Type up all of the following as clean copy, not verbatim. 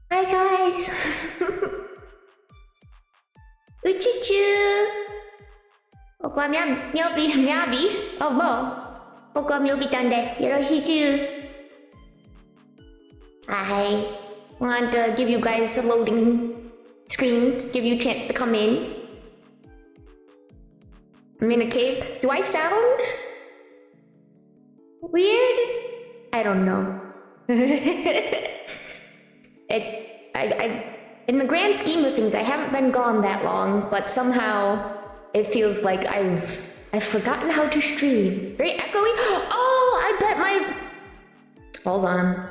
Hi guys! Uchuchu! 僕はみゃびoh, mo. 僕はみょびたんです。よろしく。I want to give you guys a loading screen to give you a chance to come in. I'm in a cave. Do I sound weird? I don't know. In the grand scheme of things, I haven't been gone that long, but somehow it feels like I've forgotten how to stream. Very echoey. Oh, I bet my. Hold on.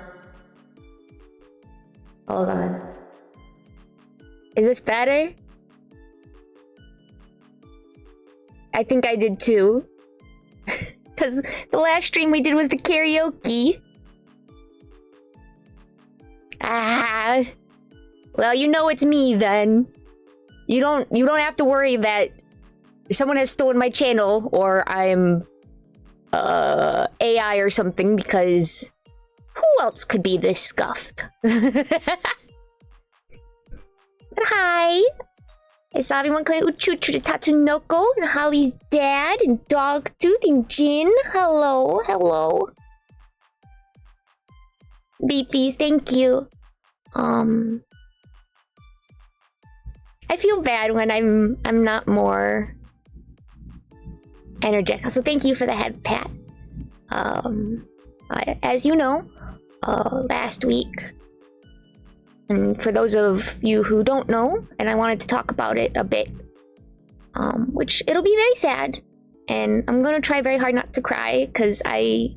Hold on. Is this better? I think I did too. Because the last stream we did was the karaoke. Ah. Well, you know it's me then. You don't have to worry that someone has stolen my channel or I'm AI or something, because who else could be this scuffed? Hi. I saw everyone calling Uchuchu to Tatsunoko and Holly's dad and Dogtooth and Jin. Hello, hello. Beepies, thank you. I feel bad when I'm not more energetic. So thank you for the head pat. As you know, last week, and for those of you who don't know, and I wanted to talk about it a bit, which it'll be very sad, and I'm gonna try very hard not to cry, because I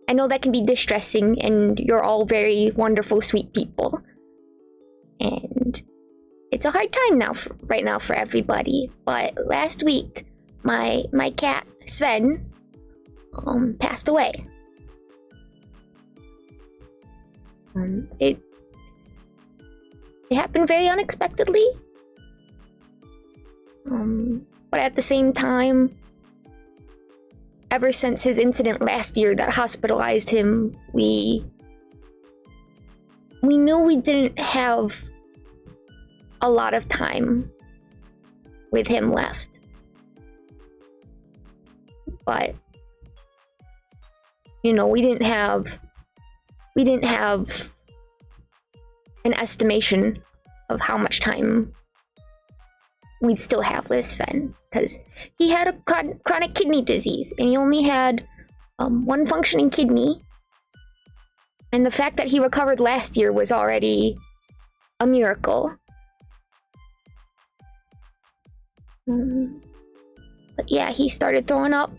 know that can be distressing, and you're all very wonderful, sweet people. And it's a hard time right now for everybody. But last week, my cat, Sven, passed away. It happened very unexpectedly. But at the same time, ever since his incident last year that hospitalized him, we knew we didn't have a lot of time with him left. But you know, we didn't have an estimation of how much time we'd still have with Sven, because he had a chronic kidney disease and he only had one functioning kidney, and the fact that he recovered last year was already a miracle. But yeah, he started throwing up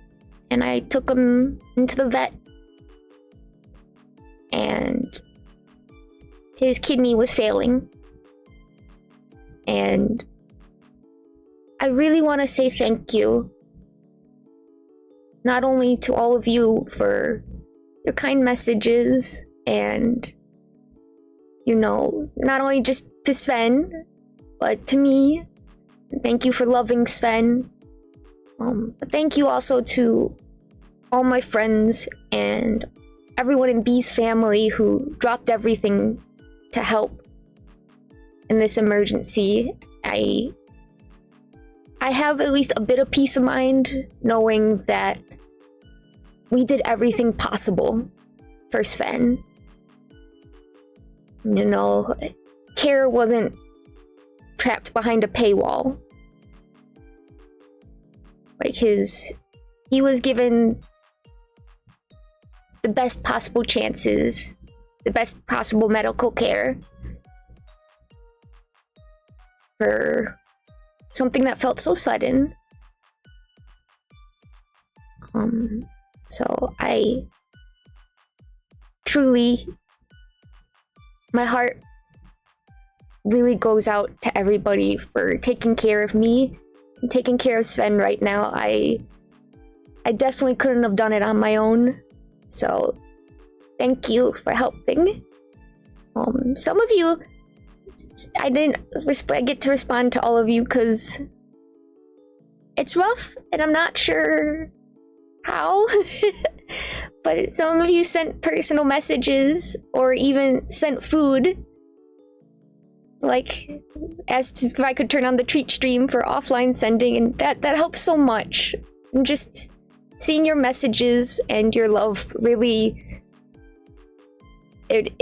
and I took him into the vet, and his kidney was failing. And I really want to say thank you, not only to all of you for your kind messages, and you know, not only just to Sven, but to me. Thank you for loving Sven. But thank you also to all my friends and everyone in B's family who dropped everything to help in this emergency. I have at least a bit of peace of mind knowing that we did everything possible for Sven. You know, care wasn't trapped behind a paywall. Like he was given the best possible chances, the best possible medical care for something that felt so sudden. So I truly, my heart really goes out to everybody for taking care of me and taking care of Sven right now. I definitely couldn't have done it on my own. So thank you for helping. Some of you, I didn't get to respond to all of you because it's rough and I'm not sure how. But some of you sent personal messages or even sent food like, asked if I could turn on the treat stream for offline sending, and that helps so much. And just seeing your messages and your love really, it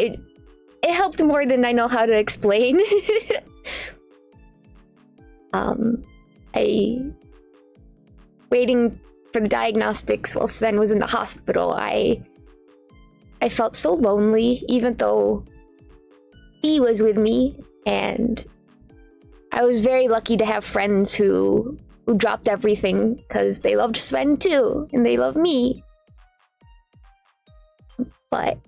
helped more than I know how to explain. Waiting for the diagnostics while Sven was in the hospital, I felt so lonely, even though he was with me, and I was very lucky to have friends who dropped everything because they loved Sven too, and they love me. But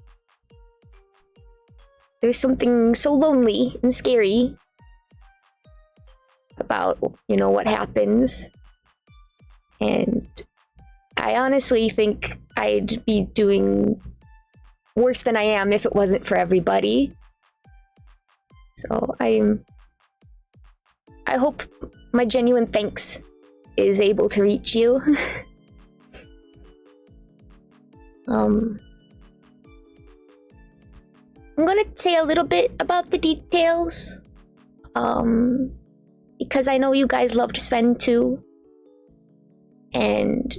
there's something so lonely and scary about, you know, what happens. And I honestly think I'd be doing worse than I am if it wasn't for everybody. So I hope my genuine thanks is able to reach you. I'm gonna say a little bit about the details, because I know you guys loved Sven too, and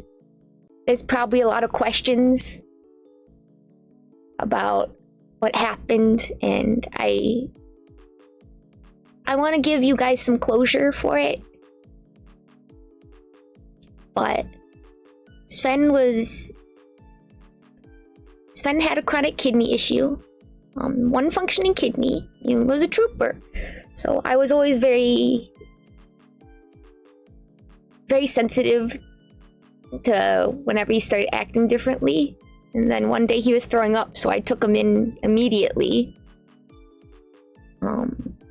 there's probably a lot of questions about what happened, and I want to give you guys some closure for it. But Sven had a chronic kidney issue. One functioning kidney. He was a trooper. So I was always very, very sensitive to whenever he started acting differently. And then one day he was throwing up, so I took him in immediately.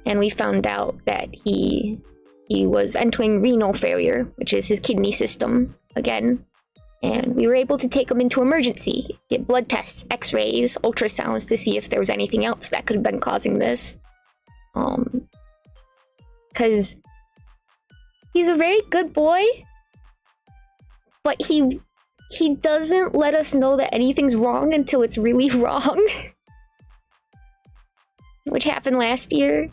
And we found out that he was entering renal failure, which is his kidney system again. And we were able to take him into emergency, get blood tests, x-rays, ultrasounds to see if there was anything else that could have been causing this. Because he's a very good boy, but he doesn't let us know that anything's wrong until it's really wrong. Which happened last year.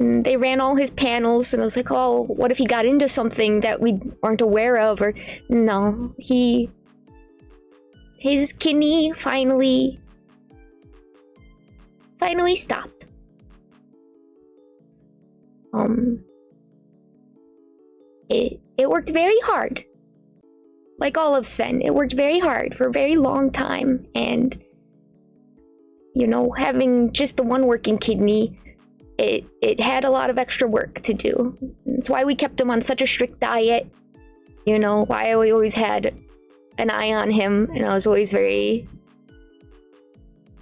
And they ran all his panels, and I was like, oh, what if he got into something that we weren't aware of? Or no, his kidney finally stopped. It worked very hard. Like all of Sven, it worked very hard for a very long time, and you know, having just the one working kidney, it had a lot of extra work to do. That's why we kept him on such a strict diet. You know, why we always had an eye on him, and I was always very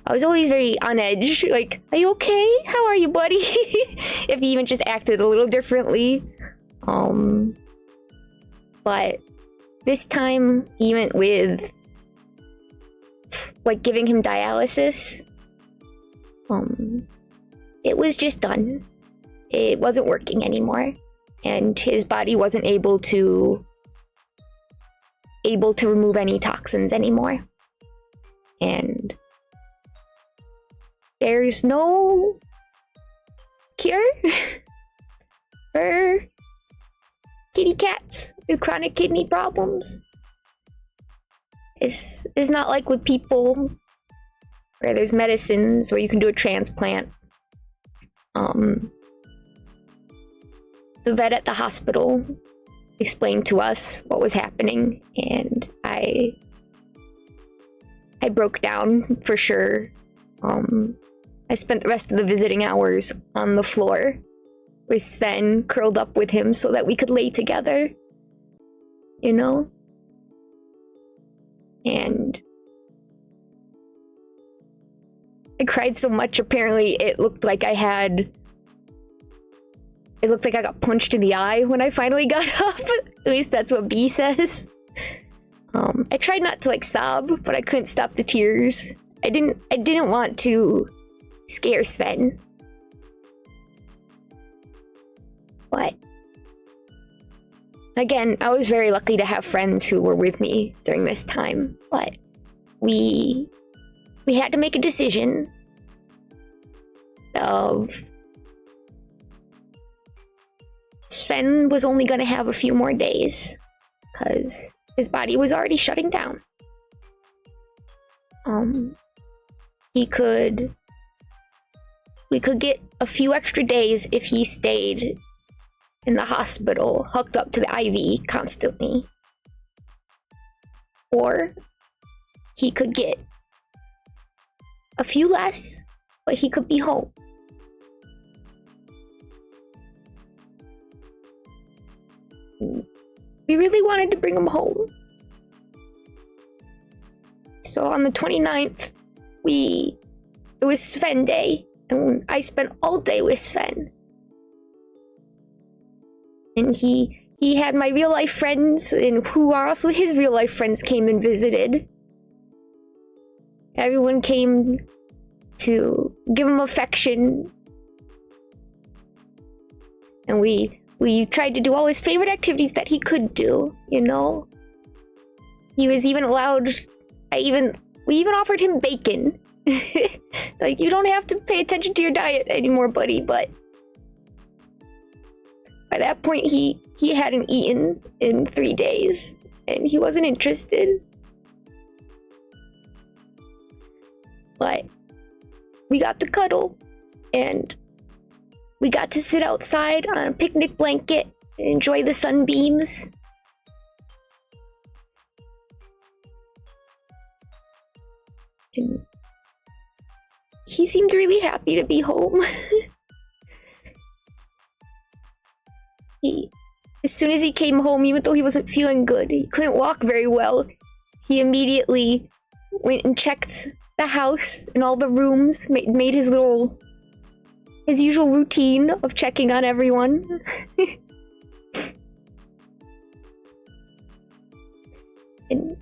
on edge. Like, are you okay? How are you, buddy? If he even just acted a little differently. But this time he went with like giving him dialysis. It was just done. It wasn't working anymore, and his body wasn't able to remove any toxins anymore. And there's no cure for kitty cats with chronic kidney problems. It's not like with people where there's medicines where you can do a transplant. The vet at the hospital explained to us what was happening, and I broke down for sure. I spent the rest of the visiting hours on the floor with Sven curled up with him so that we could lay together, you know? And I cried so much, apparently it looked like I got punched in the eye when I finally got up. At least that's what B says. I tried not to like sob, but I couldn't stop the tears. I didn't want to scare Sven. But again, I was very lucky to have friends who were with me during this time. But we had to make a decision of Sven was only gonna have a few more days because his body was already shutting down. We could get a few extra days if he stayed in the hospital, hooked up to the IV constantly. Or he could get a few less, but he could be home. We really wanted to bring him home. So on the 29th, it was Sven Day, and I spent all day with Sven. And he had my real life friends, and who are also his real life friends, came and visited. Everyone came to give him affection. And we tried to do all his favorite activities that he could do, you know? He was even allowed, we even offered him bacon. Like, you don't have to pay attention to your diet anymore, buddy, but by that point, he hadn't eaten in 3 days, and he wasn't interested. But we got to cuddle, and we got to sit outside on a picnic blanket and enjoy the sunbeams. And he seemed really happy to be home. As soon as he came home, even though he wasn't feeling good, he couldn't walk very well, he immediately went and checked the house and all the rooms, made his usual routine of checking on everyone. And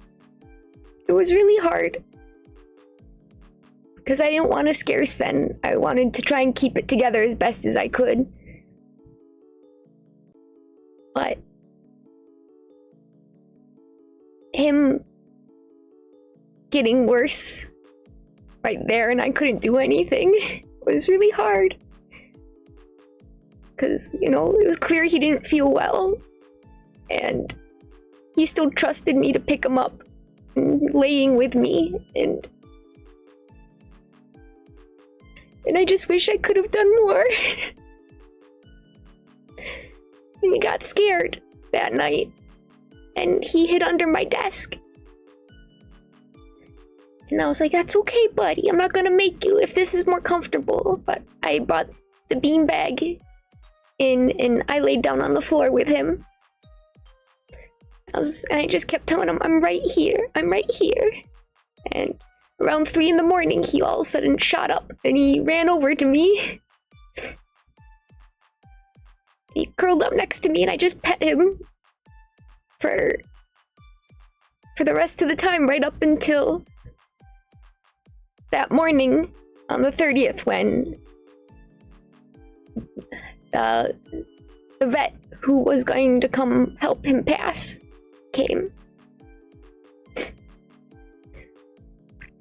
it was really hard, because I didn't want to scare Sven. I wanted to try and keep it together as best as I could. But him getting worse right there, and I couldn't do anything, was really hard. Because, you know, it was clear he didn't feel well, and he still trusted me to pick him up and laying with me, and I just wish I could have done more. And he got scared that night, and he hid under my desk. And I was like, that's okay, buddy. I'm not gonna make you if this is more comfortable. But I brought the beanbag in, and I laid down on the floor with him. And I just kept telling him, I'm right here. I'm right here. And around 3 in the morning, he all of a sudden shot up, and he ran over to me. He curled up next to me, and I just pet him for the rest of the time, right up until that morning on the 30th, when the vet who was going to come help him pass came.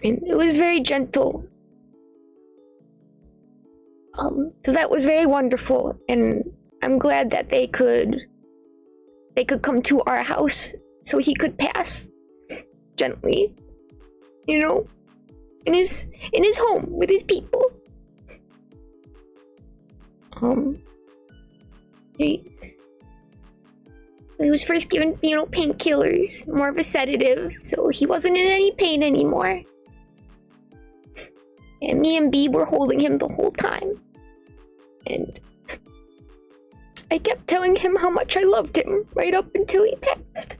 And it was very gentle. So that was very wonderful, and I'm glad that they could come to our house so he could pass gently, you know, in his home with his people. He was first given, you know, painkillers, more of a sedative, so he wasn't in any pain anymore. And me and B were holding him the whole time. And I kept telling him how much I loved him right up until he passed.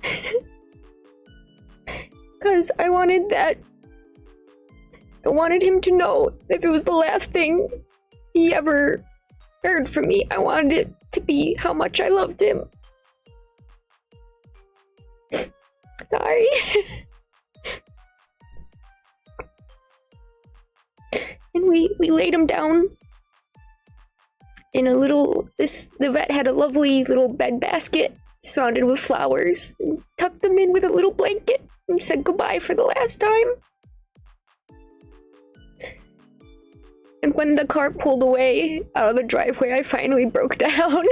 Because I wanted him to know if it was the last thing he ever heard from me, I wanted it to be how much I loved him. Sorry. And we laid him down in a little, the vet had a lovely little bed basket surrounded with flowers, and tucked him in with a little blanket and said goodbye for the last time. And when the car pulled away out of the driveway, I finally broke down.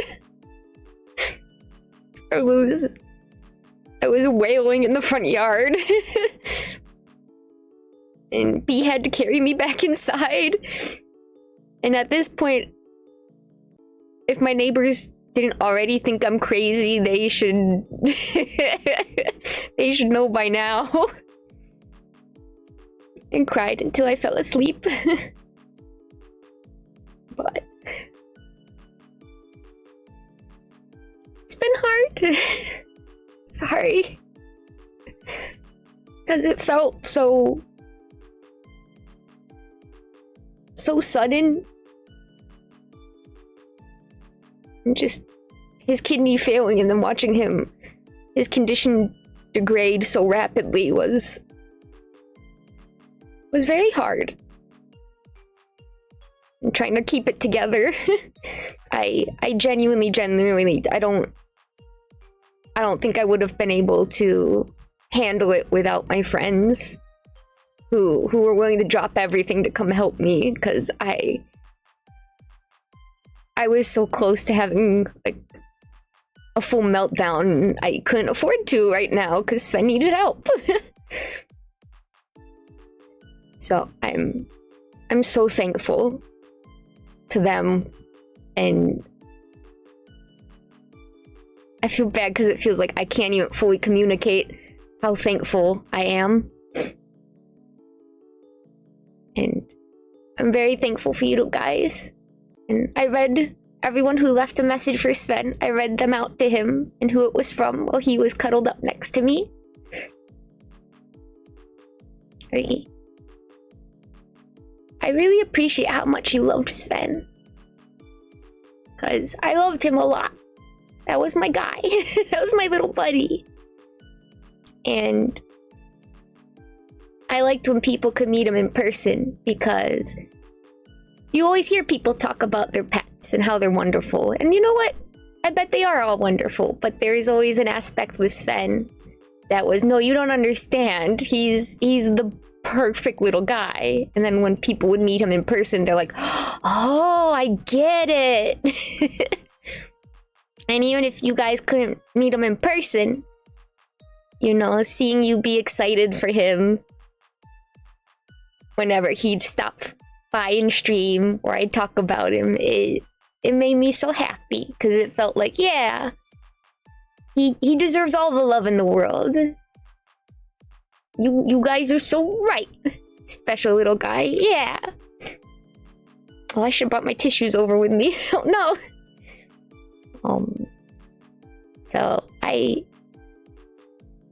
I was wailing in the front yard. And B had to carry me back inside. And at this point, if my neighbors didn't already think I'm crazy, they should they should know by now. And cried until I fell asleep. But it's been hard. Sorry. Because it felt so sudden. And just his kidney failing and then watching his condition degrade so rapidly was very hard. I'm trying to keep it together. I genuinely, I don't think I would have been able to handle it without my friends who were willing to drop everything to come help me, because I was so close to having like a full meltdown. I couldn't afford to right now because Sven needed help. So I'm so thankful to them, and I feel bad because it feels like I can't even fully communicate how thankful I am. And I'm very thankful for you guys. And I read everyone who left a message for Sven. I read them out to him and who it was from while he was cuddled up next to me. I really appreciate how much you loved Sven. Because I loved him a lot. That was my guy. That was my little buddy. And I liked when people could meet him in person, because you always hear people talk about their pets and how they're wonderful. And you know what? I bet they are all wonderful, but there is always an aspect with Sven that was, no, you don't understand. He's the perfect little guy. And then when people would meet him in person, they're like, oh, I get it. And even if you guys couldn't meet him in person, you know, seeing you be excited for him whenever he'd stop by and stream or I'd talk about him, it made me so happy, because it felt like, yeah, he deserves all the love in the world. You guys are so right, special little guy. Yeah. Oh, I should have brought my tissues over with me. Oh no. So I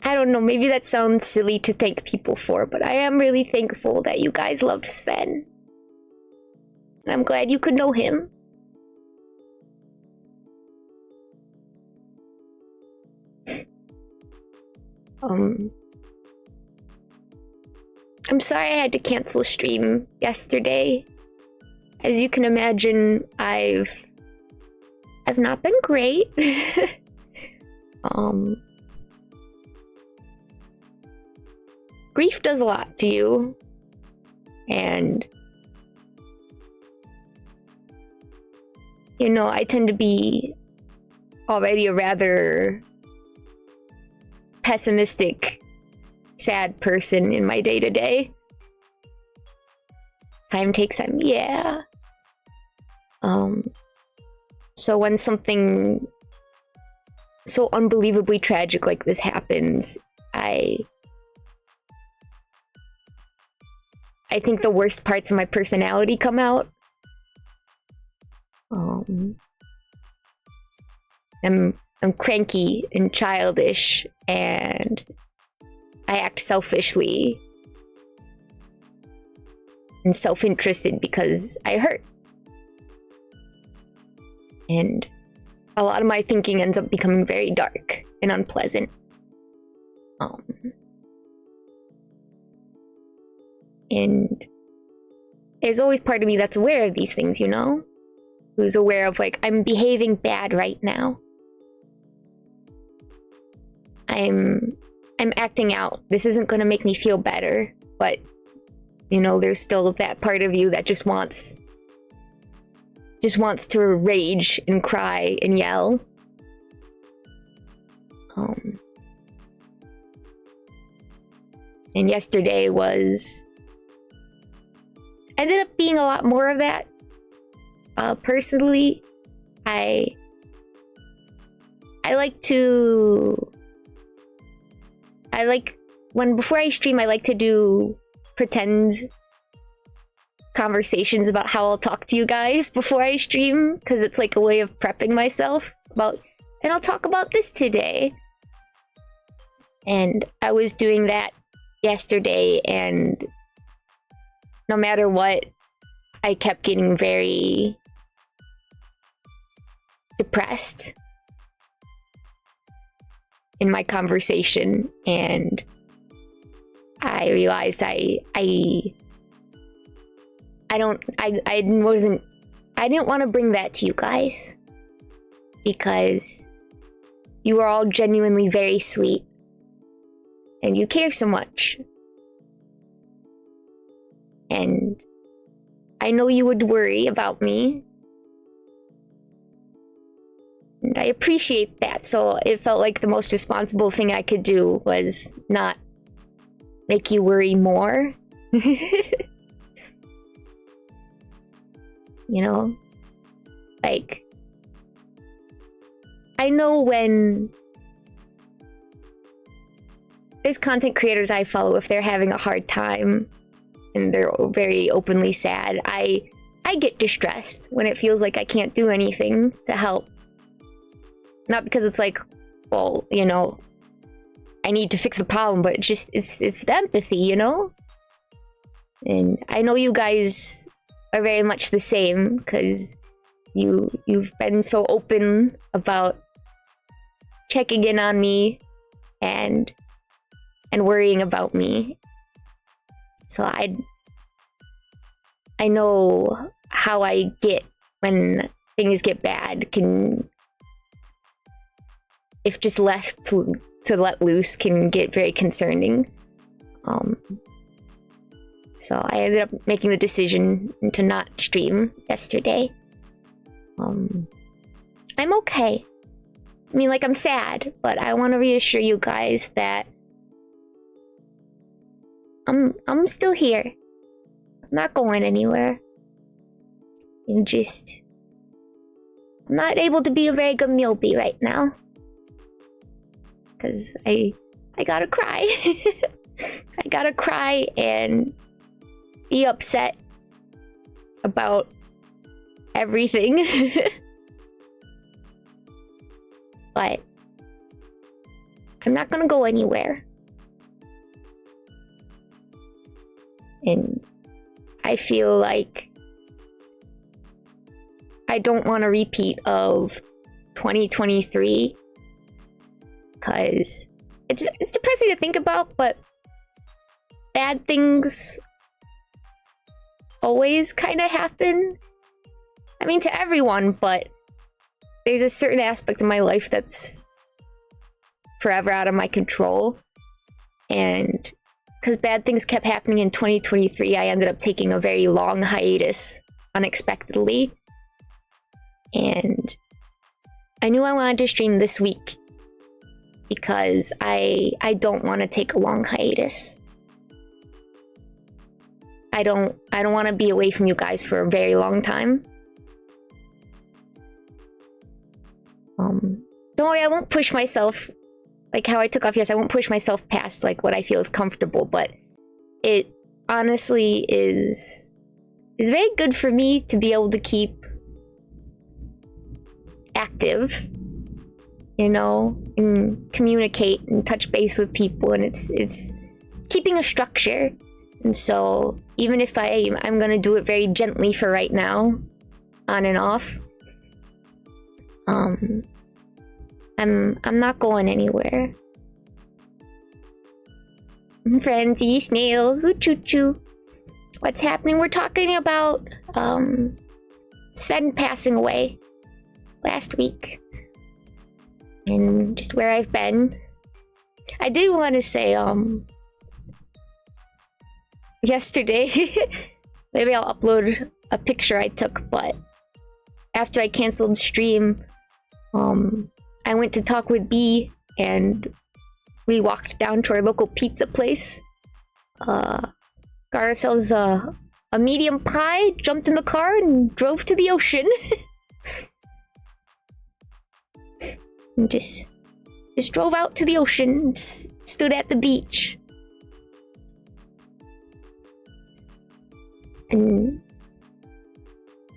don't know, maybe that sounds silly to thank people for, but I am really thankful that you guys loved Sven. And I'm glad you could know him. I'm sorry I had to cancel stream yesterday. As you can imagine, I've not been great. Grief does a lot to you, and you know, I tend to be already a rather pessimistic, sad person in my day-to-day. Time takes time, yeah. So when something so unbelievably tragic like this happens, I think the worst parts of my personality come out. I'm cranky and childish, and I act selfishly and self-interested because I hurt. And a lot of my thinking ends up becoming very dark and unpleasant. And there's always part of me that's aware of these things, you know? Who's aware of, like, I'm behaving bad right now. I'm acting out. This isn't gonna make me feel better, but, you know, there's still that part of you that just wants to rage and cry and yell. And yesterday ended up being a lot more of that. Personally, I like before I stream, I like to do pretend conversations about how I'll talk to you guys before I stream, because it's like a way of prepping myself and I'll talk about this today. And I was doing that yesterday, and no matter what, I kept getting very depressed in my conversation, and I realized I didn't want to bring that to you guys, because you are all genuinely very sweet and you care so much, and I know you would worry about me, and I appreciate that. So it felt like the most responsible thing I could do was not make you worry more. You know, like, I know when there's content creators I follow, if they're having a hard time and they're very openly sad, I get distressed when it feels like I can't do anything to help. Not because it's like, well, you know, I need to fix the problem, but it's the empathy, you know? And I know you guys are very much the same, because you've been so open about checking in on me and worrying about me. So I know how I get when things get bad. If just left to let loose, can get very concerning. So I ended up making the decision to not stream yesterday. I'm okay. I mean, like, I'm sad, but I want to reassure you guys that I'm still here. I'm not going anywhere. I'm not able to be a very good Milby right now, because I gotta cry. I gotta cry and be upset about everything. But I'm not gonna go anywhere. And I feel like I don't want a repeat of 2023, because it's depressing to think about, but bad things always kind of happen. I mean, to everyone, but there's a certain aspect of my life that's forever out of my control. And because bad things kept happening in 2023, I ended up taking a very long hiatus unexpectedly. And I knew I wanted to stream this week, because I don't want to take a long hiatus. I don't want to be away from you guys for a very long time. Don't worry, I won't push myself like how I took off. Yes, I won't push myself past like what I feel is comfortable, but it honestly is very good for me to be able to keep active, you know, and communicate and touch base with people, and it's keeping a structure. And so even if I'm gonna do it very gently for right now, on and off, I'm not going anywhere. Frenzy, snails, choo choo. What's happening? We're talking about Sven passing away last week, and just where I've been. I did want to say yesterday maybe I'll upload a picture I took, but after I canceled stream, I went to talk with B and we walked down to our local pizza place. Got ourselves a medium pie, jumped in the car, and drove to the ocean. And just drove out to the ocean, stood at the beach. And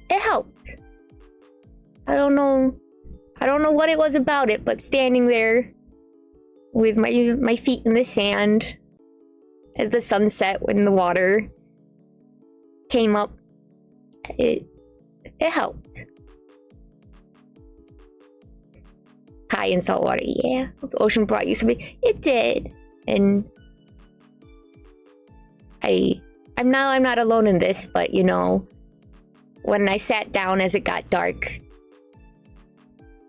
it helped. I don't know what it was about it, but standing there with my feet in the sand as the sun set when the water came up, it helped. High in salt water, yeah. The ocean brought you something. It did. And I'm not alone in this, but you know, when I sat down as it got dark,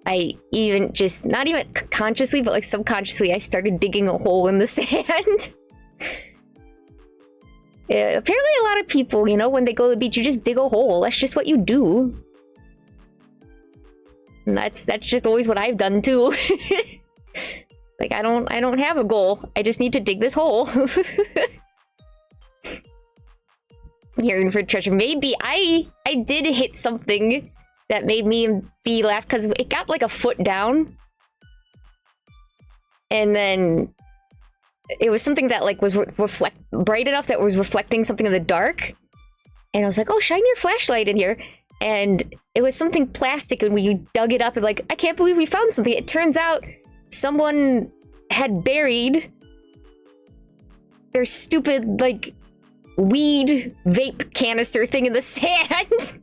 I even just, not even consciously, but like subconsciously, I started digging a hole in the sand. Yeah, apparently a lot of people, you know, when they go to the beach, you just dig a hole. That's just what you do. And that's just always what I've done too. Like I don't have a goal. I just need to dig this hole. Yearning for treasure. Maybe I did hit something that made me be laugh because it got like a foot down. And then it was something that like was bright enough that was reflecting something in the dark. And I was like, oh, shine your flashlight in here. And it was something plastic, and we dug it up and like, I can't believe we found something. It turns out someone had buried their stupid like weed vape canister thing in the sand.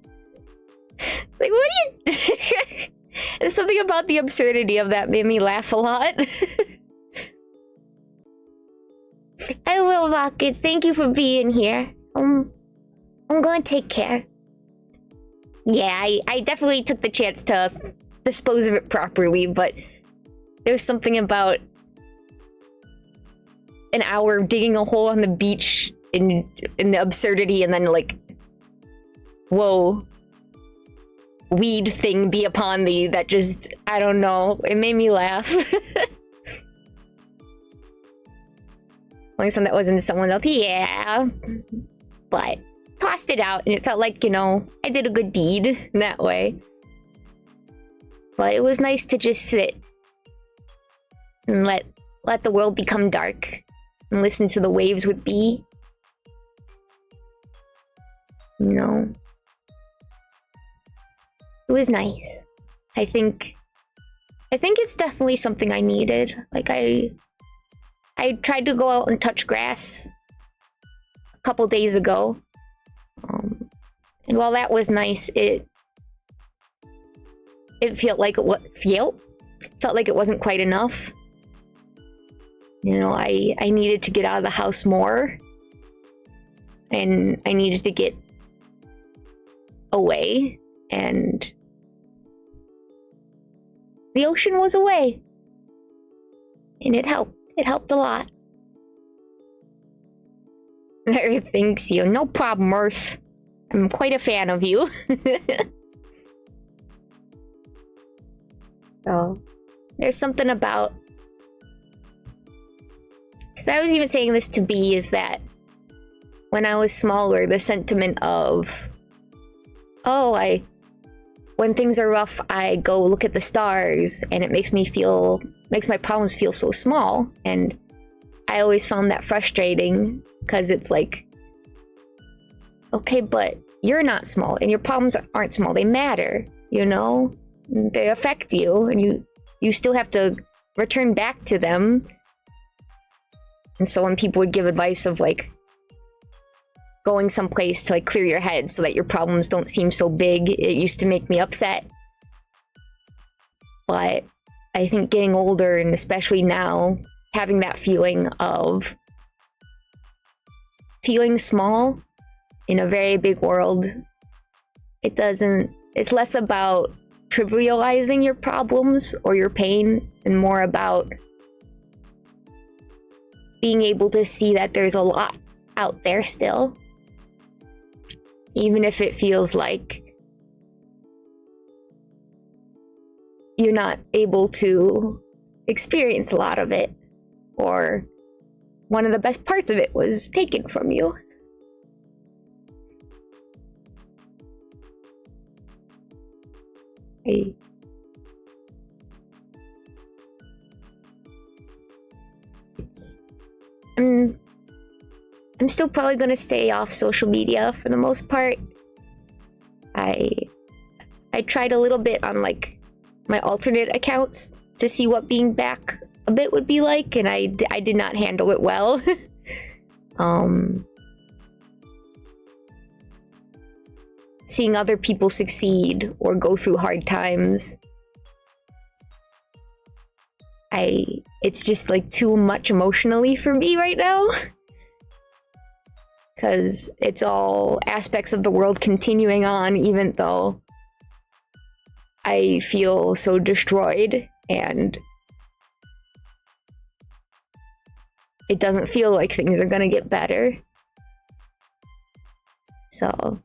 Like, what are you? There's something about the absurdity of that made me laugh a lot. I will, Rockets. Thank you for being here. I'm going to take care. Yeah, I definitely took the chance to dispose of it properly, but there's something about an hour of digging a hole on the beach in the absurdity, and then like, whoa, weed thing be upon thee, that just, I don't know, it made me laugh. Like something that wasn't someone else, yeah, but tossed it out, and it felt like, you know, I did a good deed in that way. But it was nice to just sit and let the world become dark and listen to the waves with thee. You know, it was nice. I think it's definitely something I needed. Like I tried to go out and touch grass a couple days ago. And while that was nice, it felt like it wasn't quite enough. You know, I needed to get out of the house more, and I needed to get away, and the ocean was away, and it helped a lot. Earth thanks you. No problem, Earth. I'm quite a fan of you. So, there's something about... Because I was even saying this to B, is that when I was smaller, the sentiment of, oh, when things are rough, I go look at the stars, and it makes my problems feel so small. And I always found that frustrating, because it's like, okay, but you're not small, and your problems aren't small. They matter, you know? They affect you, and you still have to return back to them. And so when people would give advice of, like, going someplace to, like, clear your head so that your problems don't seem so big, it used to make me upset. But I think getting older, and especially now, having that feeling of feeling small in a very big world, it's less about trivializing your problems or your pain, and more about being able to see that there's a lot out there still. Even if it feels like you're not able to experience a lot of it, or one of the best parts of it was taken from you. I'm still probably gonna stay off social media for the most part. I tried a little bit on like my alternate accounts to see what being back a bit would be like, and I did not handle it well. Seeing other people succeed or go through hard times, it's just like too much emotionally for me right now. Because it's all aspects of the world continuing on, even though I feel so destroyed, and it doesn't feel like things are gonna get better. So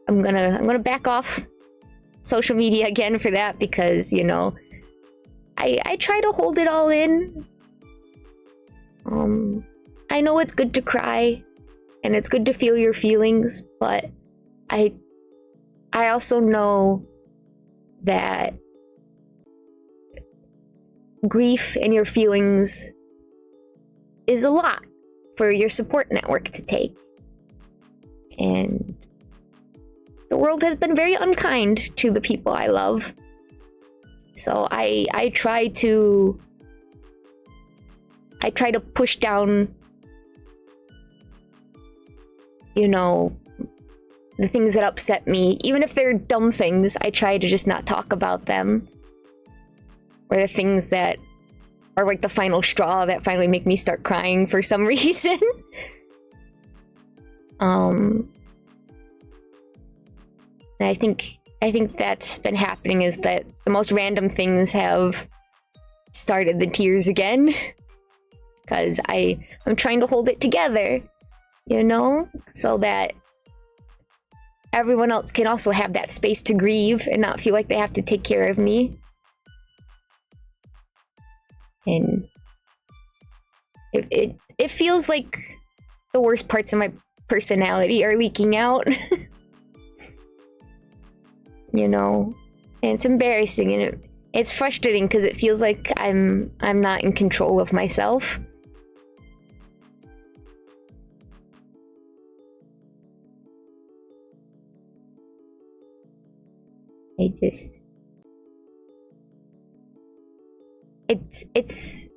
I'm gonna back off social media again for that, because, you know, I try to hold it all in. I know it's good to cry, and it's good to feel your feelings, but I also know that grief and your feelings is a lot for your support network to take. And the world has been very unkind to the people I love. So I try to push down, you know, the things that upset me. Even if they're dumb things, I try to just not talk about them. Or the things that are like the final straw that finally make me start crying for some reason. And I think that's been happening, is that the most random things have started the tears again. Because I'm trying to hold it together, you know, so that everyone else can also have that space to grieve and not feel like they have to take care of me. And it feels like the worst parts of my personality are leaking out. You know, and it's embarrassing, and it's frustrating because it feels like I'm not in control of myself. It's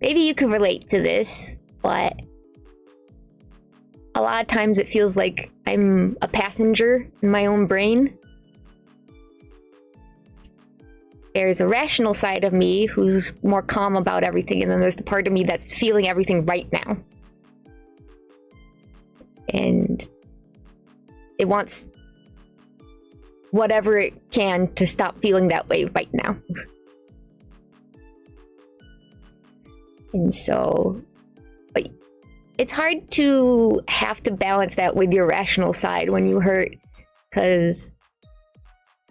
maybe you could relate to this, but a lot of times it feels like I'm a passenger in my own brain. There's a rational side of me who's more calm about everything, and then there's the part of me that's feeling everything right now. And it wants whatever it can to stop feeling that way right now. And so, but it's hard to have to balance that with your rational side when you hurt, because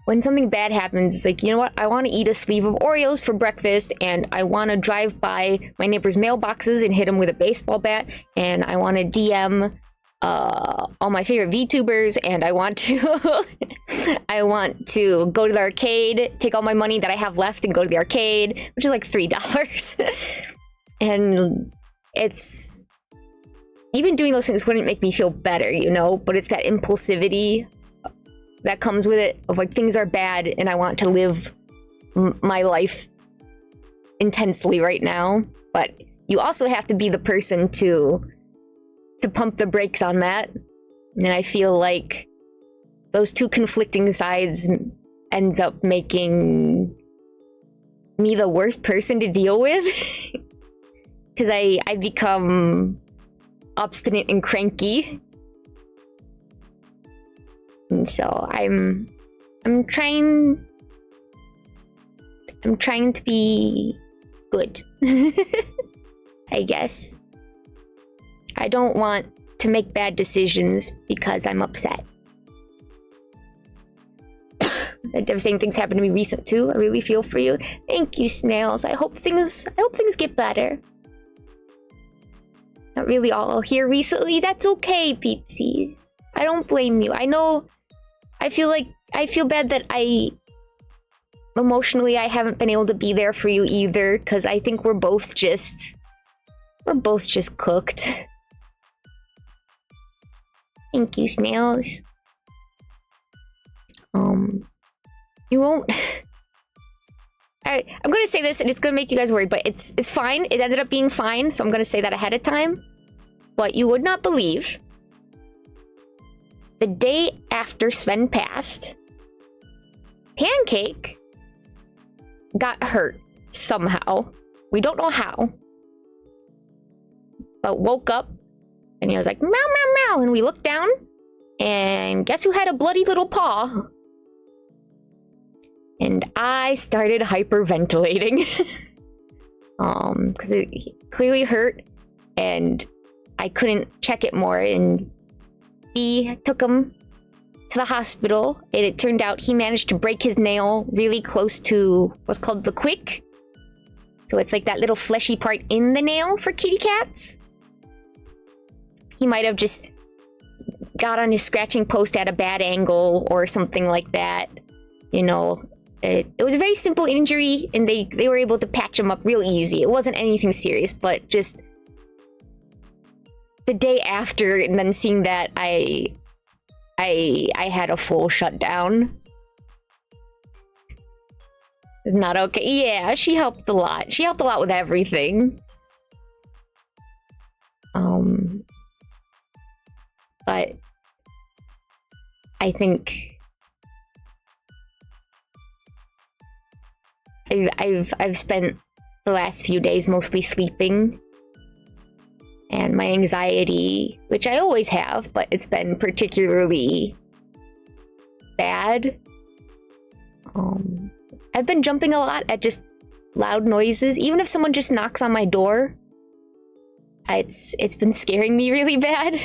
when something bad happens, it's like, you know what, I want to eat a sleeve of Oreos for breakfast, and I want to drive by my neighbor's mailboxes and hit them with a baseball bat, and I want to DM all my favorite VTubers, and I want to I want to go to the arcade, take all my money that I have left and go to the arcade, which is like $3. And it's, even doing those things wouldn't make me feel better, you know, but it's that impulsivity that comes with it, of like, things are bad and I want to live my life intensely right now. But you also have to be the person to pump the brakes on that. And I feel like those two conflicting sides ends up making me the worst person to deal with. Because I become obstinate and cranky. And so I'm trying to be good. I guess. I don't want to make bad decisions because I'm upset. devastating things happened to me recent too. I really feel for you. Thank you, Snails. I hope things get better. Not really all here recently. That's okay, peepsies. I don't blame you. I know. I feel bad that emotionally I haven't been able to be there for you either, because I think we're both just cooked. Thank you, Snails. You won't. I'm gonna say this, and it's gonna make you guys worried, but it's fine. It ended up being fine, so I'm gonna say that ahead of time. But you would not believe, the day after Sven passed, Pancake got hurt somehow. We don't know how, but woke up and he was like meow meow meow, and we looked down, and guess who had a bloody little paw? And I started hyperventilating because it clearly hurt, and I couldn't check it more. And B took him to the hospital, and it turned out he managed to break his nail really close to what's called the quick. So it's like that little fleshy part in the nail for kitty cats. He might have just got on his scratching post at a bad angle or something like that. You know, it was a very simple injury, and they were able to patch him up real easy. It wasn't anything serious, but just the day after, and then seeing that, I had a full shutdown. It's not okay. Yeah, she helped a lot. She helped a lot with everything. But I think I've spent the last few days mostly sleeping, and my anxiety, which I always have, but it's been particularly bad. I've been jumping a lot at just loud noises. Even if someone just knocks on my door, it's been scaring me really bad.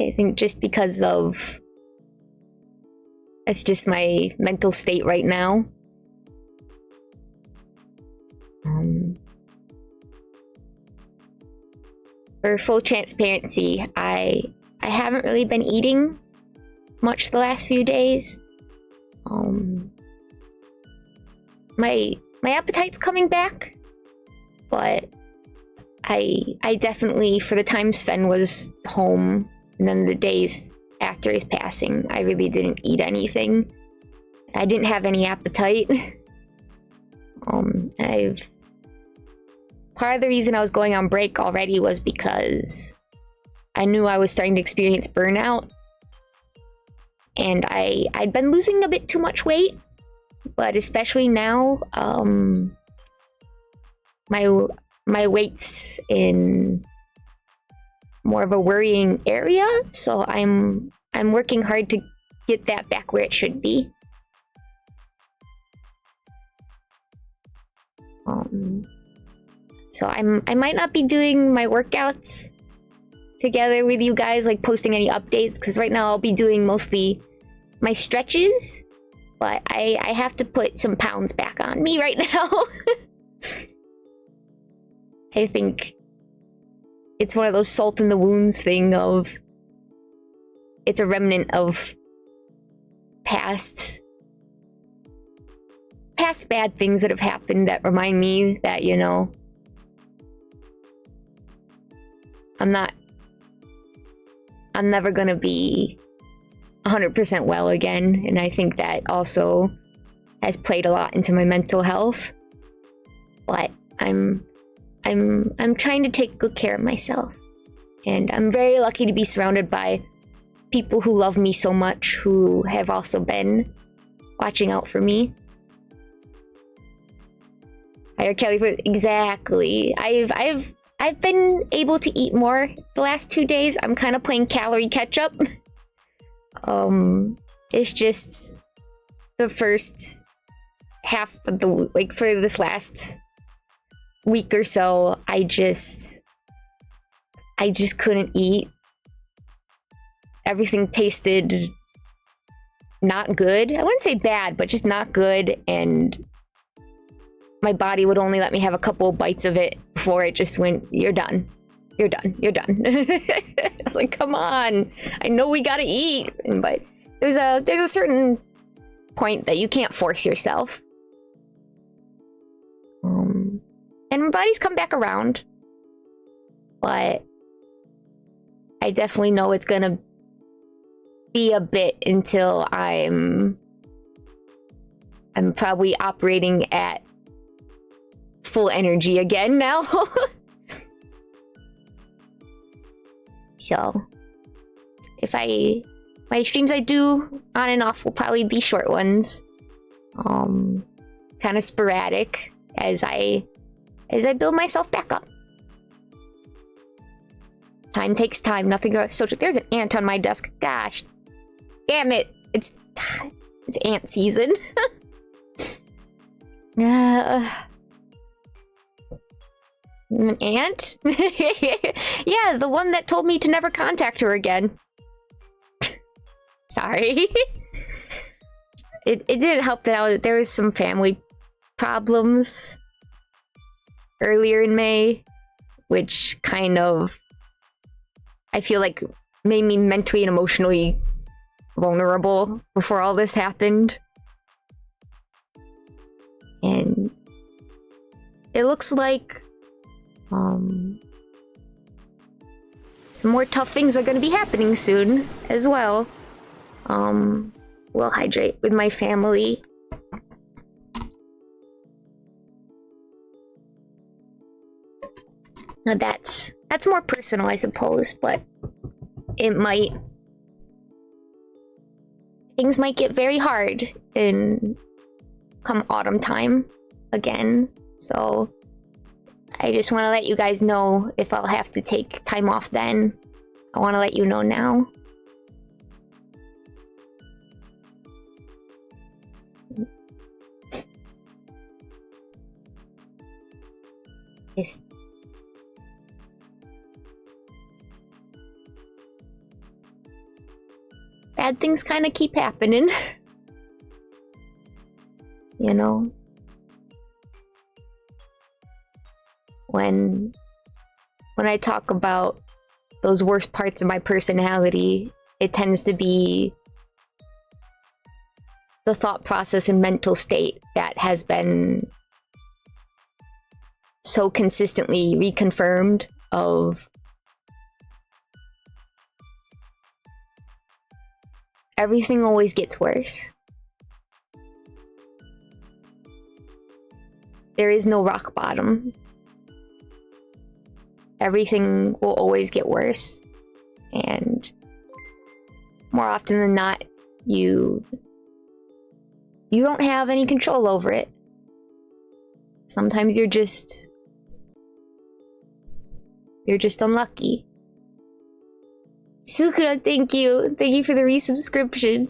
I think just because of it's just my mental state right now. For full transparency, I haven't really been eating much the last few days. My appetite's coming back, but I definitely, for the time Sven was home, and then the days after his passing, I really didn't eat anything. I didn't have any appetite. Part of the reason I was going on break already was because I knew I was starting to experience burnout, and I'd been losing a bit too much weight, but especially now, my weight's in more of a worrying area, so I'm working hard to get that back where it should be. So I might not be doing my workouts together with you guys, like posting any updates, because right now I'll be doing mostly my stretches, but I have to put some pounds back on me right now. I think it's one of those salt in the wounds thing of it's a remnant of past bad things that have happened that remind me that, you know, I'm never gonna be 100% well again, and I think that also has played a lot into my mental health. But I'm trying to take good care of myself, and I'm very lucky to be surrounded by people who love me so much, who have also been watching out for me. Higher Kelly food, exactly. I've been able to eat more the last 2 days. I'm kind of playing calorie catch up. It's just the first half of the week, like for this last week or so, I just couldn't eat. Everything tasted not good. I wouldn't say bad, but just not good, and my body would only let me have a couple of bites of it before it just went, you're done. You're done. You're done. I was like, come on. I know we gotta eat. But there's a certain point that you can't force yourself. And my body's come back around. But I definitely know it's gonna be a bit until I'm probably operating at full energy again now. So my streams I do on and off will probably be short ones, kind of sporadic as I build myself back up. Time takes time. Nothing goes. So there's an ant on my desk. Gosh, damn it! It's ant season. An ant? Yeah, the one that told me to never contact her again. Sorry. It didn't help that there was some family problems earlier in May, which kind of, I feel like, made me mentally and emotionally vulnerable before all this happened. And it looks like some more tough things are going to be happening soon as well. We'll hydrate with my family. Now that's more personal, I suppose, but things might get very hard in come autumn time again. So I just want to let you guys know if I'll have to take time off then. I want to let you know now. Bad things kind of keep happening. You know? When I talk about those worst parts of my personality, it tends to be the thought process and mental state that has been so consistently reconfirmed of everything always gets worse. There is no rock bottom. Everything will always get worse. And more often than not, you don't have any control over it. Sometimes you're just unlucky. Sukura, thank you. Thank you for the resubscription.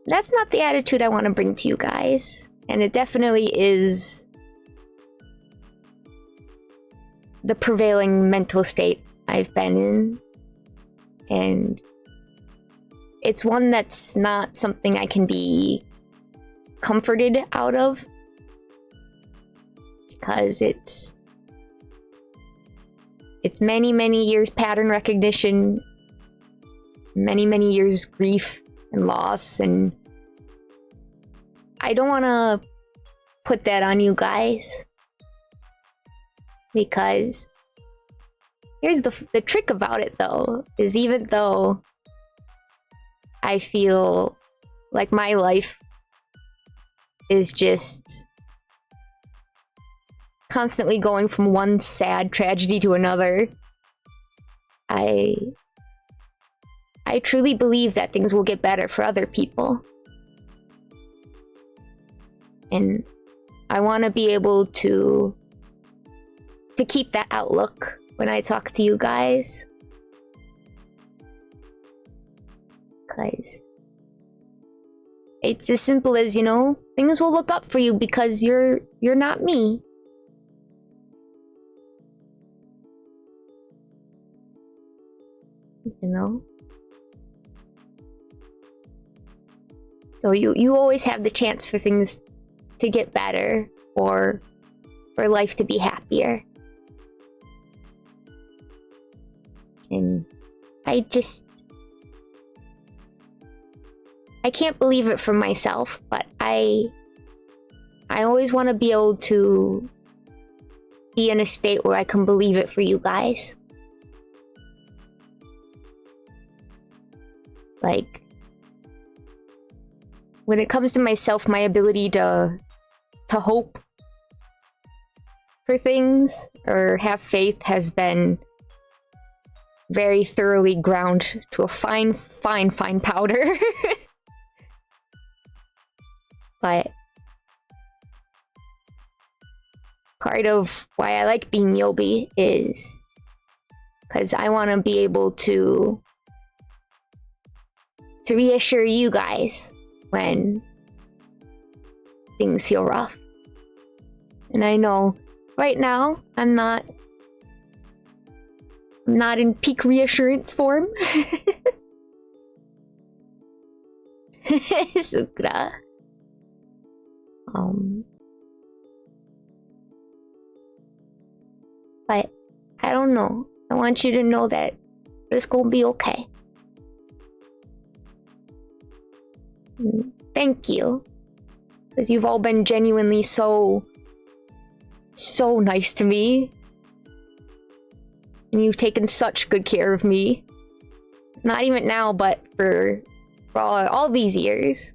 That's not the attitude I want to bring to you guys. And it definitely is the prevailing mental state I've been in. And it's one that's not something I can be comforted out of. Because it's many, many years pattern recognition, many, many years grief and loss, and I don't want to put that on you guys. Because here's the trick about it, though, is even though I feel like my life is just constantly going from one sad tragedy to another, I truly believe that things will get better for other people. And I want to be able to keep that outlook when I talk to you guys. Because it's as simple as, you know, things will look up for you because you're not me. You know? So you always have the chance for things to get better or for life to be happier. And I can't believe it for myself, but I always want to be able to be in a state where I can believe it for you guys. Like, when it comes to myself, my ability to hope for things or have faith has been very thoroughly ground to a fine powder. But part of why I like being Yobi is because I want to be able to reassure you guys when things feel rough. And I know right now I'm not in peak reassurance form. Sukra. But I don't know. I want you to know that it's gonna be okay. Thank you. Because you've all been genuinely so nice to me. And you've taken such good care of me. Not even now, but for all these years.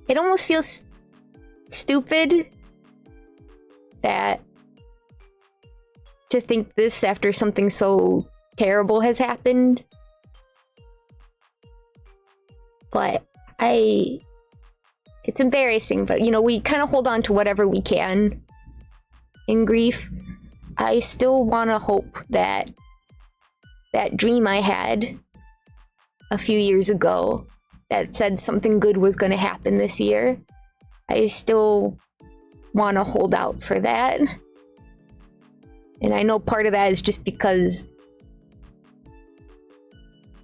It almost feels stupid that to think this after something so terrible has happened. But it's embarrassing, but you know, we kind of hold on to whatever we can in grief. I still want to hope that that dream I had a few years ago that said something good was going to happen this year, I still want to hold out for that. And I know part of that is just because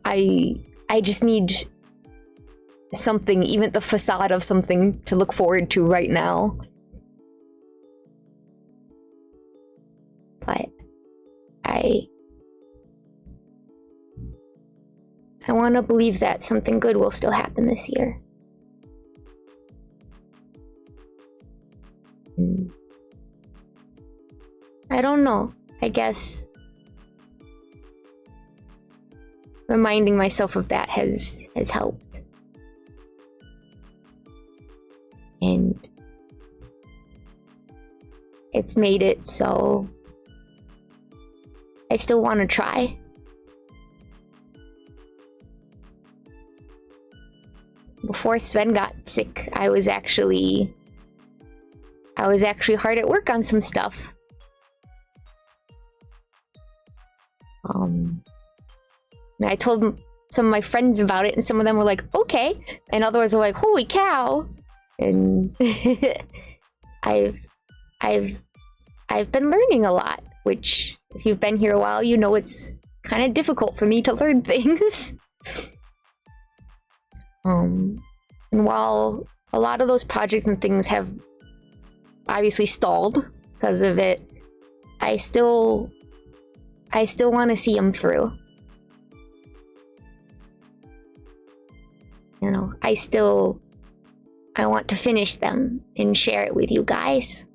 I just need something, even the facade of something to look forward to right now. But I want to believe that something good will still happen this year. I don't know. I guess reminding myself of that has helped. And it's made it so I still want to try. Before Sven got sick, I was actually hard at work on some stuff. I told some of my friends about it, and some of them were like, okay, and others were like, holy cow. And I've been learning a lot, which if you've been here a while, you know it's kind of difficult for me to learn things. And while a lot of those projects and things have obviously stalled because of it, I still want to see them through. You know, I want to finish them and share it with you guys.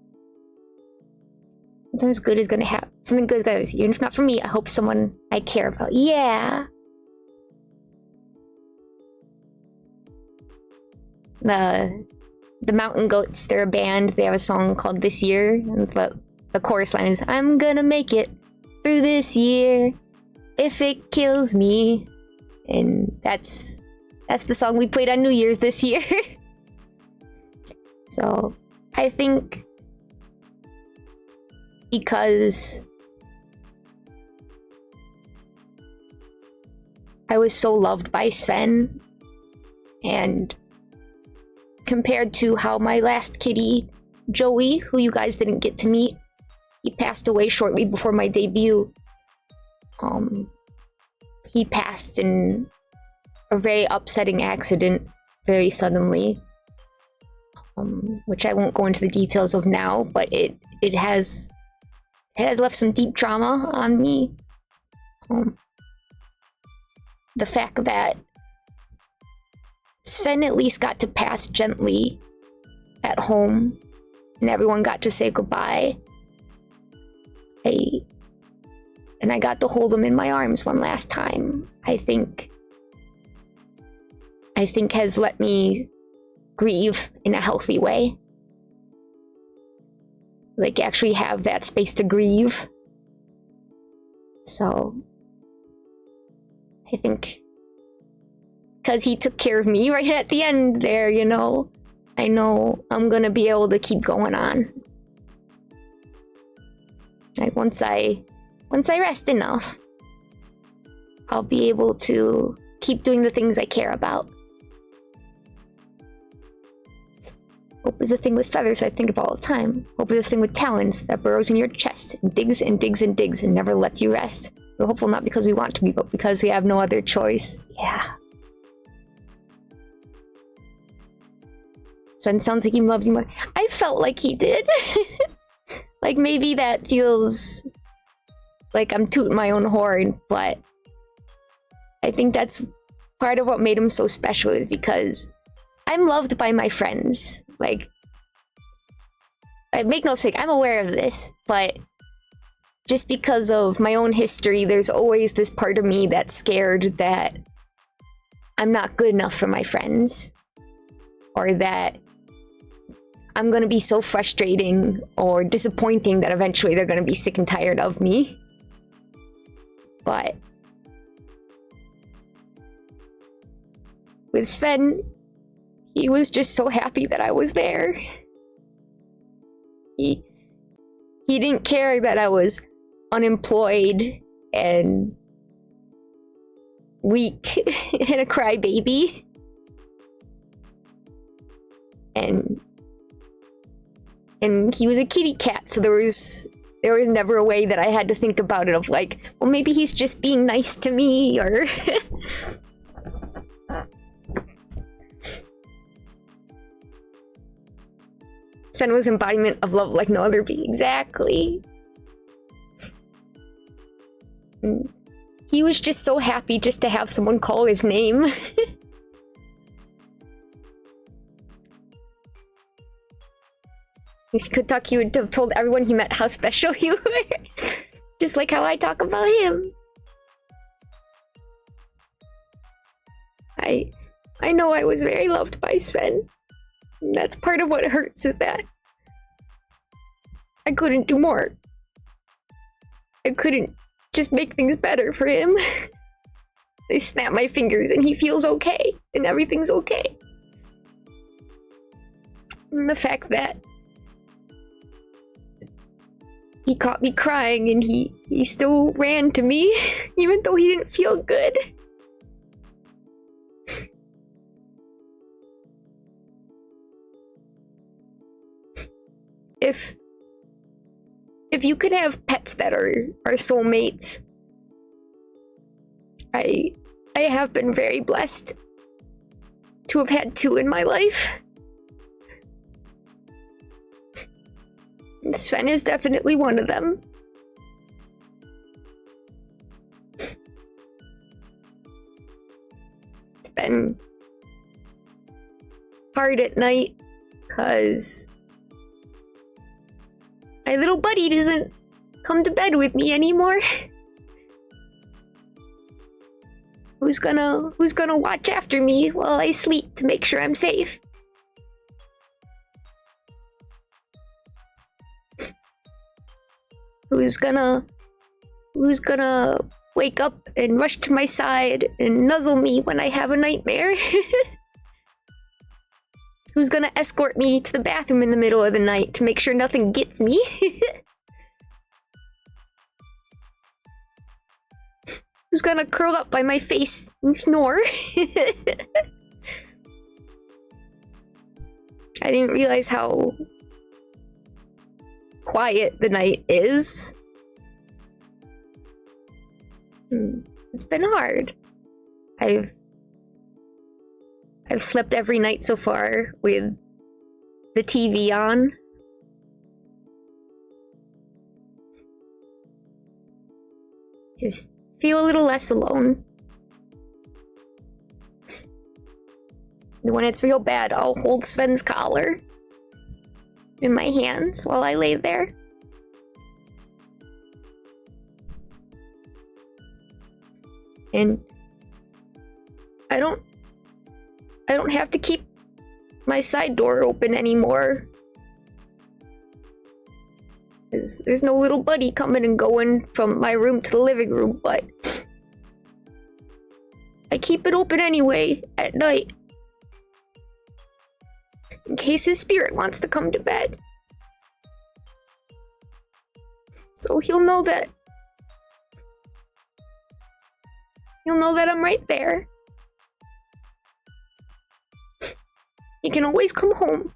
Sometimes good is gonna happen. Something good is gonna happen. Even if not for me, I hope someone I care about. Yeah. The Mountain Goats, they're a band. They have a song called This Year. And the chorus line is, I'm gonna make it through this year if it kills me. And that's the song we played on New Year's this year. So I think because I was so loved by Sven, and compared to how my last kitty, Joey, who you guys didn't get to meet, he passed away shortly before my debut. He passed in a very upsetting accident very suddenly, which I won't go into the details of now, but it has left some deep trauma on me. The fact that Sven at least got to pass gently at home and everyone got to say goodbye. And I got to hold him in my arms one last time. I think has let me grieve in a healthy way. Like, actually have that space to grieve. So I think because he took care of me right at the end there, you know, I know I'm gonna be able to keep going on. Like, once I rest enough, I'll be able to keep doing the things I care about. Hope is a thing with feathers I think about all the time. Hope is a thing with talons that burrows in your chest and digs and digs and digs and never lets you rest. We're hopeful not because we want to be, but because we have no other choice. Yeah. Sven sounds like he loves you more. I felt like he did. Like, maybe that feels like I'm tooting my own horn, but I think that's part of what made him so special, is because I'm loved by my friends. Like, I make no mistake, I'm aware of this, but just because of my own history, there's always this part of me that's scared that I'm not good enough for my friends, or that I'm gonna be so frustrating or disappointing that eventually they're gonna be sick and tired of me. But with Sven, he was just so happy that I was there. He didn't care that I was unemployed and weak and a crybaby. And he was a kitty cat, so there was never a way that I had to think about it of like, well, maybe he's just being nice to me, or Sven was embodiment of love like no other bee. Exactly. He was just so happy just to have someone call his name. If he could talk, he would have told everyone he met how special you were. Just like how I talk about him. I know I was very loved by Sven. And that's part of what hurts, is that I couldn't do more. I couldn't just make things better for him. I snap my fingers and he feels okay. And everything's okay. And the fact that he caught me crying and he still ran to me, even though he didn't feel good. If you could have pets that are soulmates, I have been very blessed to have had two in my life. Sven is definitely one of them. It's been hard at night because my little buddy doesn't come to bed with me anymore. Who's gonna watch after me while I sleep to make sure I'm safe? Who's gonna wake up and rush to my side and nuzzle me when I have a nightmare? Who's gonna escort me to the bathroom in the middle of the night to make sure nothing gets me? Who's gonna curl up by my face and snore? I didn't realize how quiet the night is. It's been hard. I've slept every night so far with the TV on. Just feel a little less alone. When it's real bad, I'll hold Sven's collar in my hands while I lay there. And I don't have to keep my side door open anymore. There's no little buddy coming and going from my room to the living room, but I keep it open anyway at night. In case his spirit wants to come to bed. So he'll know that I'm right there. He can always come home.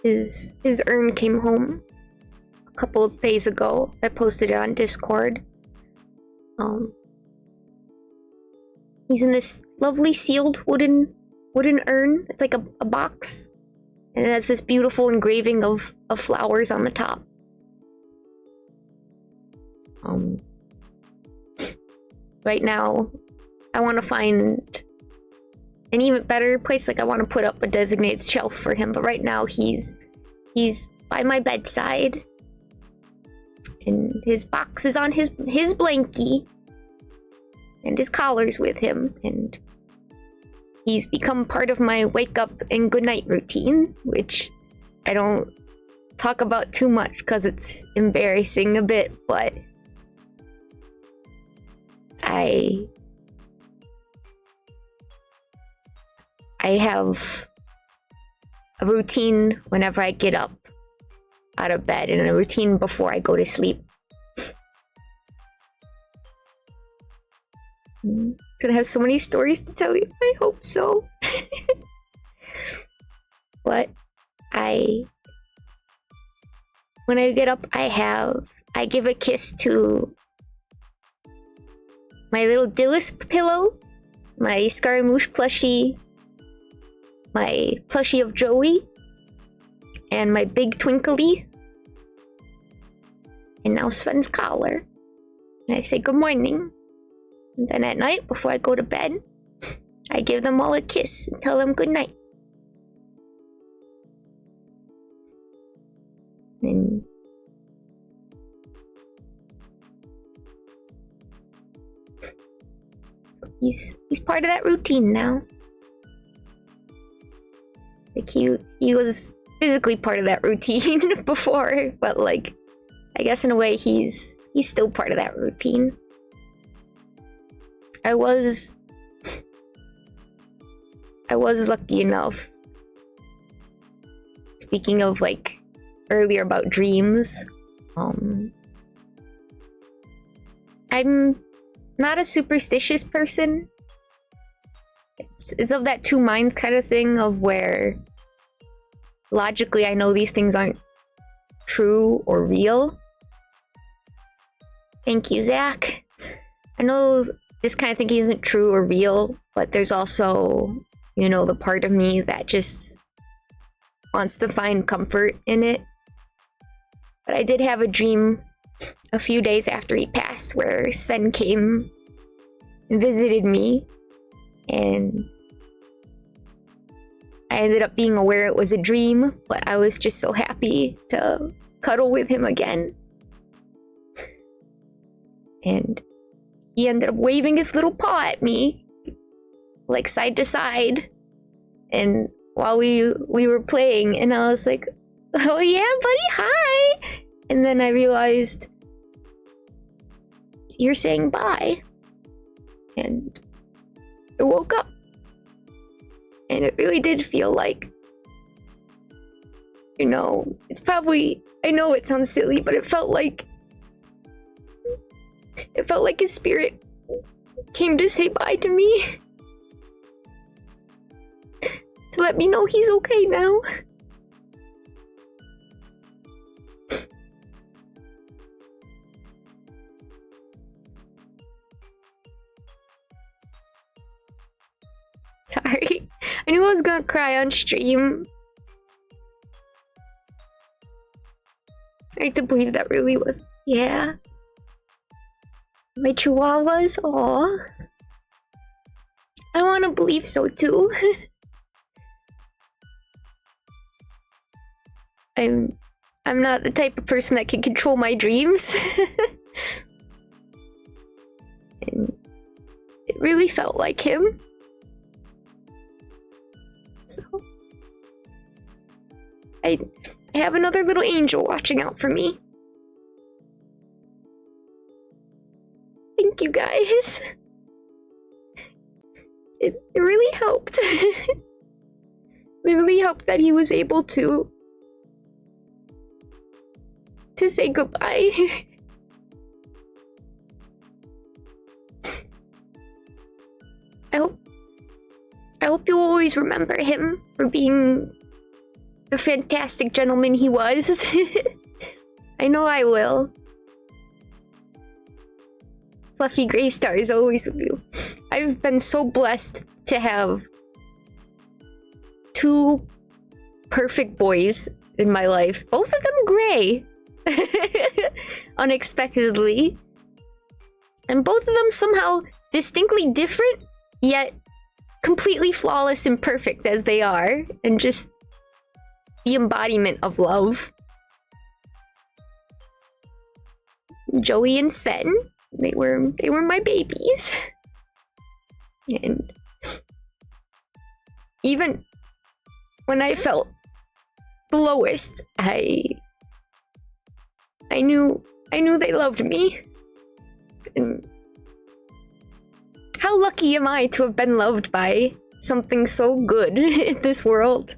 His urn came home a couple of days ago. I posted it on Discord. He's in this lovely sealed wooden urn. It's like a box, and it has this beautiful engraving of flowers on the top. Right now, I want to find an even better place. Like, I want to put up a designated shelf for him, but right now he's by my bedside, and his box is on his blankie, and his collar's with him, and he's become part of my wake up and good night routine, which I don't talk about too much because it's embarrassing a bit, but I have a routine whenever I get up out of bed, and a routine before I go to sleep. I'm gonna have so many stories to tell you. I hope so. But when I get up, I give a kiss to my little Dillis pillow, my Scaramouche plushie, my plushie of Joey, and my big Twinkly, and now Sven's collar. And I say good morning. And then at night, before I go to bed, I give them all a kiss and tell them good night. And he's part of that routine now. Like, he was physically part of that routine before, but like, I guess in a way he's still part of that routine. I was lucky enough, speaking of like earlier about dreams, I'm not a superstitious person. It's of that two minds kind of thing, of where logically I know these things aren't true or real. Thank you, Zach. I know this kind of thinking isn't true or real, but there's also, you know, the part of me that just wants to find comfort in it. But I did have a dream a few days after he passed where Sven came and visited me, and I ended up being aware it was a dream, but I was just so happy to cuddle with him again. And he ended up waving his little paw at me, like side to side. And while we were playing, and I was like, oh yeah, buddy, hi! And then I realized, you're saying bye. And I woke up. And it really did feel like you know, it's probably, I know it sounds silly, but it felt like his spirit came to say bye to me. To let me know he's okay now. Sorry. I knew I was gonna cry on stream. I hate to believe that really was. Yeah. My chihuahuas? Aw. I wanna believe so too. I'm not the type of person that can control my dreams. And it really felt like him. So I have another little angel watching out for me. Thank you guys. It really helped. It really helped that he was able to say goodbye. I hope you'll always remember him for being the fantastic gentleman he was. I know I will. Fluffy Gray Star is always with you. I've been so blessed to have 2 perfect boys in my life. Both of them gray. Unexpectedly. And both of them somehow distinctly different, yet completely flawless and perfect as they are. And just the embodiment of love. Joey and Sven. They were my babies. And even when I felt the lowest, I knew they loved me. And how lucky am I to have been loved by something so good in this world?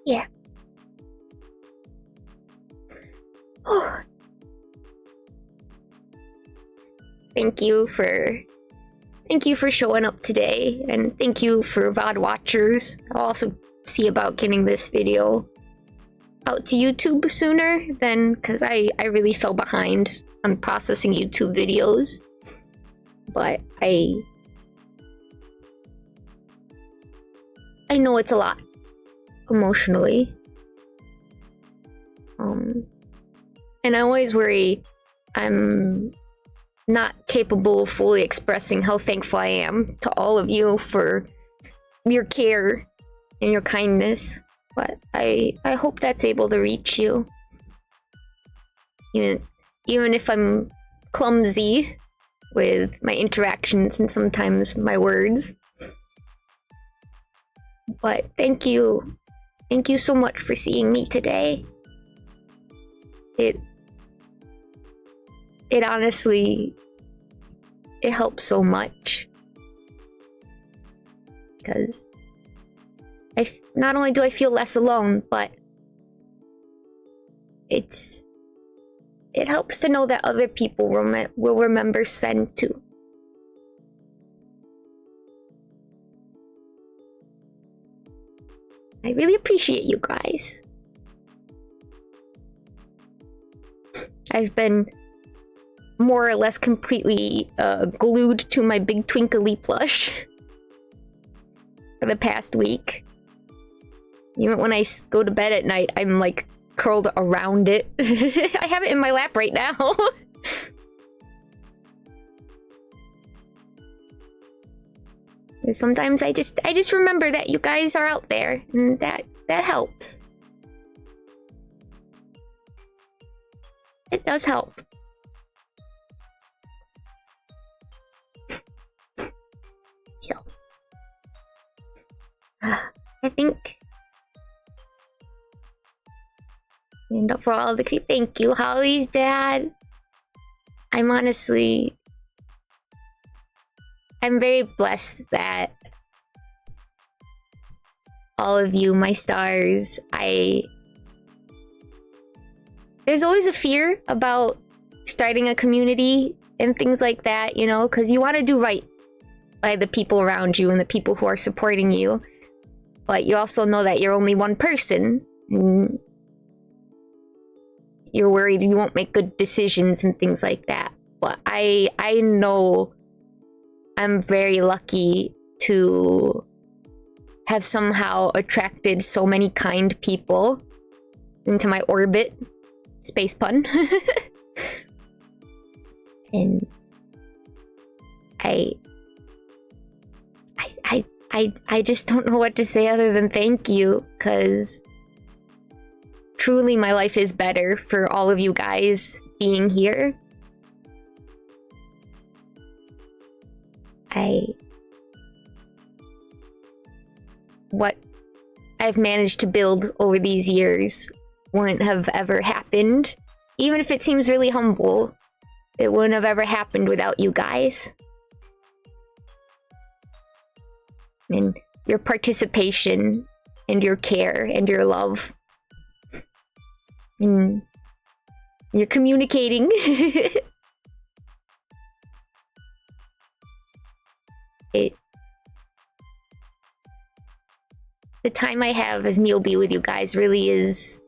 Yeah. Oh. Thank you for showing up today, and thank you for VOD watchers. I'll also see about getting this video out to YouTube sooner than, because I really fell behind on processing YouTube videos. But I know it's a lot emotionally. And I always worry I'm not capable of fully expressing how thankful I am to all of you for your care and your kindness. But I hope that's able to reach you. Even if I'm clumsy with my interactions and sometimes my words. But thank you. Thank you so much for seeing me today. It honestly, it helps so much. Because not only do I feel less alone, but it helps to know that other people will remember Sven too. I really appreciate you guys. I've been more or less completely glued to my big Twinkly plush for the past week. Even when I go to bed at night, I'm like curled around it. I have it in my lap right now. And sometimes I just remember that you guys are out there, and that helps. It does help. So, I think And for all the creep, thank you, Holly's dad. I'm very blessed that all of you, my stars, there's always a fear about starting a community and things like that, you know, because you want to do right by the people around you and the people who are supporting you. But you also know that you're only one person, and you're worried you won't make good decisions and things like that. But I know I'm very lucky to have somehow attracted so many kind people into my orbit. Space pun. And I just don't know what to say other than thank you, because truly my life is better for all of you guys being here. What I've managed to build over these years wouldn't have ever happened. Even if it seems really humble, it wouldn't have ever happened without you guys. And your participation, and your care, and your love. And you're communicating. The time I have as Mealbee with you guys really is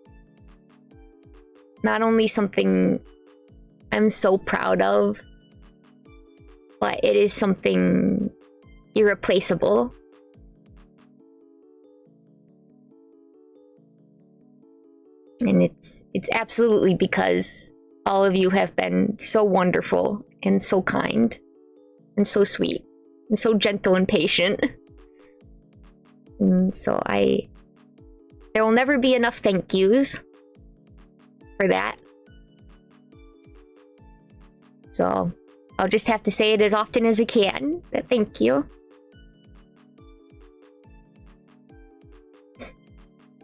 not only something I'm so proud of, but it is something irreplaceable. And it's absolutely because all of you have been so wonderful and so kind and so sweet and so gentle and patient. And so there will never be enough thank yous for that. So I'll just have to say it as often as I can, that thank you.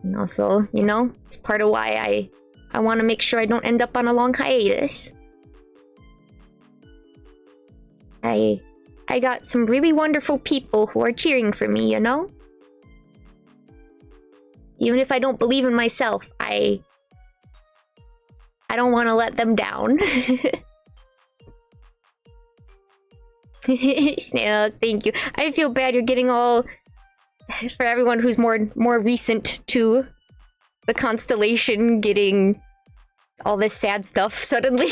And also, you know, it's part of why I want to make sure I don't end up on a long hiatus. I got some really wonderful people who are cheering for me, you know? Even if I don't believe in myself, I don't want to let them down. Snail, thank you. I feel bad you're getting all... For everyone who's more recent to the constellation, getting all this sad stuff suddenly.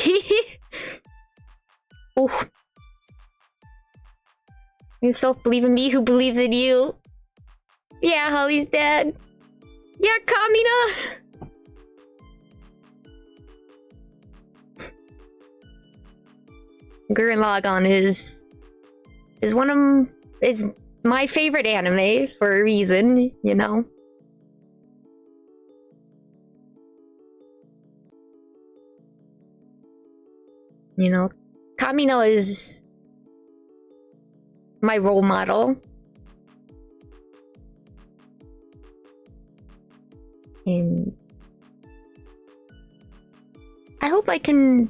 Oh. You self-believe in me who believes in you. Yeah, Holly's dead. Yeah, Kamina! Gurren Lagann is my favorite anime for a reason, you know? You know, Kamino is my role model. And I hope I can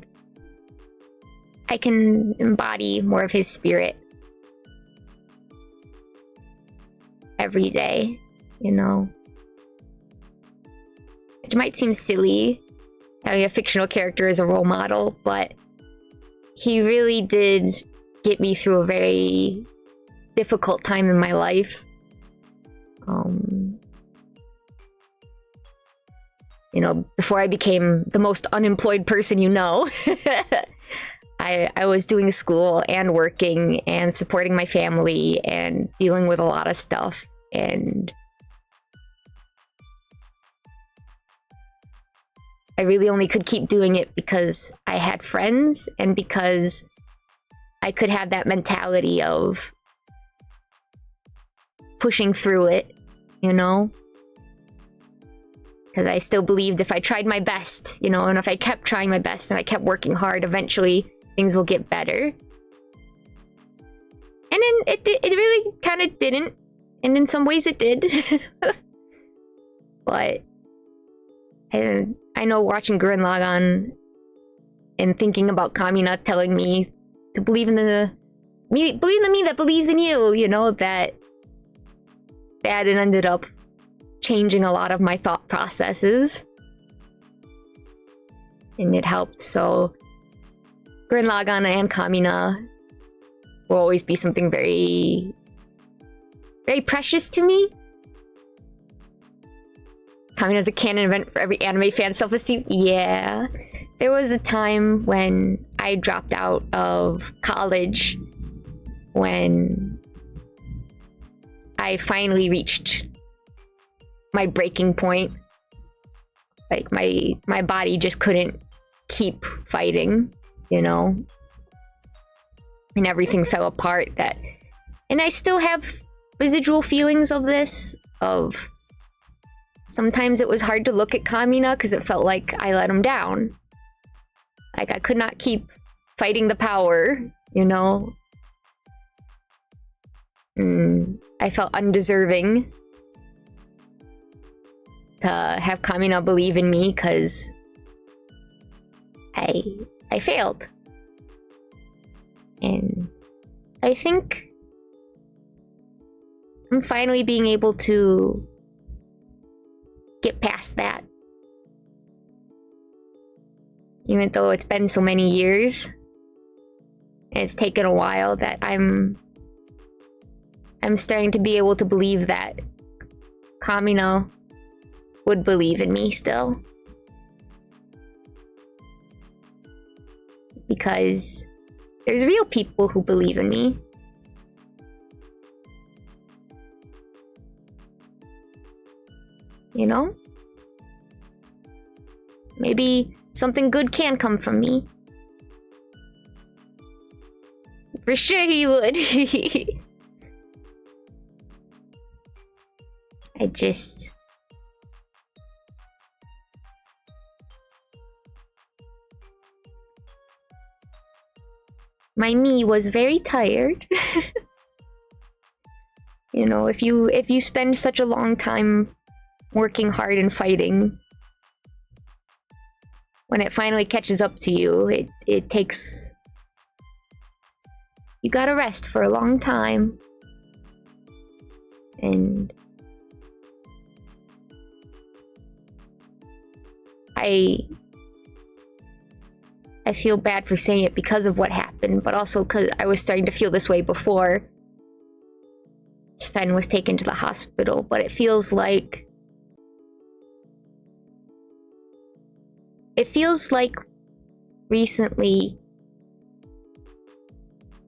embody more of his spirit every day, you know? It might seem silly having a fictional character as a role model, but he really did get me through a very difficult time in my life. You know, before I became the most unemployed person you know, I was doing school and working and supporting my family and dealing with a lot of stuff. And I really only could keep doing it because I had friends and because I could have that mentality of pushing through it, you know? Because I still believed if I tried my best, you know, and if I kept trying my best and I kept working hard, eventually things will get better. And then it really kind of didn't. And in some ways it did. But I know watching Gurren Lagann and thinking about Kamina telling me to believe in the me that believes in you, you know, that it ended up changing a lot of my thought processes. And it helped, so Gurren Lagann and Kamina will always be something very, very precious to me. Kamina's a canon event for every anime fan. Self-esteem, yeah. There was a time when I dropped out of college when I finally reached my breaking point. Like, my body just couldn't keep fighting, you know? And everything fell apart. And I still have residual feelings of this, of sometimes it was hard to look at Kamina because it felt like I let him down. Like, I could not keep fighting the power, you know? I felt undeserving to have Kamina believe in me because I failed. And I think I'm finally being able to get past that. Even though it's been so many years, and it's taken a while, that I'm starting to be able to believe that Kamina would believe in me still. Because there's real people who believe in me. You know? Maybe something good can come from me. For sure he would. I just... My me was very tired. You know, if you spend such a long time working hard and fighting, when it finally catches up to you, it takes... You gotta rest for a long time. And I feel bad for saying it because of what happened, but also because I was starting to feel this way before Sven was taken to the hospital. But it feels like recently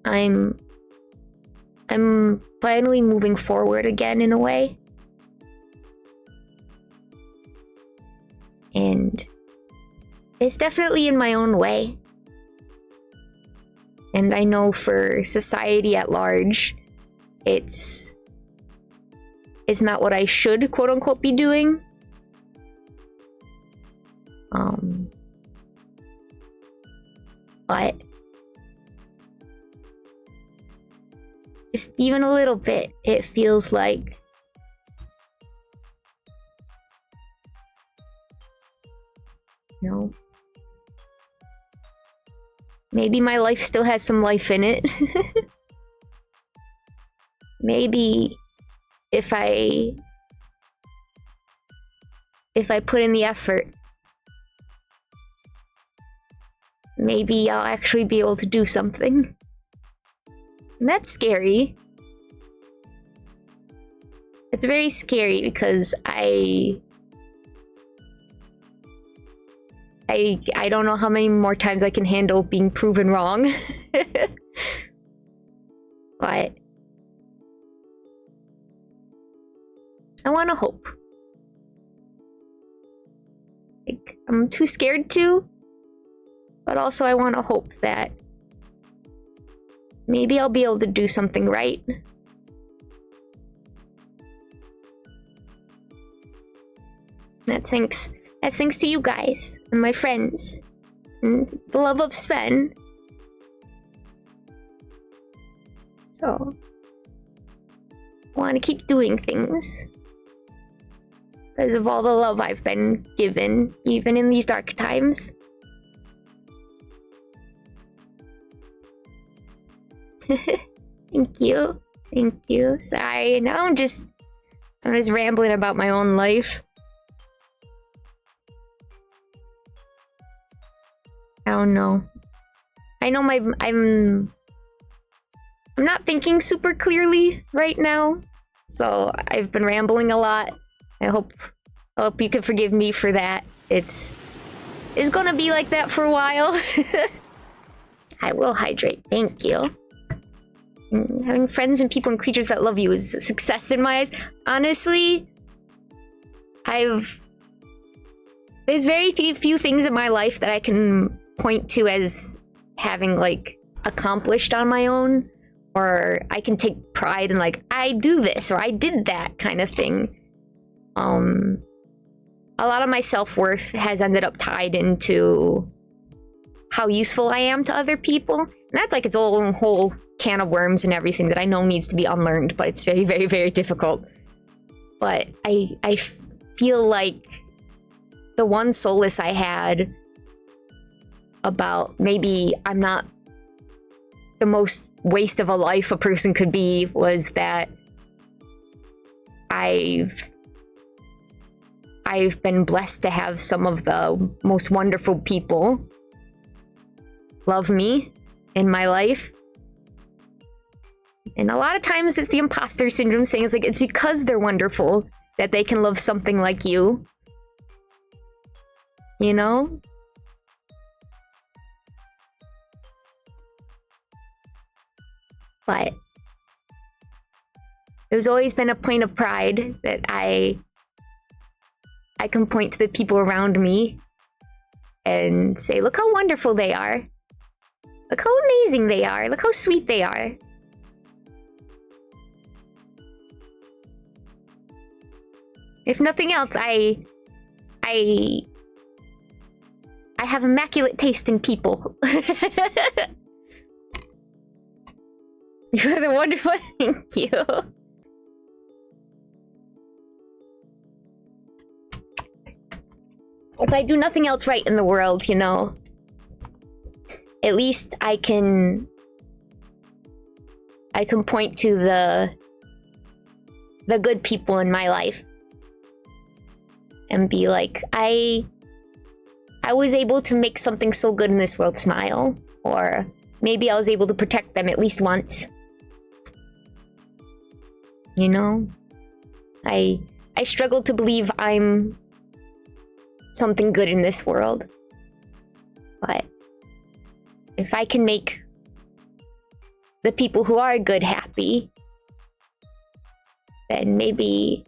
I'm finally moving forward again in a way. And it's definitely in my own way. And I know for society at large, it's not what I should, quote unquote, be doing. But just even a little bit, it feels like maybe my life still has some life in it. Maybe if I put in the effort, maybe I'll actually be able to do something. And that's scary. It's very scary because I don't know how many more times I can handle being proven wrong. But I want to hope. Like, I'm too scared to, but also I want to hope that maybe I'll be able to do something right. That's thanks to you guys and my friends and the love of Sven. So I want to keep doing things. because of all the love I've been given, even in these dark times. Thank you. Thank you. Sorry, now I'm just rambling about my own life. I don't know. I know I'm not thinking super clearly right now, so I've been rambling a lot. I hope you can forgive me for that. It's gonna be like that for a while. I will hydrate. Thank you. Having friends and people and creatures that love you is a success in my eyes. Honestly, there's very few things in my life that I can point to as having like accomplished on my own, or I can take pride in like I do this or I did that kind of thing. A lot of my self-worth has ended up tied into how useful I am to other people, and that's like its own whole can of worms and everything that I know needs to be unlearned, but it's very, very, very difficult. But I feel like the one solace I had about maybe I'm not the most waste of a life a person could be was that I've been blessed to have some of the most wonderful people love me in my life. And a lot of times it's the imposter syndrome saying it's because they're wonderful that they can love something like you. You know? But there's always been a point of pride that I can point to the people around me and say, look how wonderful they are. Look how amazing they are. Look how sweet they are. If nothing else, I have immaculate taste in people. You're the wonderful. Thank you. If I do nothing else right in the world, you know, at least I can point to the good people in my life and be like, I was able to make something so good in this world smile, or maybe I was able to protect them at least once. You know, I struggle to believe I'm something good in this world, but if I can make the people who are good happy, then maybe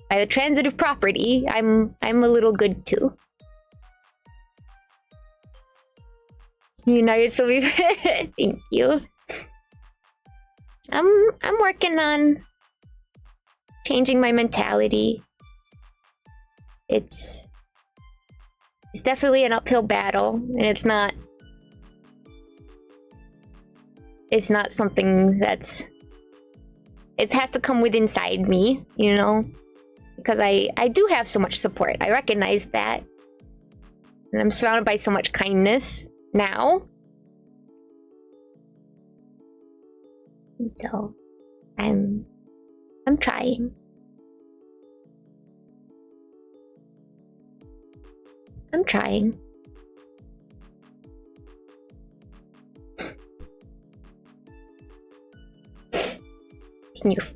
by the transitive property, I'm a little good too. United Soviet. Thank you. I'm working on changing my mentality. It's definitely an uphill battle, and it's not something it has to come within inside me, you know, because I do have so much support. I recognize that, and I'm surrounded by so much kindness now. And so I'm trying. I'm trying. Snoof.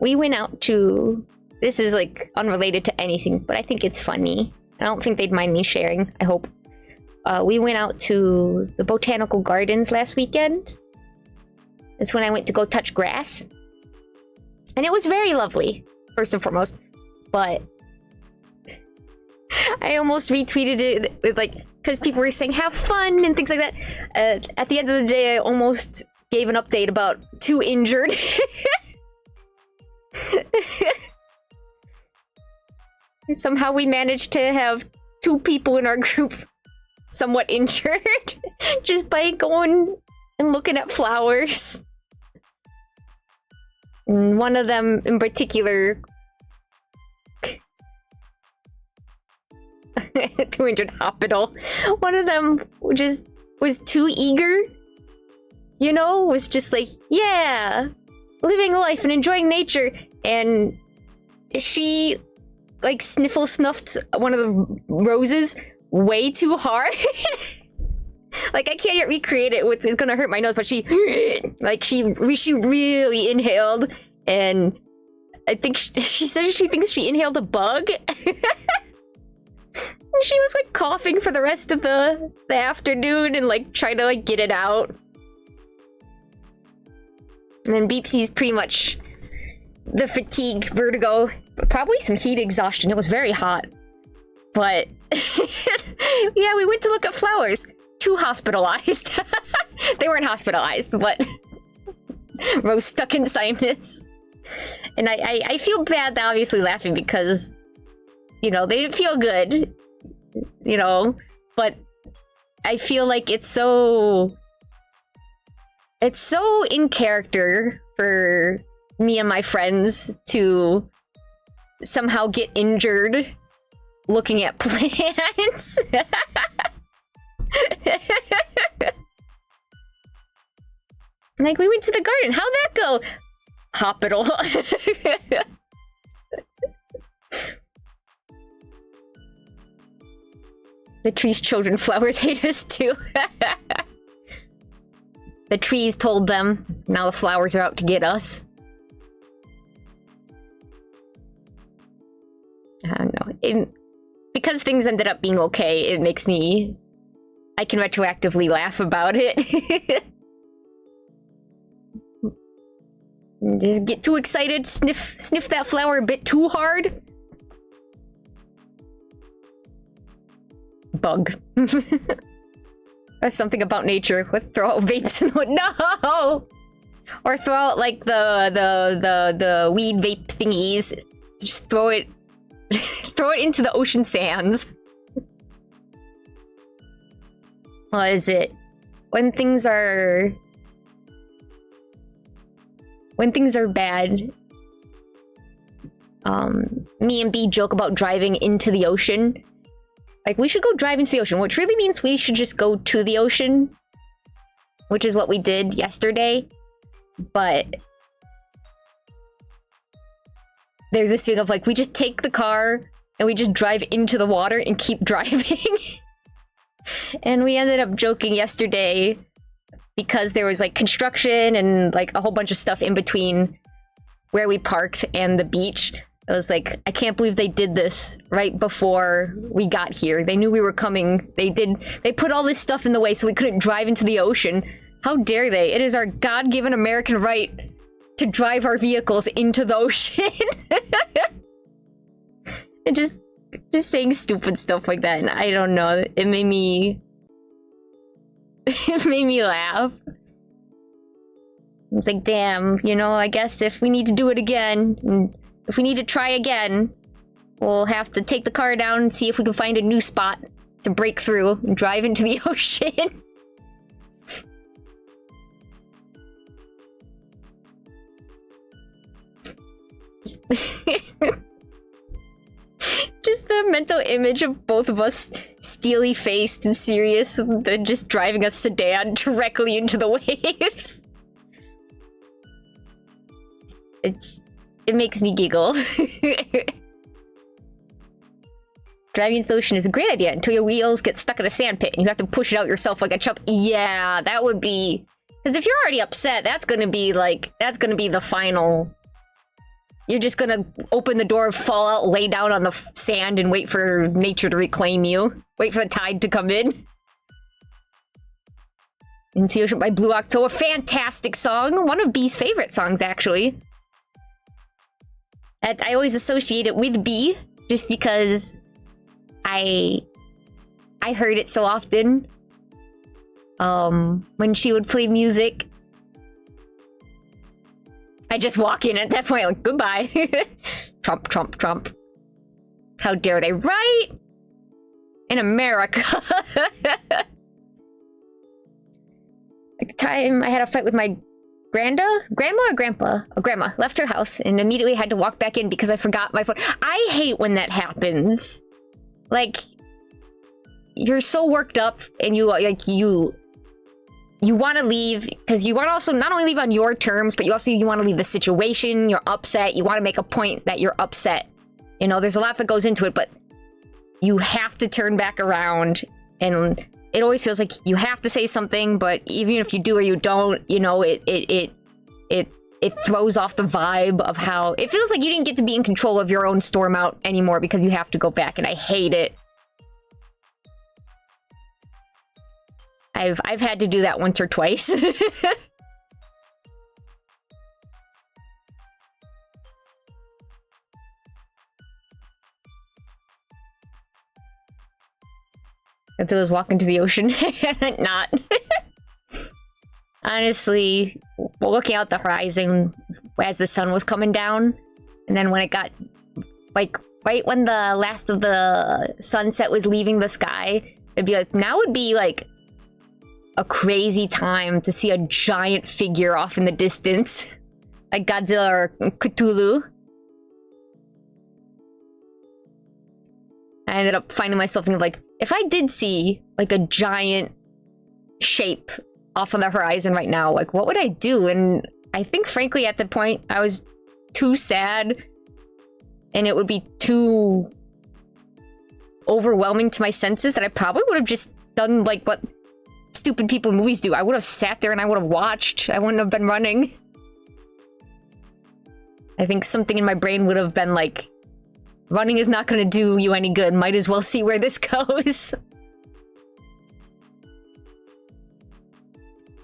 We went out to... This is like unrelated to anything, but I think it's funny. I don't think they'd mind me sharing, I hope. We went out to the botanical gardens last weekend. That's when I went to go touch grass. And it was very lovely, first and foremost. But I almost retweeted it with like, because people were saying have fun and things like that. At the end of the day, I almost gave an update about 2 injured. Somehow we managed to have 2 people in our group somewhat injured just by going and looking at flowers. And one of them in particular... 200 hospital. One of them just was too eager. You know, was just like, yeah, living life and enjoying nature. And she, like, snuffed one of the roses way too hard. Like, I can't yet recreate it. It's gonna hurt my nose, but she, like, she really inhaled. And I think she says she thinks she inhaled a bug. She was, like, coughing for the rest of the afternoon and, like, trying to, like, get it out. And then Beepsy's pretty much the fatigue, vertigo, probably some heat exhaustion. It was very hot. But, yeah, we went to look at flowers. 2 hospitalized. They weren't hospitalized, but Rose stuck in sinus. And I feel bad, obviously, laughing because, you know, they didn't feel good. You know, but I feel like it's so in character for me and my friends to somehow get injured looking at plants. Like, we went to the garden. How'd that go? Hospital. The tree's children flowers hate us too. The trees told them. Now the flowers are out to get us. I don't know. Because things ended up being okay, it makes me... I can retroactively laugh about it. Just get too excited, sniff that flower a bit too hard. Bug. That's something about nature. Let's throw out vapes in the no, or throw out like the weed vape thingies. Just throw it, throw it into the ocean sands. What is it? When things are bad. Me and B joke about driving into the ocean. Like, we should go drive into the ocean, which really means we should just go to the ocean. Which is what we did yesterday. But there's this feeling of, like, we just take the car and we just drive into the water and keep driving. And we ended up joking yesterday because there was, like, construction and, like, a whole bunch of stuff in between where we parked and the beach. I was like, I can't believe they did this right before we got here. They knew we were coming. They put all this stuff in the way so we couldn't drive into the ocean. How dare they? It is our God-given American right to drive our vehicles into the ocean. And just saying stupid stuff like that. And I don't know. It made me... it made me laugh. It's like, damn, you know, I guess if we need to do it again... If we need to try again, we'll have to take the car down and see if we can find a new spot to break through and drive into the ocean. Just the mental image of both of us steely-faced and serious, and just driving a sedan directly into the waves. It makes me giggle. Driving into the ocean is a great idea until your wheels get stuck in a sandpit and you have to push it out yourself like a chump. Yeah, that would be... Because if you're already upset, that's gonna be like... That's gonna be the final... You're just gonna open the door, fall out, lay down on the sand, and wait for nature to reclaim you. Wait for the tide to come in. Into the Ocean by Blue October. Fantastic song! One of B's favorite songs, actually. I always associate it with B, just because I heard it so often. When she would play music. I just walk in at that point, like, goodbye. Trump, Trump, Trump. How dare they? Right? In America. Like the time I had a fight with my grandma or grandpa? Oh, grandma left her house and immediately had to walk back in because I forgot my phone. I hate when that happens. Like, you're so worked up and you want to leave because you want to also not only leave on your terms, but you want to leave the situation. You're upset. You want to make a point that you're upset. You know, there's a lot that goes into it, but you have to turn back around, and it always feels like you have to say something, but even if you do or you don't, you know, it throws off the vibe of how it feels like you didn't get to be in control of your own storm out anymore because you have to go back, and I hate it. I've had to do that once or twice. Until I was walking to the ocean. Not. Honestly, looking out the horizon as the sun was coming down, and then when it got, like, right when the last of the sunset was leaving the sky, it'd be like, now would be, like, a crazy time to see a giant figure off in the distance. Like Godzilla or Cthulhu. I ended up finding myself thinking, like, if I did see, like, a giant shape off on the horizon right now, like, what would I do? And I think, frankly, at the point, I was too sad, and it would be too overwhelming to my senses that I probably would have just done, like, what stupid people in movies do. I would have sat there and I would have watched. I wouldn't have been running. I think something in my brain would have been like, running is not going to do you any good. Might as well see where this goes.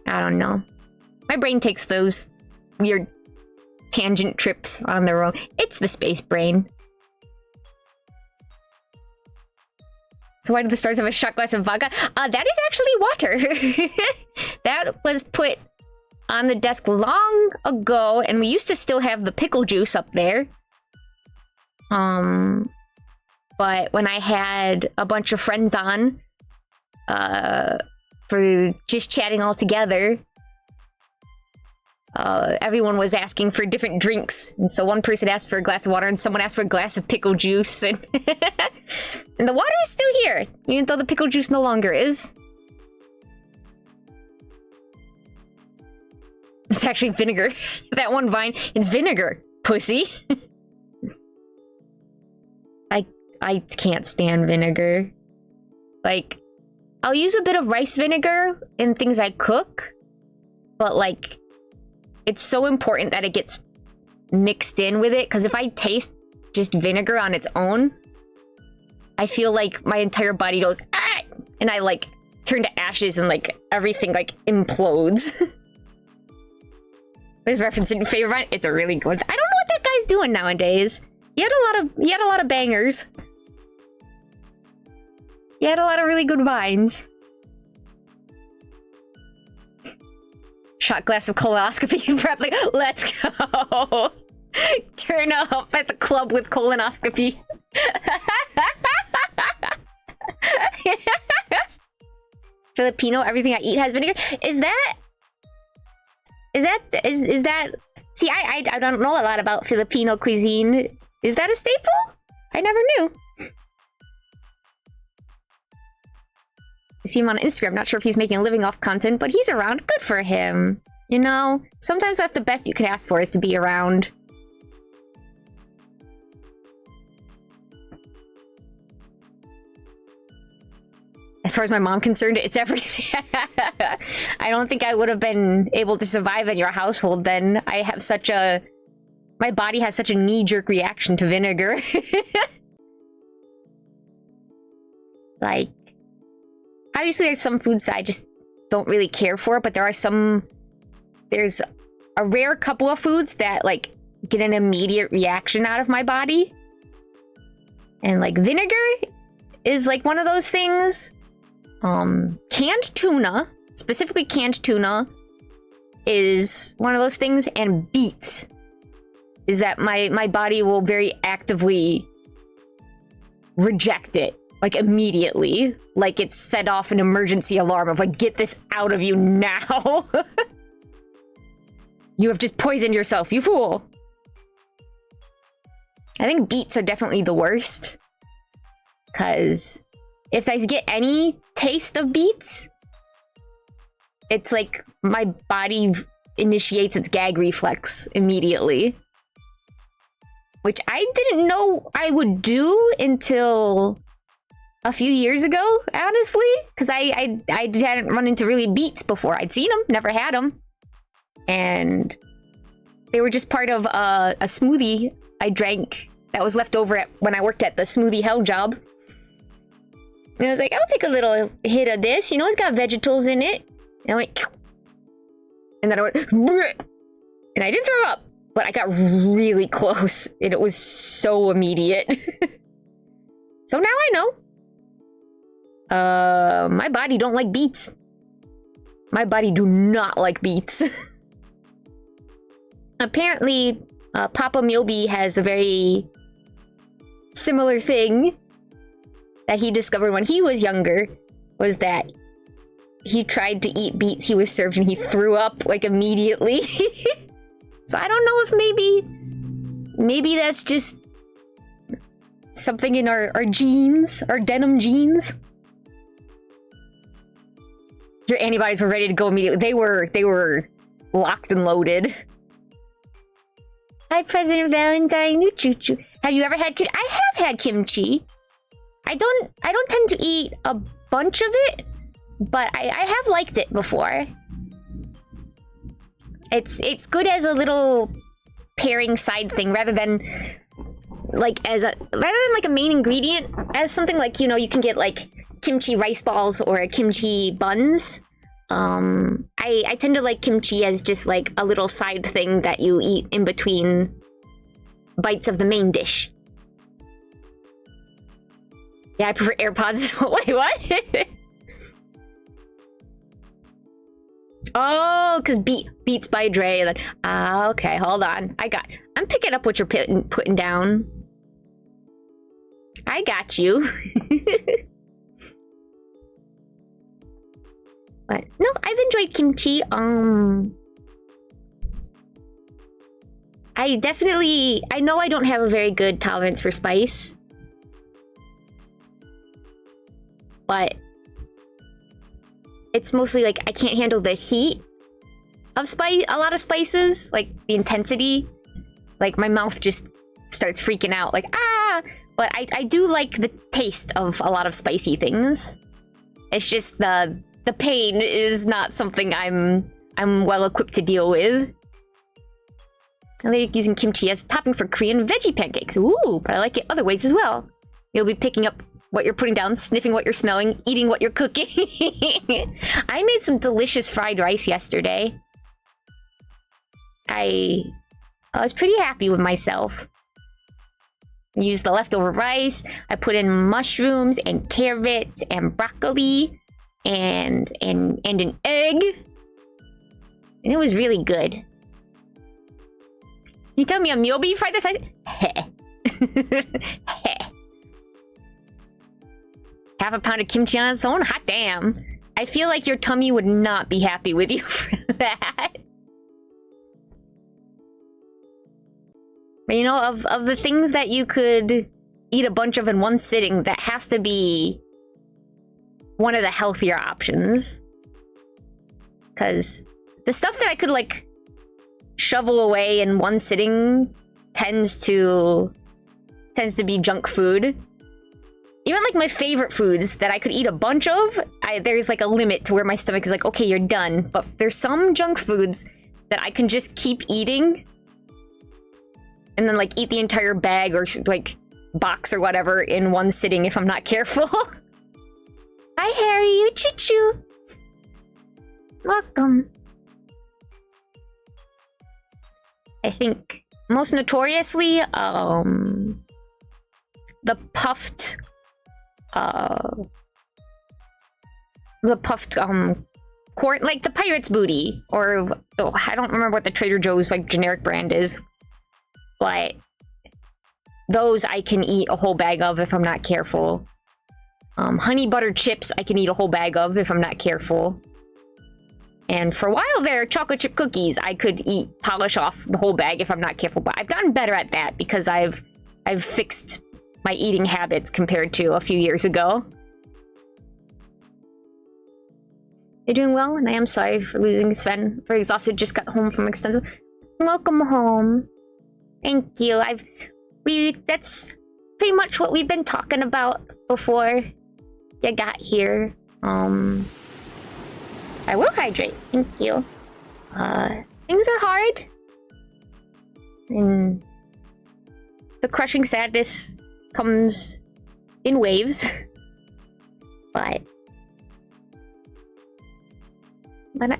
I don't know. My brain takes those weird tangent trips on their own. It's the space brain. So why do the stars have a shot glass of vodka? That is actually water. That was put on the desk long ago, and we used to still have the pickle juice up there. But when I had a bunch of friends on, for just chatting all together, everyone was asking for different drinks. And so one person asked for a glass of water and someone asked for a glass of pickle juice. And, and the water is still here, even though the pickle juice no longer is. It's actually vinegar. That one vine, it's vinegar, pussy. I can't stand vinegar. Like, I'll use a bit of rice vinegar in things I cook, but like, it's so important that it gets mixed in with it, because if I taste just vinegar on its own, I feel like my entire body goes, ah! And I like turn to ashes and like everything like implodes. There's referencing favorite vine. It's a really good. I don't know what that guy's doing nowadays. He had a lot of bangers. He had a lot of really good vines. Shot glass of colonoscopy prep. Like, let's go. Turn up at the club with colonoscopy. Filipino, everything I eat has vinegar. Is that? See, I don't know a lot about Filipino cuisine. Is that a staple? I never knew. I see him on Instagram. Not sure if he's making a living off content, but he's around. Good for him. You know, sometimes that's the best you can ask for, is to be around. As far as my mom concerned, it's everything. I don't think I would have been able to survive in your household then. I have such a... My body has such a knee-jerk reaction to vinegar. Like, obviously there's some foods that I just don't really care for, but there are some... There's a rare couple of foods that, like, get an immediate reaction out of my body. And, like, vinegar is, like, one of those things. Canned tuna, specifically canned tuna, is one of those things, and beets is that my body will very actively reject it, like immediately, like it's set off an emergency alarm of like, get this out of you now. You have just poisoned yourself, you fool! I think beets are definitely the worst. Because if I get any taste of beets, it's like my body initiates its gag reflex immediately. Which I didn't know I would do until a few years ago, honestly. Because I hadn't run into really beets before. I'd seen them, never had them. And they were just part of a smoothie I drank that was left over when I worked at the smoothie hell job. And I was like, I'll take a little hit of this. You know, it's got vegetables in it. And I went... And then I went... And I didn't throw up. But I got really close. And it was so immediate. So now I know. My body don't like beets. My body do not like beets. Apparently, Papa Myobi has a very similar thing that he discovered when he was younger, was that he tried to eat beets he was served and he threw up, like, immediately. So I don't know if maybe that's just something in our genes, our denim genes. Your antibodies were ready to go immediately. They were locked and loaded. Hi, President Valentine. Choo-choo. Have you ever had kimchi? I have had kimchi. I don't tend to eat a bunch of it, but I have liked it before. It's good as a little pairing side thing rather than like a main ingredient, as something like, you know, you can get like kimchi rice balls or kimchi buns. I tend to like kimchi as just like a little side thing that you eat in between bites of the main dish. Yeah, I prefer AirPods. Wait, what? Oh, because Beats by Dre. Like, okay, hold on. I'm picking up what you're putting down. I got you. But no, I've enjoyed kimchi. I know I don't have a very good tolerance for spice. But it's mostly like I can't handle the heat of a lot of spices, like the intensity. Like my mouth just starts freaking out, like ah! But I do like the taste of a lot of spicy things. It's just the pain is not something I'm well equipped to deal with. I like using kimchi as a topping for Korean veggie pancakes. Ooh, but I like it other ways as well. You'll be picking up what you're putting down, sniffing what you're smelling, eating what you're cooking. I made some delicious fried rice yesterday. I was pretty happy with myself. Used the leftover rice. I put in mushrooms and carrots and broccoli and an egg. And it was really good. You tell me a Myobi fried this? Heh. Heh. Half a pound of kimchi on its own? Hot damn. I feel like your tummy would not be happy with you for that. But you know, of the things that you could eat a bunch of in one sitting, that has to be one of the healthier options. Because the stuff that I could, like, shovel away in one sitting tends to be junk food. Even like my favorite foods that I could eat a bunch of, there's like a limit to where my stomach is like, okay, you're done. But there's some junk foods that I can just keep eating and then like eat the entire bag or like box or whatever in one sitting if I'm not careful. Hi, Harry. Choo-choo. Welcome. I think most notoriously, the puffed corn, like the pirate's booty, or I don't remember what the Trader Joe's like generic brand is, but those I can eat a whole bag of if I'm not careful. Honey butter chips I can eat a whole bag of if I'm not careful. And for a while there, chocolate chip cookies, I could polish off the whole bag if I'm not careful. But I've gotten better at that because I've fixed my eating habits compared to a few years ago. You're doing well, and I am sorry for losing Sven. Very exhausted, just got home from extensive. Welcome home. Thank you. That's pretty much what we've been talking about before you got here. I will hydrate. Thank you. Things are hard. And the crushing sadness comes in waves. But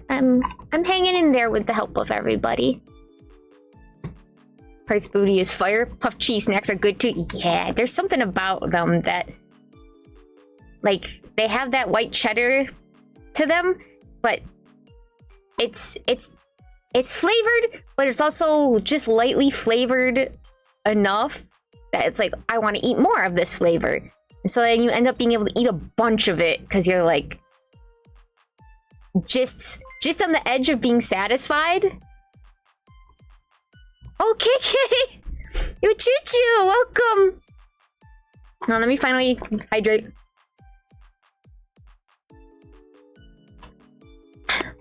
I'm hanging in there with the help of everybody. Price booty is fire. Puff cheese snacks are good too. Yeah, there's something about them that, like, they have that white cheddar to them, but it's flavored, but it's also just lightly flavored enough that it's like, I want to eat more of this flavor. And so then you end up being able to eat a bunch of it because you're like just on the edge of being satisfied. Okay, you choo-choo, welcome. Now let me finally hydrate.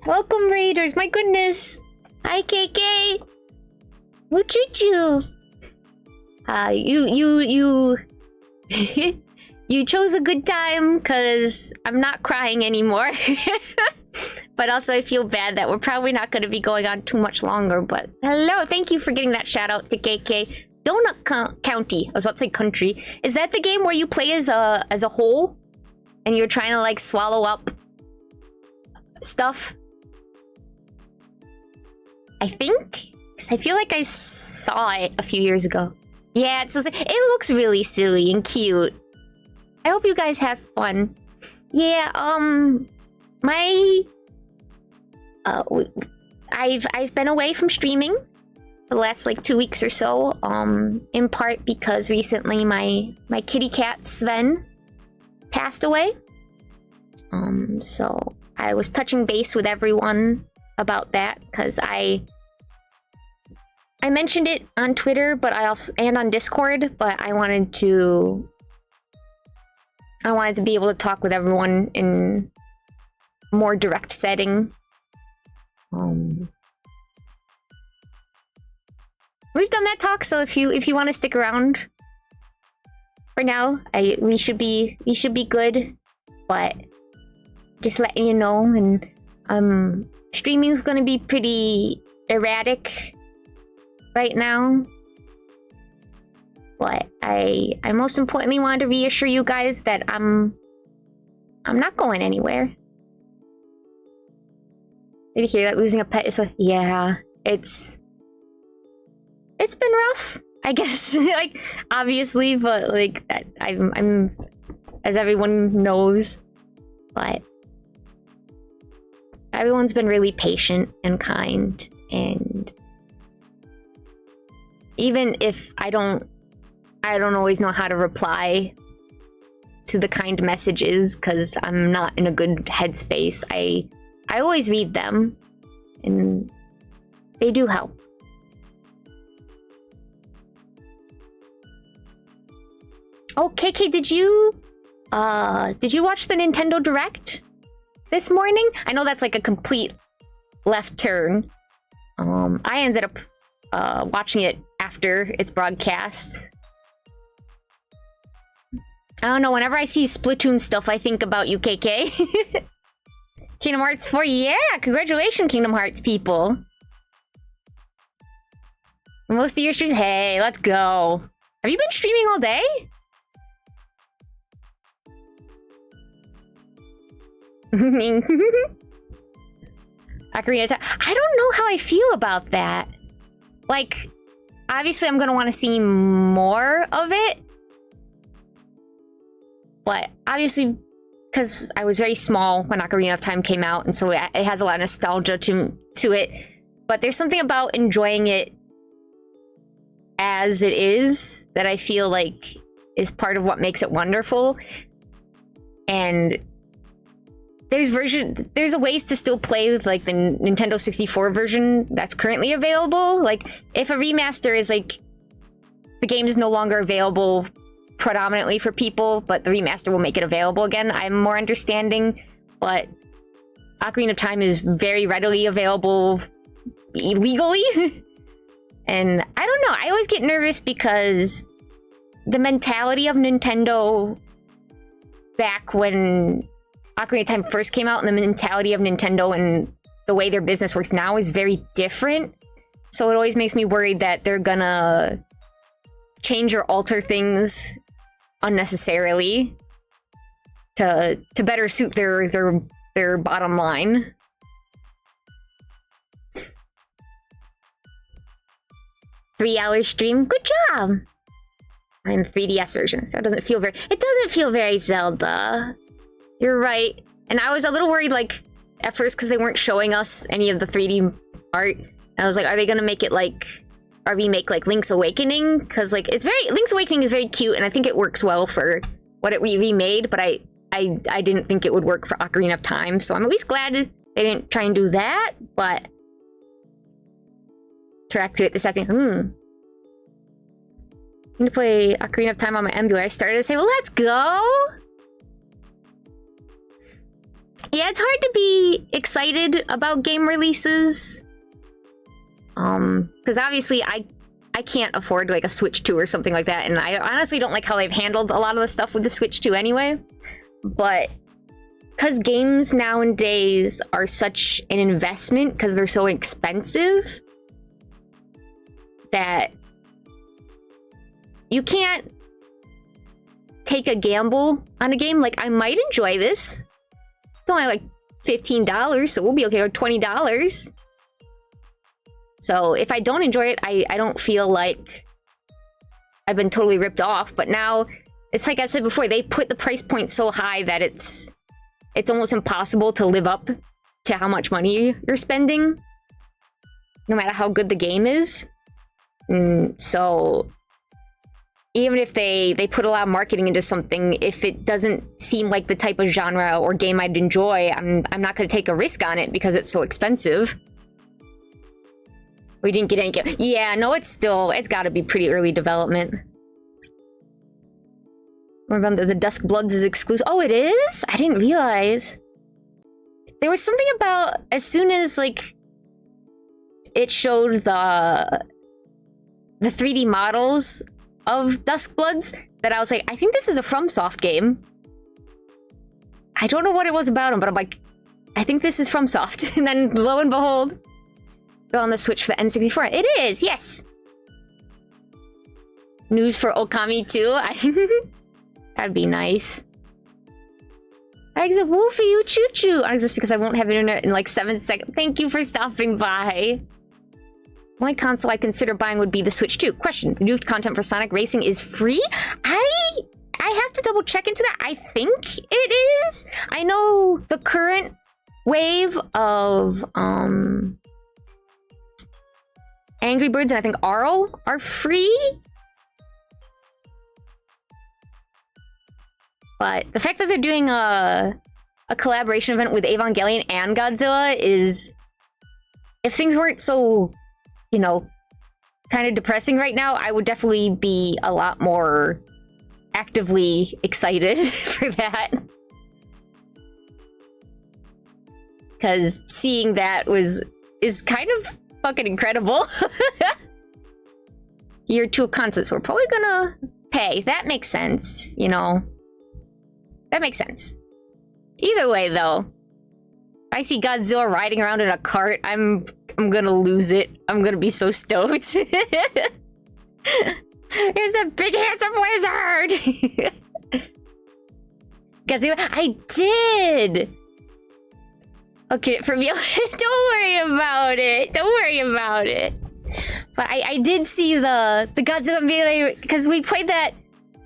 Welcome, Raiders. My goodness. Hi, KK. Woo choo choo. You you chose a good time because I'm not crying anymore. But also I feel bad that we're probably not going to be going on too much longer. But hello, thank you for getting that shout out to KK. Donut County. I was about to say country. Is that the game where you play as a whole and you're trying to like swallow up stuff? I think? Because I feel like I saw it a few years ago. Yeah, it looks really silly and cute. I hope you guys have fun. Yeah, I've been away from streaming for the last like 2 weeks or so. In part because recently my kitty cat Sven passed away. So I was touching base with everyone about that because I mentioned it on Twitter, but and on Discord, but I wanted to be able to talk with everyone in a more direct setting. We've done that talk, so if you want to stick around for now, we should be good, but just letting you know. And streaming is going to be pretty erratic right now, but I most importantly wanted to reassure you guys that I'm not going anywhere. Did you hear that? Losing a pet is yeah, it's been rough, I guess. Like, obviously, but like I'm as everyone knows, but everyone's been really patient and kind, and even if I don't always know how to reply to the kind messages because I'm not in a good headspace, I always read them, and they do help. Oh, KK, did you watch the Nintendo Direct this morning? I know that's like a complete left turn. I ended up watching it after its broadcast. I don't know, whenever I see Splatoon stuff, I think about you, KK. Kingdom Hearts 4, yeah! Congratulations, Kingdom Hearts people! Most of your streams, hey, let's go. Have you been streaming all day? Ocarina of Time. I don't know how I feel about that. Like, obviously I'm gonna want to see more of it. But obviously, because I was very small when Ocarina of Time came out, and so it has a lot of nostalgia to it. But there's something about enjoying it as it is that I feel like is part of what makes it wonderful. And there's a ways to still play with like the Nintendo 64 version that's currently available. Like if a remaster is like the game is no longer available predominantly for people, but the remaster will make it available again, I'm more understanding. But Ocarina of Time is very readily available legally. And I don't know, I always get nervous because the mentality of Nintendo back when Ocarina of Time first came out and the mentality of Nintendo and the way their business works now is very different. So it always makes me worried that they're gonna change or alter things unnecessarily to better suit their bottom line. Three-hour stream, good job. I'm 3DS version, so it doesn't feel very Zelda. You're right. And I was a little worried, like, at first, because they weren't showing us any of the 3D art. And I was like, are they gonna make it like, or remake like Link's Awakening? Because like, Link's Awakening is very cute, and I think it works well for what it remade, but I didn't think it would work for Ocarina of Time, so I'm at least glad they didn't try and do that, but... Track to it this second. I'm gonna play Ocarina of Time on my emulator. I started to say, well, let's go! Yeah, it's hard to be excited about game releases. Because obviously I can't afford like a Switch 2 or something like that, and I honestly don't like how they've handled a lot of the stuff with the Switch 2 anyway. But because games nowadays are such an investment because they're so expensive that you can't take a gamble on a game. Like, I might enjoy this. It's only like $15, so we'll be okay, or $20. So if I don't enjoy it, I don't feel like I've been totally ripped off. But now, it's like I said before, they put the price point so high that it's almost impossible to live up to how much money you're spending, no matter how good the game is. So even if they put a lot of marketing into something, if it doesn't seem like the type of genre or game I'd enjoy, I'm not going to take a risk on it because it's so expensive. We didn't get any game. Yeah, no, it's got to be pretty early development. Remember, the Dusk Bloods is exclusive. Oh, it is? I didn't realize. There was something about as soon as like it showed the 3D models of Dusk Bloods that I was like, I think this is a FromSoft game. I don't know what it was about them, but I'm like, I think this is FromSoft. And then lo and behold, they're on the Switch for the N64. It is, yes. News for Okami too. That'd be nice. I exit woo for you, choo choo. I exist because I won't have internet in like 7 seconds. Thank you for stopping by. One console I consider buying would be the Switch 2. Question: the new content for Sonic Racing is free? I have to double check into that. I think it is. I know the current wave of Angry Birds and I think Arl are free. But the fact that they're doing a collaboration event with Evangelion and Godzilla is... If things weren't so, you know, kind of depressing right now, I would definitely be a lot more actively excited for that. Because seeing that is kind of fucking incredible. Year 2 of concerts, we're probably gonna pay. That makes sense, you know. That makes sense. Either way, though, I see Godzilla riding around in a cart, I'm gonna lose it. I'm gonna be so stoked. It's a big handsome wizard! Godzilla, I did! Okay, for me, don't worry about it. Don't worry about it. But I did see the Godzilla Melee, because we played that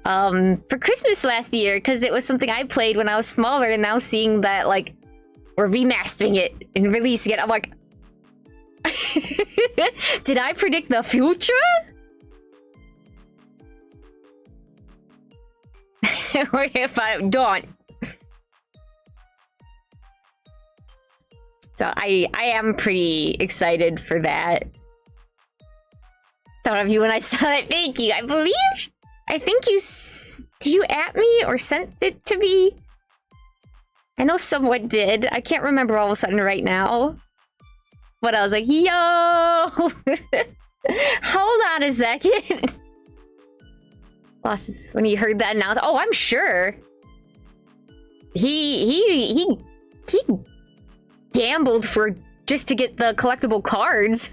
for Christmas last year, because it was something I played when I was smaller, and now seeing that, like, we're remastering it and releasing it, I'm like... Did I predict the future? Or if I don't. So I am pretty excited for that. Thought of you when I saw it. Thank you. I think you... Did you at me or sent it to me? I know someone did. I can't remember all of a sudden right now. But I was like, yo! Hold on a second. Losses when he heard that announcement. Oh, I'm sure. He gambled for just to get the collectible cards.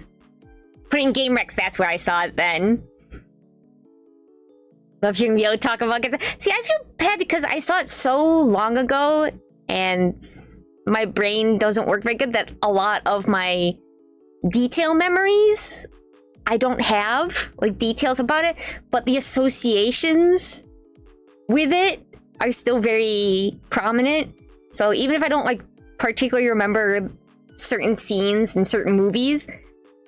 Put in Game Rex, that's where I saw it then. Love hearing Yo talk about it. See, I feel bad because I saw it so long ago and my brain doesn't work very good that a lot of my detail memories I don't have, like details about it, but the associations with it are still very prominent. So even if I don't like particularly remember certain scenes in certain movies,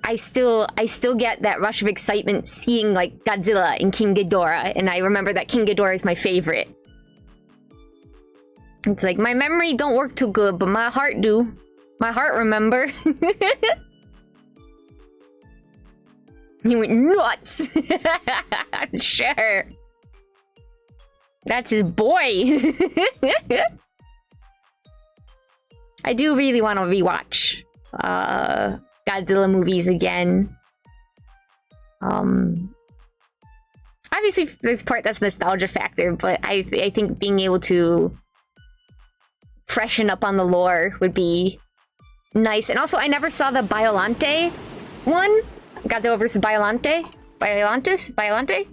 I still get that rush of excitement seeing like Godzilla and King Ghidorah, and I remember that King Ghidorah is my favorite. It's like my memory don't work too good, but my heart do. My heart remember. He went nuts. I'm sure. That's his boy. I do really want to rewatch Godzilla movies again. Obviously, there's part that's nostalgia factor, but I think being able to freshen up on the lore would be nice. And also, I never saw the Biollante one. Godzilla vs. Biollante? Biollante?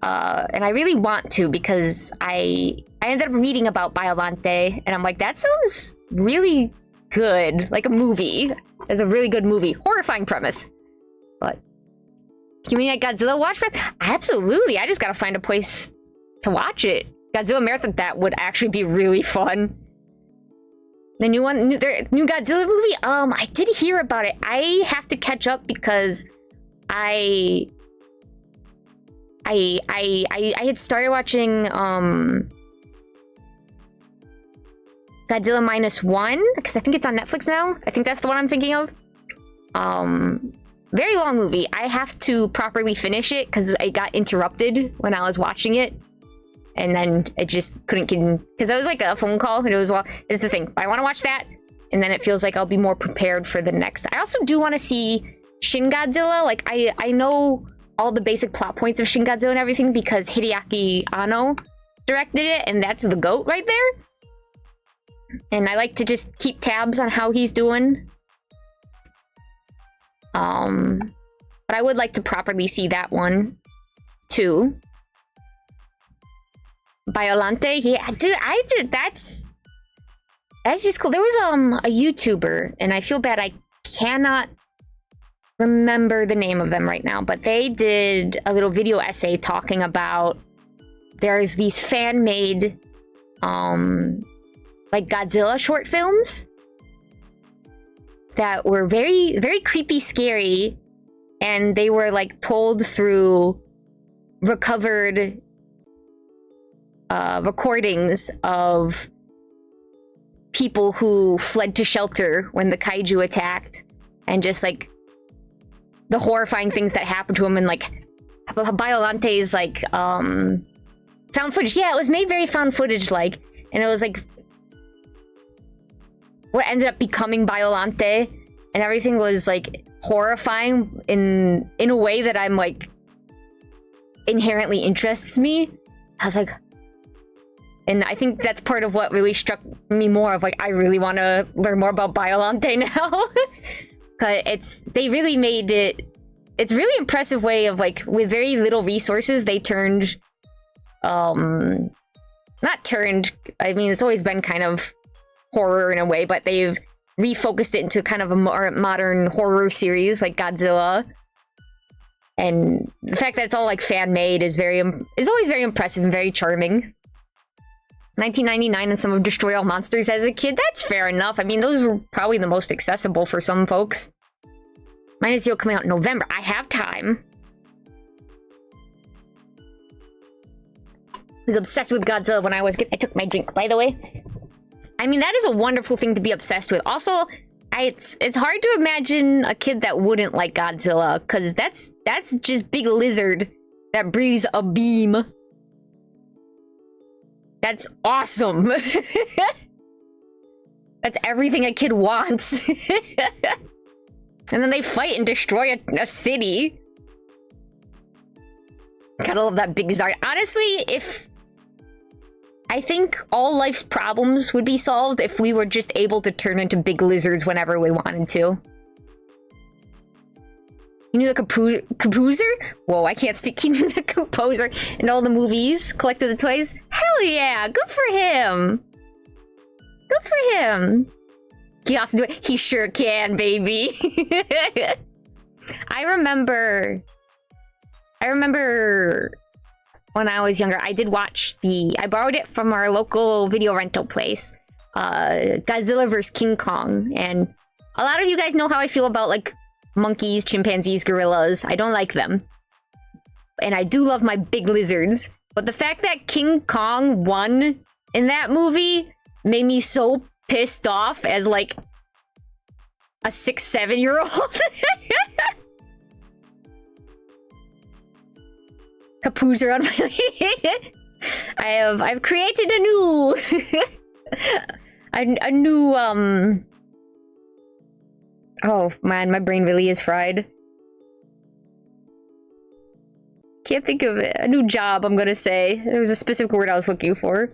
And I really want to because I ended up reading about Biollante and I'm like, that sounds really good. Like a movie. It's a really good movie. Horrifying premise. But can we get Godzilla watch for? Absolutely. I just gotta find a place to watch it. Godzilla Marathon, that would actually be really fun. The new one, new Godzilla movie? I did hear about it. I have to catch up because I had started watching Godzilla -1 because I think it's on Netflix now. I think that's the one I'm thinking of. Very long movie. I have to properly finish it because I got interrupted when I was watching it. And then it just couldn't get in, because it was like a phone call, and it was, well, it's the thing. I want to watch that, and then it feels like I'll be more prepared for the next. I also do want to see Shin Godzilla. Like, I know all the basic plot points of Shin Godzilla and everything because Hideaki Anno directed it, and that's the GOAT right there. And I like to just keep tabs on how he's doing. But I would like to properly see that one, too. Biollante, yeah, dude, that's just cool. There was a YouTuber, and I feel bad I cannot remember the name of them right now, but they did a little video essay talking about there's these fan-made like Godzilla short films that were very, very creepy, scary, and they were like told through recovered recordings of people who fled to shelter when the kaiju attacked, and just like the horrifying things that happened to them, and like Biollante's like found footage. Yeah, it was made very found footage like, and it was like what ended up becoming Biollante, and everything was like horrifying in a way that I'm like inherently interests me. I was like, and I think that's part of what really struck me more of like, I really want to learn more about Biollante now. Cause they really made it, it's a really impressive way of like, with very little resources, they turned, not turned, I mean, it's always been kind of horror in a way, but they've refocused it into kind of a more modern horror series like Godzilla. And the fact that it's all like fan-made is always very impressive and very charming. 1999 and some of Destroy All Monsters as a kid, that's fair enough. I mean, those were probably the most accessible for some folks. -0 coming out in November. I have time. I was obsessed with Godzilla when I was kid. I took my drink, by the way. I mean, that is a wonderful thing to be obsessed with. Also, it's hard to imagine a kid that wouldn't like Godzilla, because that's just big lizard that breathes a beam. That's awesome. That's everything a kid wants. And then they fight and destroy a city. Gotta love that big Zard. Honestly, I think all life's problems would be solved if we were just able to turn into big lizards whenever we wanted to. He knew the composer? Whoa, I can't speak. He knew the composer in all the movies, collected the toys. Hell yeah, good for him. Good for him. He also do it. He sure can, baby. I remember when I was younger, I did watch I borrowed it from our local video rental place, Godzilla vs. King Kong, and a lot of you guys know how I feel about, like, monkeys, chimpanzees, gorillas. I don't like them. And I do love my big lizards. But the fact that King Kong won in that movie made me so pissed off as, like, a 6-7-year-old. Kapoozer on my I've created a new a new oh man, my brain really is fried. Can't think of it. A new job, I'm gonna say. There was a specific word I was looking for.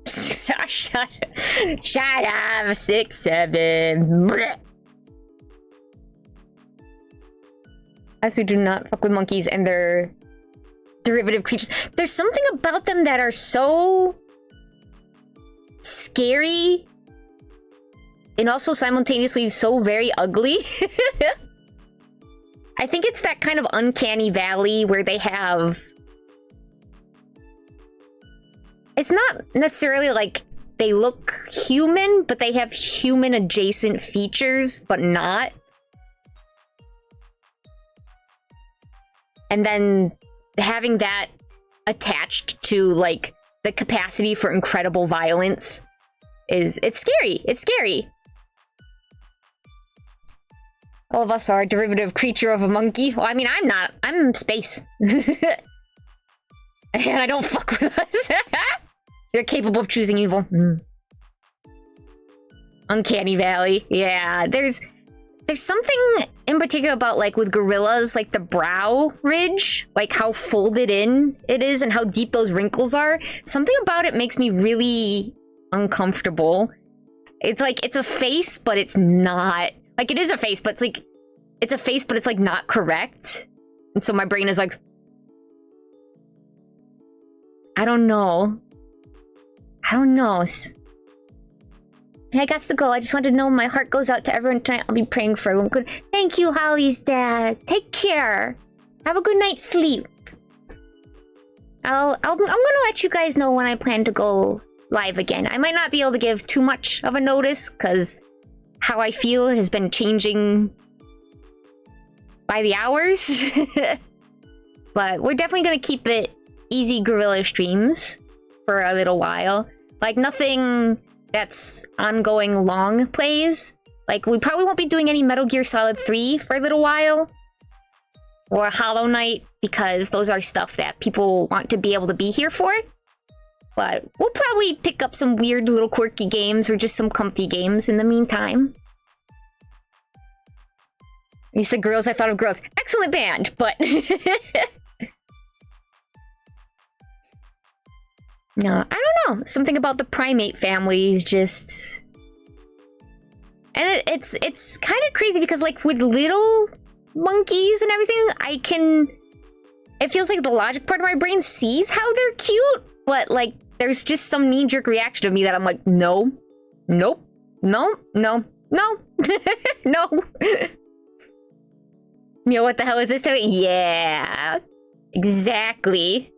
Shut up, 6-7. I also do not fuck with monkeys and their derivative creatures. There's something about them that are so scary and also simultaneously so very ugly. I think it's that kind of uncanny valley where they have... It's not necessarily like they look human, but they have human-adjacent features, but not. And then having that attached to, like, the capacity for incredible violence it's scary. It's scary. All of us are a derivative creature of a monkey. Well, I mean, I'm not. I'm space. And I don't fuck with us. They're capable of choosing evil. Uncanny Valley. Yeah, there's something in particular about, like, with gorillas, like the brow ridge, like how folded in it is and how deep those wrinkles are. Something about it makes me really uncomfortable. It's like, it's a face, but it's not. Like, it is a face, but it's like, it's a face, but it's like not correct. And so my brain is like, I don't know. I don't know. I got to go. I just wanted to know my heart goes out to everyone tonight. I'll be praying for everyone. Good. Thank you, Holly's dad. Take care. Have a good night's sleep. I'm gonna let you guys know when I plan to go live again. I might not be able to give too much of a notice because how I feel has been changing by the hours. But we're definitely gonna keep it easy gorilla streams for a little while. Like, nothing that's ongoing long plays. Like, we probably won't be doing any Metal Gear Solid 3 for a little while. Or Hollow Knight, because those are stuff that people want to be able to be here for. But we'll probably pick up some weird little quirky games or just some comfy games in the meantime. You said girls, I thought of girls. Excellent band, but... No, I don't know. Something about the primate family is just... And it's kind of crazy because, like, with little monkeys and everything, I can... It feels like the logic part of my brain sees how they're cute, but, like, there's just some knee-jerk reaction of me that I'm like, no, nope, no, no, no, no. Yo, what the hell is this? Yeah, exactly.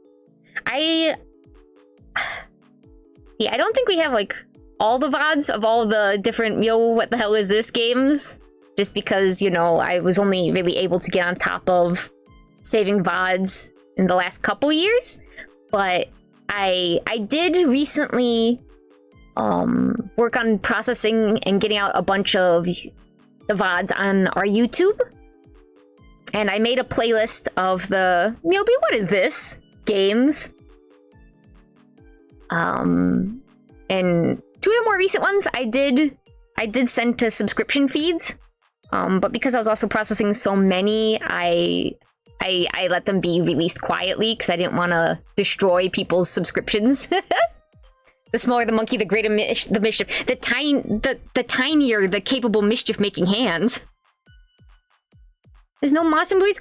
Yeah, I don't think we have, like, all the VODs of all the different yo, what the hell is this games. Just because, you know, I was only really able to get on top of saving VODs in the last couple years. But I did recently work on processing and getting out a bunch of the VODs on our YouTube. And I made a playlist of the Myobi, what is this? Games. And 2 of the more recent ones I did send to subscription feeds. But because I was also processing so many, I let them be released quietly because I didn't want to destroy people's subscriptions. The smaller the monkey, the greater the mischief. The tinier the capable mischief-making hands. There's no monster movies?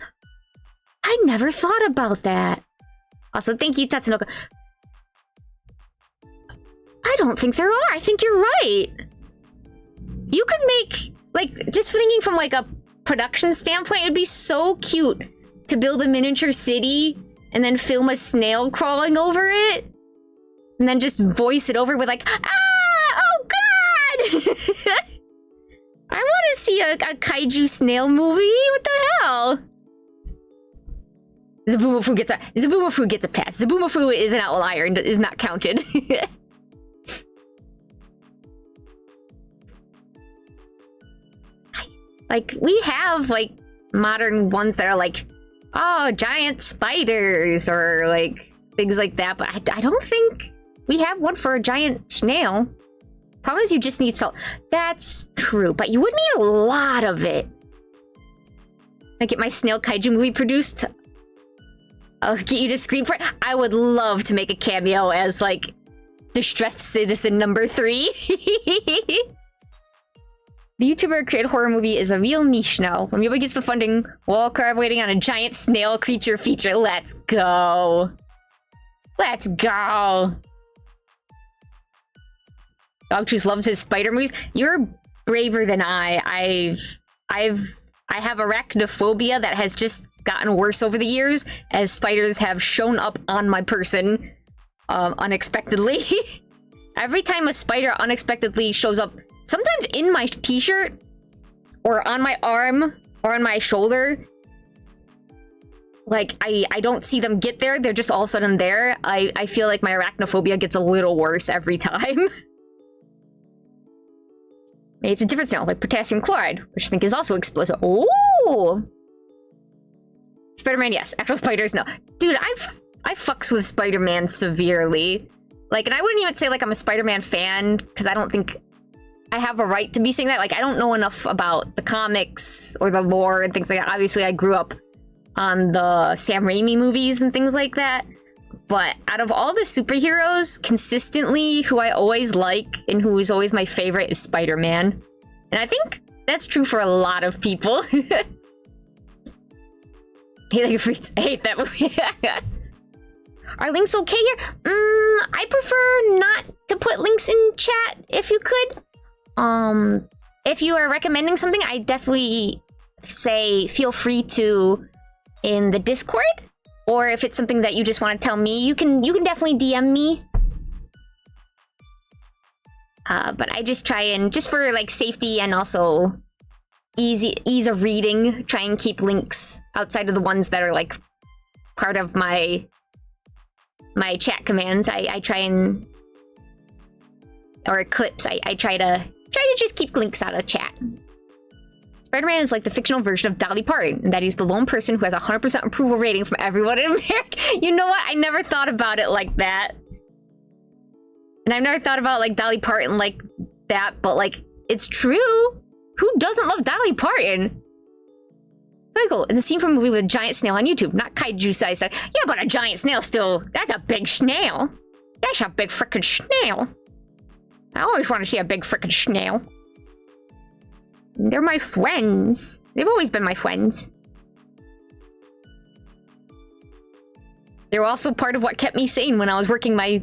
I never thought about that. Also, thank you, Tatsunoko. I don't think there are. I think you're right. You could make, like, just thinking from, like, a production standpoint, it would be so cute to build a miniature city and then film a snail crawling over it. And then just voice it over with, like, ah! Oh, God! I want to see a kaiju snail movie. What the hell? Zabumafu gets a pass. Zabumafu is an outlier and is not counted. Like, we have, like, modern ones that are like, oh, giant spiders or, like, things like that. But I don't think we have one for a giant snail. Problem is you just need salt. That's true, but you would need a lot of it. I get my snail kaiju movie produced. I'll get you to scream for it. I would love to make a cameo as, like, distressed citizen number 3. The YouTuber created horror movie is a real niche now. When Myobi gets the funding, we're all waiting on a giant snail creature feature. Let's go. Let's go. Dogtooth loves his spider movies. You're braver than I. I have arachnophobia that has just gotten worse over the years as spiders have shown up on my person unexpectedly. Every time a spider unexpectedly shows up, sometimes in my t-shirt or on my arm or on my shoulder, like I don't see them get there. They're just all of a sudden there. I feel like my arachnophobia gets a little worse every time. It's a different snail, like potassium chloride, which I think is also explosive. Oh! Spider-Man, yes. Actual spiders, no. Dude, I fucks with Spider-Man severely. Like, and I wouldn't even say, like, I'm a Spider-Man fan, because I don't think I have a right to be saying that. Like, I don't know enough about the comics or the lore and things like that. Obviously, I grew up on the Sam Raimi movies and things like that. But out of all the superheroes, consistently, who I always like and who is always my favorite is Spider-Man. And I think that's true for a lot of people. I hate that movie. Are links okay here? I prefer not to put links in chat, if you could. If you are recommending something, I definitely say feel free to in the Discord. Or if it's something that you just want to tell me, you can definitely DM me. But I just try and, just for like safety and also ease of reading, try and keep links outside of the ones that are like part of my chat commands. I try and, or clips, I try to just keep links out of chat. Spider-Man is like the fictional version of Dolly Parton, and that he's the lone person who has a 100% approval rating from everyone in America. You know what? I never thought about it like that. And I've never thought about, like, Dolly Parton like that, but, like, it's true. Who doesn't love Dolly Parton? Very cool. It's a scene from a movie with a giant snail on YouTube, not kaiju size. Yeah, but a giant snail still, that's a big snail. That's a big frickin' snail. I always want to see a big frickin' snail. They're my friends. They've always been my friends. They were also part of what kept me sane when I was working my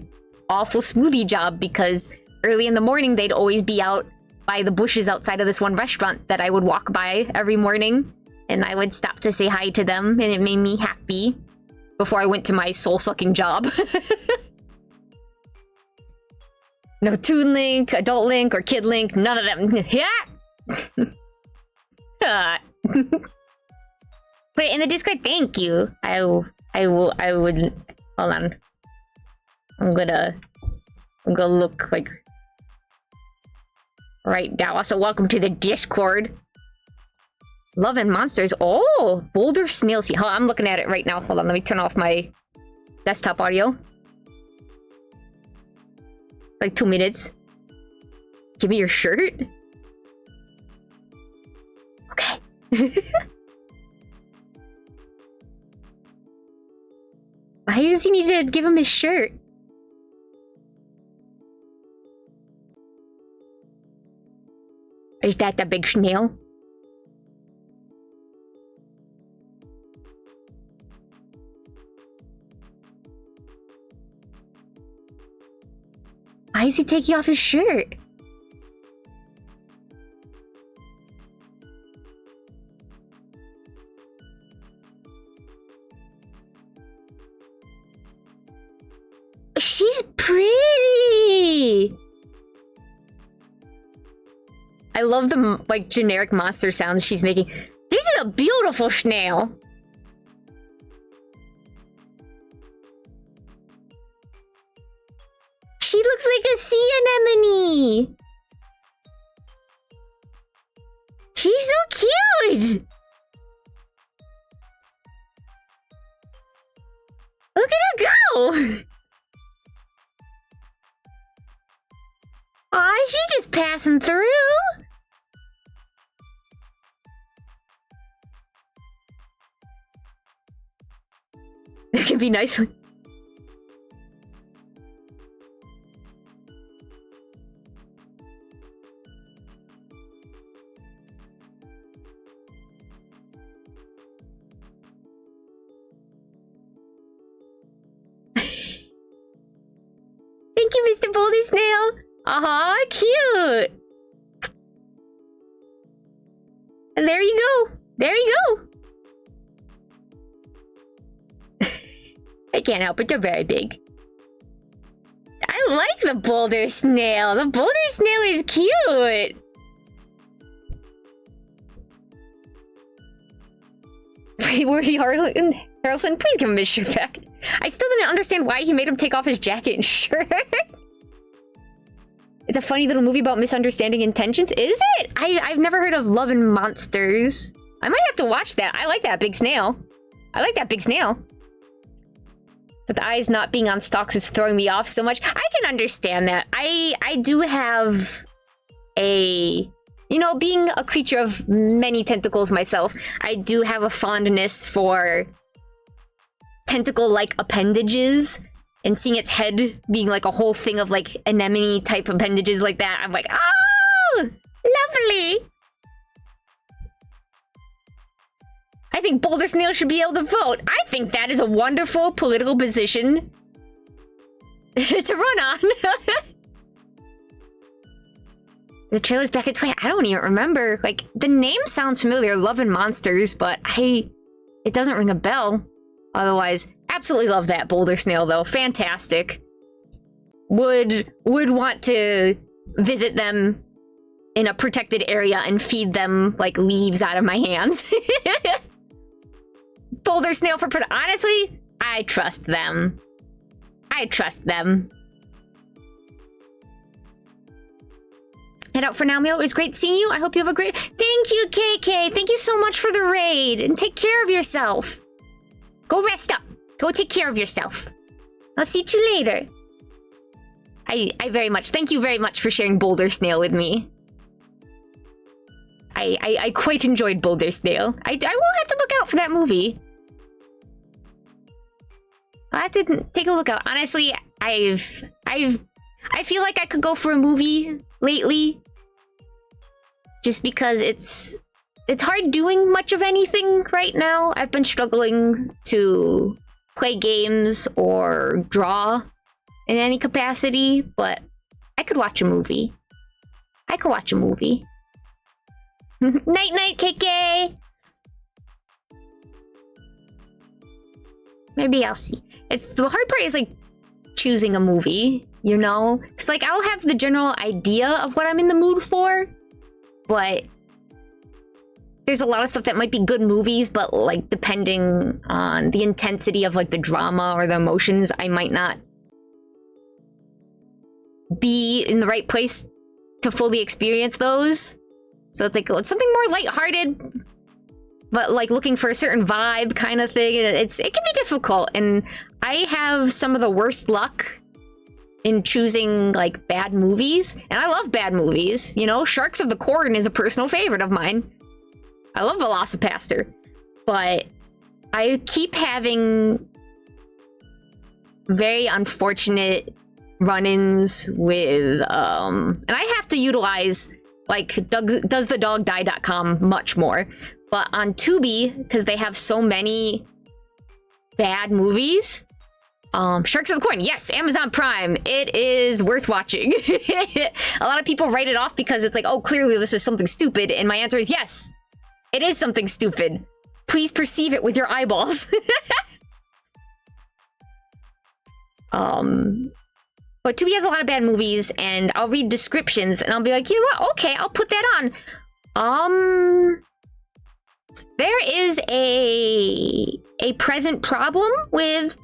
awful smoothie job, because early in the morning they'd always be out by the bushes outside of this one restaurant that I would walk by every morning, and I would stop to say hi to them, and it made me happy before I went to my soul-sucking job. No Toon Link, Adult Link, or Kid Link, none of them. Yeah. Put it in the Discord. Thank you. I would. Hold on. I'm gonna look like right now. Also, welcome to the Discord. Love and Monsters. Oh, Boulder Snail Sea. I'm looking at it right now. Hold on, let me turn off my desktop audio. Like 2 minutes. Give me your shirt. Okay. Why does he need to give him his shirt? Is that the big snail? Why is he taking off his shirt? She's pretty! I love the, like, generic monster sounds she's making. This is a beautiful snail! She looks like a sea anemone! She's so cute! Look at her go! Aw, she just passing through! It can be nice. Thank you, Mr. Baldy Snail! Aw, cute! And there you go! There you go! I can't help it, they're very big. I like the boulder snail! The boulder snail is cute! Woody Harrelson, please give him his shirt back. I still didn't understand why he made him take off his jacket and shirt. It's a funny little movie about misunderstanding intentions. Is it? I've never heard of Love and Monsters. I might have to watch that. I like that big snail. I like that big snail. But the eyes not being on stalks is throwing me off so much. I can understand that. I do have a... You know, being a creature of many tentacles myself, I do have a fondness for tentacle-like appendages. And seeing its head being like a whole thing of like anemone type appendages like that, I'm like, oh, lovely. I think Boulder Snail should be able to vote. I think that is a wonderful political position to run on. The trailer's back at 20. I don't even remember. Like, the name sounds familiar, Love and Monsters, but it doesn't ring a bell. Otherwise, absolutely love that Boulder Snail though. Fantastic. Would want to visit them in a protected area and feed them like leaves out of my hands. Boulder Snail for honestly, I trust them. I trust them. Head out for now, Meow. It was great seeing you. I hope you have a great... Thank you, KK. Thank you so much for the raid. And take care of yourself. Go rest up. Go take care of yourself. I'll see you later. I very much... Thank you very much for sharing Boulder Snail with me. I quite enjoyed Boulder Snail. I will have to look out for that movie. I'll have to take a look out. Honestly, I feel like I could go for a movie lately. Just because it's hard doing much of anything right now. I've been struggling to play games or draw in any capacity, but I could watch a movie. I could watch a movie. Night night, KK! Maybe I'll see. The hard part is like choosing a movie, you know? Because like I'll have the general idea of what I'm in the mood for, but there's a lot of stuff that might be good movies, but like depending on the intensity of like the drama or the emotions, I might not be in the right place to fully experience those. So it's like something more lighthearted, but like looking for a certain vibe kind of thing. It can be difficult, and I have some of the worst luck in choosing like bad movies, and I love bad movies. You know, Sharks of the Corn is a personal favorite of mine. I love Velocipaster, but I keep having very unfortunate run-ins with and I have to utilize like doesthedogdie.com much more, but on Tubi, because they have so many bad movies. Sharks of the Corn, yes, Amazon Prime. It is worth watching. A lot of people write it off because it's like, oh, clearly this is something stupid, and my answer is yes, it is something stupid. Please perceive it with your eyeballs. But Tubi has a lot of bad movies, and I'll read descriptions, and I'll be like, you know what? Okay, I'll put that on. There is a present problem with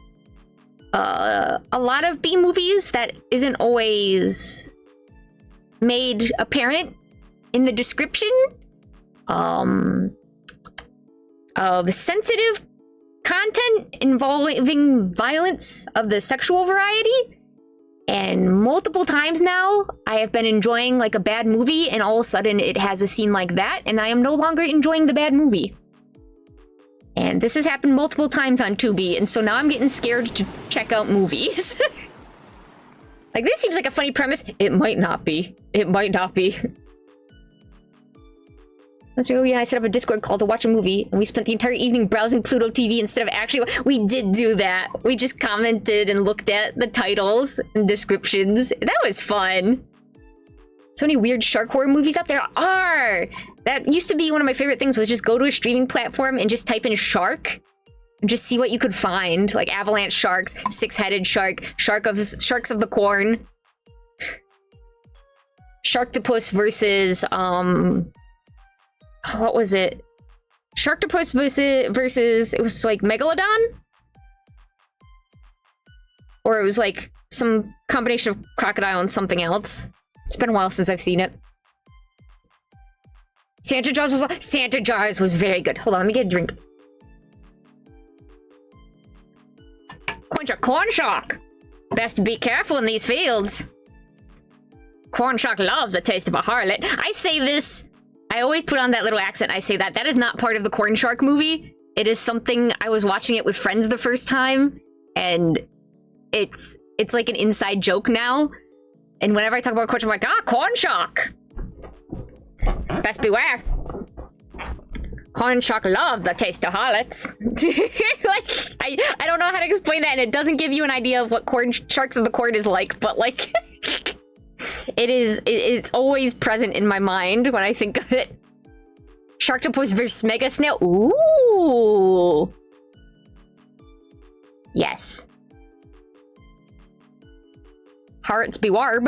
a lot of B movies that isn't always made apparent in the description. Of sensitive content involving violence of the sexual variety. And multiple times now, I have been enjoying like a bad movie, and all of a sudden it has a scene like that, and I am no longer enjoying the bad movie. And this has happened multiple times on Tubi, and so now I'm getting scared to check out movies. Like, this seems like a funny premise. It might not be. It might not be. Mr. Yogi and I set up a Discord call to watch a movie, and we spent the entire evening browsing Pluto TV instead of actually... We did do that. We just commented and looked at the titles and descriptions. That was fun. So many weird shark horror movies out there are! That used to be one of my favorite things, was just go to a streaming platform and just type in shark and just see what you could find. Like avalanche sharks, six-headed shark, sharks of the corn. Sharktopus versus, what was it? Sharktopus versus it was like Megalodon? Or it was like some combination of crocodile and something else. It's been a while since I've seen it. Santa Jaws was very good. Hold on, let me get a drink. Corn shark! Best to be careful in these fields. Corn shark loves the taste of a harlot. I say this, I always put on that little accent. I say that. That is not part of the corn shark movie. It is something, I was watching it with friends the first time, and it's like an inside joke now. And whenever I talk about corn shark, I'm like, corn shark! Best beware. Corn shark love the taste of harlots. Like, I don't know how to explain that, and it doesn't give you an idea of what Sharks of the Corn is like, but like, it's always present in my mind when I think of it. Sharktopus versus Mega Snail. Ooh. Yes. Hearts beware.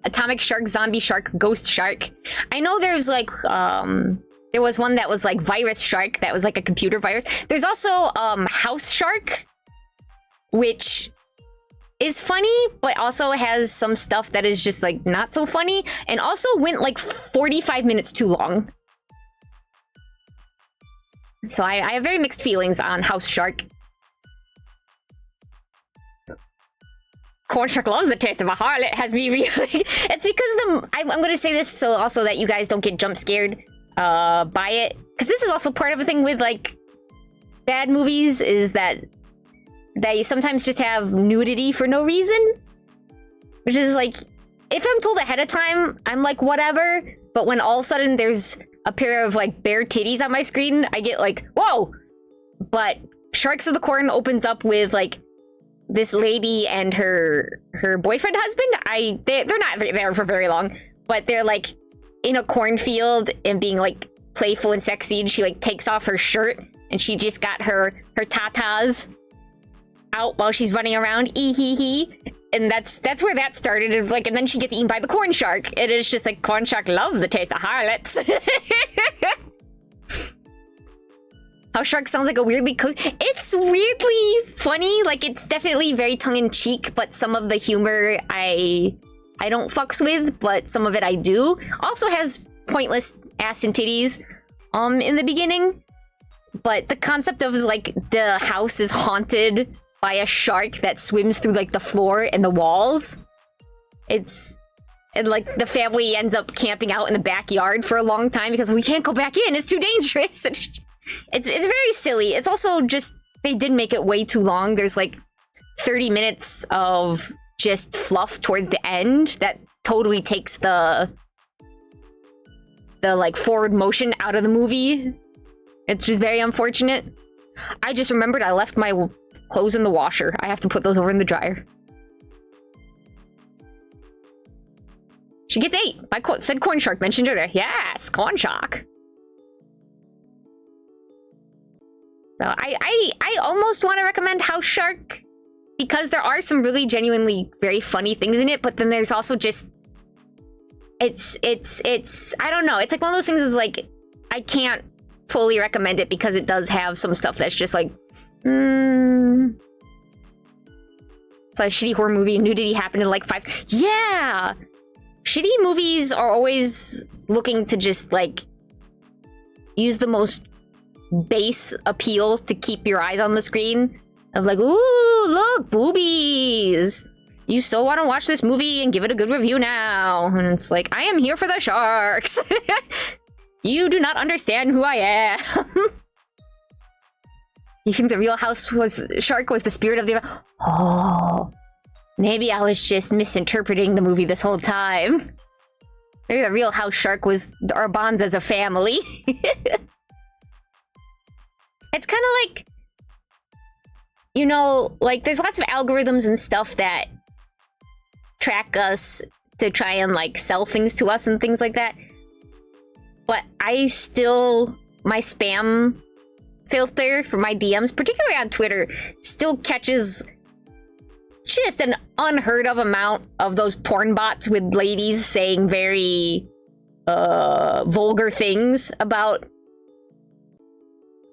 Atomic shark, zombie shark, ghost shark. I know there's like, there was one that was like virus shark, that was like a computer virus. There's also house shark, which is funny, but also has some stuff that is just like not so funny, and also went like 45 minutes too long. So I have very mixed feelings on house shark. Corn shark loves the taste of a harlot has me really... It's because I'm going to say this so also that you guys don't get jump scared by it. Because this is also part of a thing with like bad movies, is that you sometimes just have nudity for no reason. Which is like, if I'm told ahead of time, I'm like, whatever. But when all of a sudden there's a pair of like bare titties on my screen, I get like, whoa! But Sharks of the Corn opens up with like this lady and her boyfriend husband. They're not there for very long, but they're like in a cornfield and being like playful and sexy, and she like takes off her shirt and she just got her tatas out while she's running around. And that's where that started. It's like, and then she gets eaten by the corn shark. And it's just like, corn shark loves the taste of harlots. How shark sounds like a weirdly it's weirdly funny. Like, it's definitely very tongue-in-cheek, but some of the humor I don't fucks with, but some of it I do. Also has pointless ass and titties in the beginning. But the concept of like the house is haunted by a shark that swims through like the floor and the walls. And like the family ends up camping out in the backyard for a long time because we can't go back in, it's too dangerous. It's very silly. It's also just, they did make it way too long. There's like 30 minutes of just fluff towards the end that totally takes the like forward motion out of the movie. It's just very unfortunate. I just remembered I left my clothes in the washer. I have to put those over in the dryer. She gets 8. I said corn shark mentioned earlier. Yes, corn shark. So I almost want to recommend House Shark because there are some really genuinely very funny things in it, but then there's also just it's I don't know. It's like one of those things is like I can't fully recommend it because it does have some stuff that's just like it's like a shitty horror movie. Nudity happened in like 5. Yeah. Shitty movies are always looking to just like use the most base appeal to keep your eyes on the screen of like, ooh, look, boobies. You so want to watch this movie and give it a good review now. And it's like, I am here for the sharks. You do not understand who I am. You think the real shark was the spirit of the... Oh, maybe I was just misinterpreting the movie this whole time. Maybe the real house shark was our bonds as a family. It's kind of like, you know, like there's lots of algorithms and stuff that track us to try and like sell things to us and things like that. But I still, my spam filter for my DMs, particularly on Twitter, still catches just an unheard of amount of those porn bots with ladies saying very vulgar things about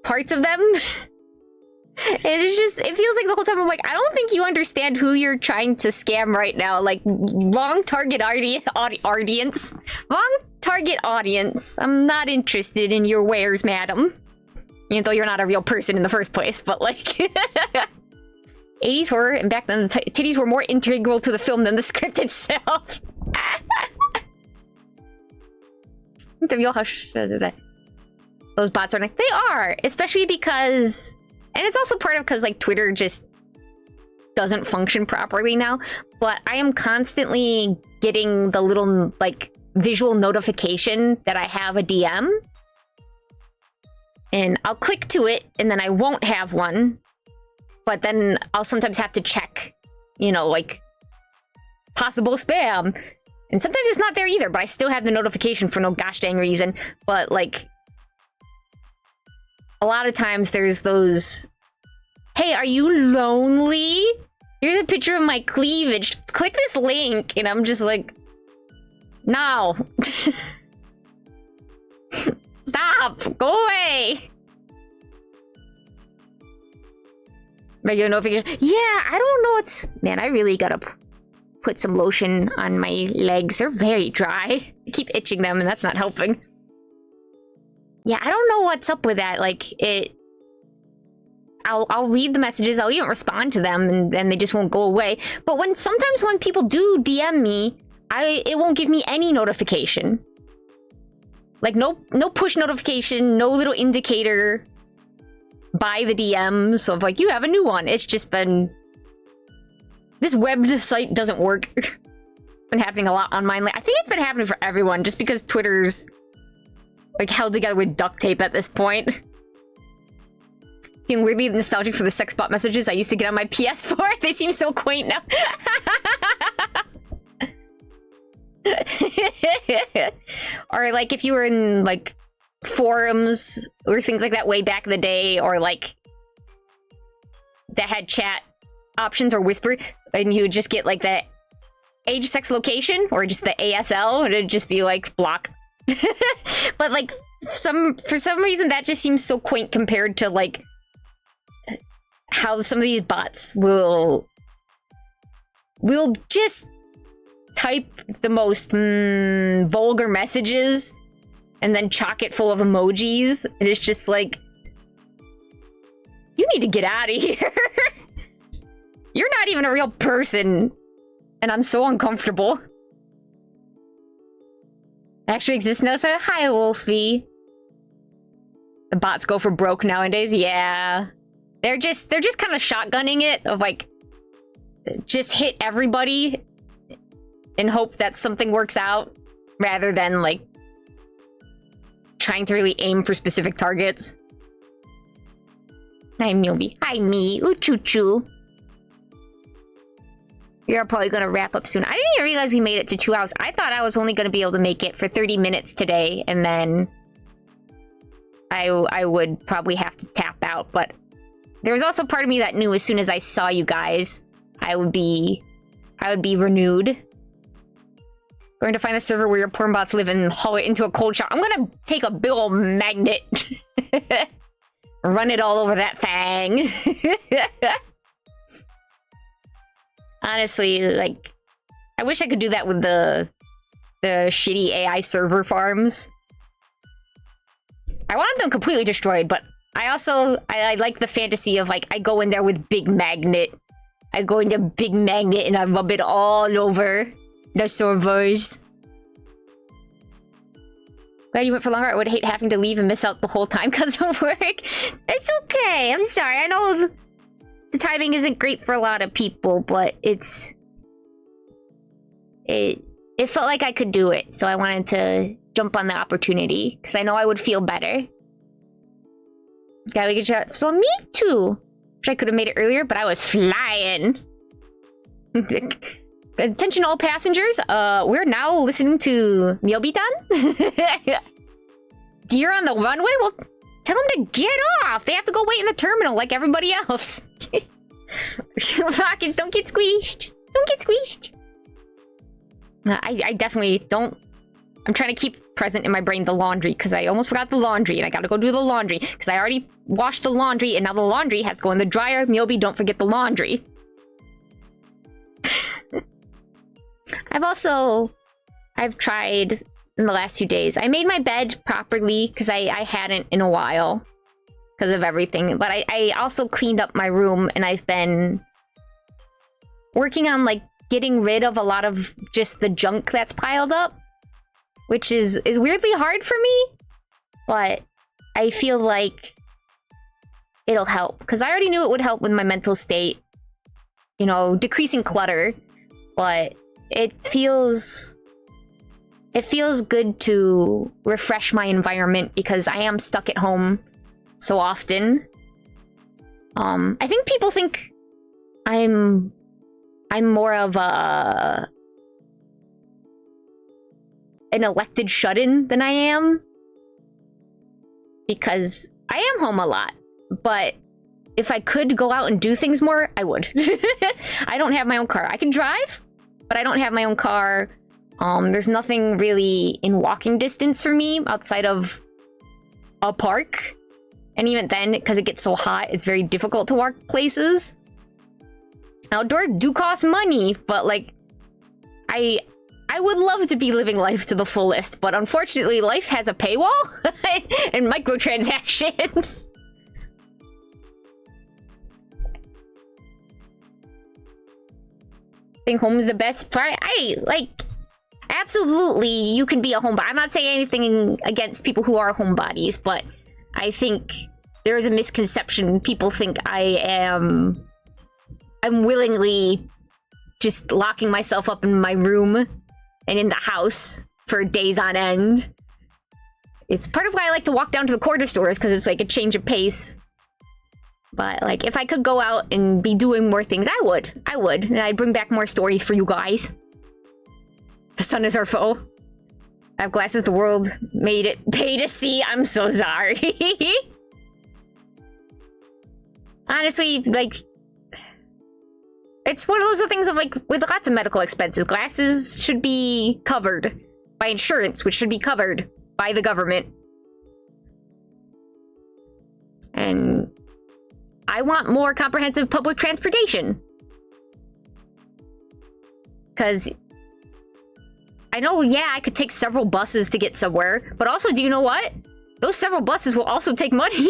parts of them. And it's just, it feels like the whole time I'm like, I don't think you understand who you're trying to scam right now. Like, wrong target audience. Wrong target audience. I'm not interested in your wares, madam. Even though you're not a real person in the first place, but like... 80s horror, and back then the titties were more integral to the film than the script itself. The real hush. Those bots are like, they are, especially because, and it's also part of because like Twitter just doesn't function properly now, but I am constantly getting the little like visual notification that I have a DM, and I'll click to it and then I won't have one, but then I'll sometimes have to check, you know, like possible spam, and sometimes it's not there either, but I still have the notification for no gosh dang reason. But like a lot of times there's those, hey, are you lonely? Here's a picture of my cleavage. Click this link. And I'm just like, no. Stop. Go away. Regular notification. Yeah, I don't know what's... Man, I really gotta put some lotion on my legs. They're very dry. I keep itching them and that's not helping. Yeah, I don't know what's up with that. Like, I'll read the messages, I'll even respond to them, and then they just won't go away. But sometimes when people do DM me, it won't give me any notification. Like, no push notification, no little indicator by the DMs of like, you have a new one. It's just been... This website doesn't work. Been happening a lot on mine. I think it's been happening for everyone, just because Twitter's like held together with duct tape at this point. Feeling weirdly nostalgic for the sex bot messages I used to get on my PS4. They seem so quaint now. Or like if you were in like forums or things like that way back in the day, or like that had chat options or whisper, and you would just get like the age, sex, location, or just the ASL, and it'd just be like block. But like for some reason that just seems so quaint compared to like how some of these bots will just type the most vulgar messages and then chock it full of emojis, and it's just like, you need to get out of here. You're not even a real person, and I'm so uncomfortable. Actually exists now, so hi, Wolfie. The bots go for broke nowadays, yeah. They're just kind of shotgunning it, of like, just hit everybody and hope that something works out, rather than like trying to really aim for specific targets. Hi, Milby. Hi, me. Ooh, choo choo. You're probably gonna wrap up soon. I didn't even realize we made it to 2 hours. I thought I was only gonna be able to make it for 30 minutes today, and then I would probably have to tap out. But there was also part of me that knew as soon as I saw you guys, I would be renewed. Going to find the server where your porn bots live and haul it into a cold shot. I'm gonna take a big old magnet. Run it all over that thing. Honestly, like, I wish I could do that with the shitty AI server farms. I want them completely destroyed, but I like the fantasy of, like, I go in there with big magnet. I go into big magnet and I rub it all over the servers. Glad you went for longer. I would hate having to leave and miss out the whole time because of work. It's okay. I'm sorry. I know the timing isn't great for a lot of people, but it felt like I could do it, so I wanted to jump on the opportunity because I know I would feel better. Gotta make a shot. So me too. Wish I could have made it earlier, but I was flying. Attention all passengers, we're now listening to Myobitan. Deer on the runway? Well, tell them to get off. They have to go wait in the terminal like everybody else. Rockets, don't get squeezed. Don't get squeezed. I definitely don't. I'm trying to keep present in my brain the laundry because I almost forgot the laundry and I gotta go do the laundry because I already washed the laundry and now the laundry has to go in the dryer. Myobi, don't forget the laundry. I've tried in the last few days. I made my bed properly because I hadn't in a while because of everything. But I also cleaned up my room and I've been working on like getting rid of a lot of just the junk that's piled up, which is weirdly hard for me. But I feel like it'll help because I already knew it would help with my mental state, you know, decreasing clutter. But it feels good to refresh my environment because I am stuck at home so often. I think people think I'm more of an elected shut-in than I am because I am home a lot. But if I could go out and do things more, I would. I don't have my own car. I can drive, but I don't have my own car. There's nothing really in walking distance for me outside of a park. And even then, because it gets so hot, it's very difficult to walk places. Outdoor do cost money, but like, I would love to be living life to the fullest, but unfortunately, life has a paywall and microtransactions. I think home is the best part. Absolutely, you can be a homebody. I'm not saying anything against people who are homebodies, but I think there is a misconception. People think I'm willingly just locking myself up in my room and in the house for days on end. It's part of why I like to walk down to the corner stores, because it's like a change of pace. But like, if I could go out and be doing more things, I would. And I'd bring back more stories for you guys. The sun is our foe. I have glasses the world made it pay to see. I'm so sorry. Honestly, like, it's one of those things of like, with lots of medical expenses, glasses should be covered by insurance, which should be covered by the government. And I want more comprehensive public transportation. Because I know, yeah, I could take several buses to get somewhere, but also, do you know what? Those several buses will also take money.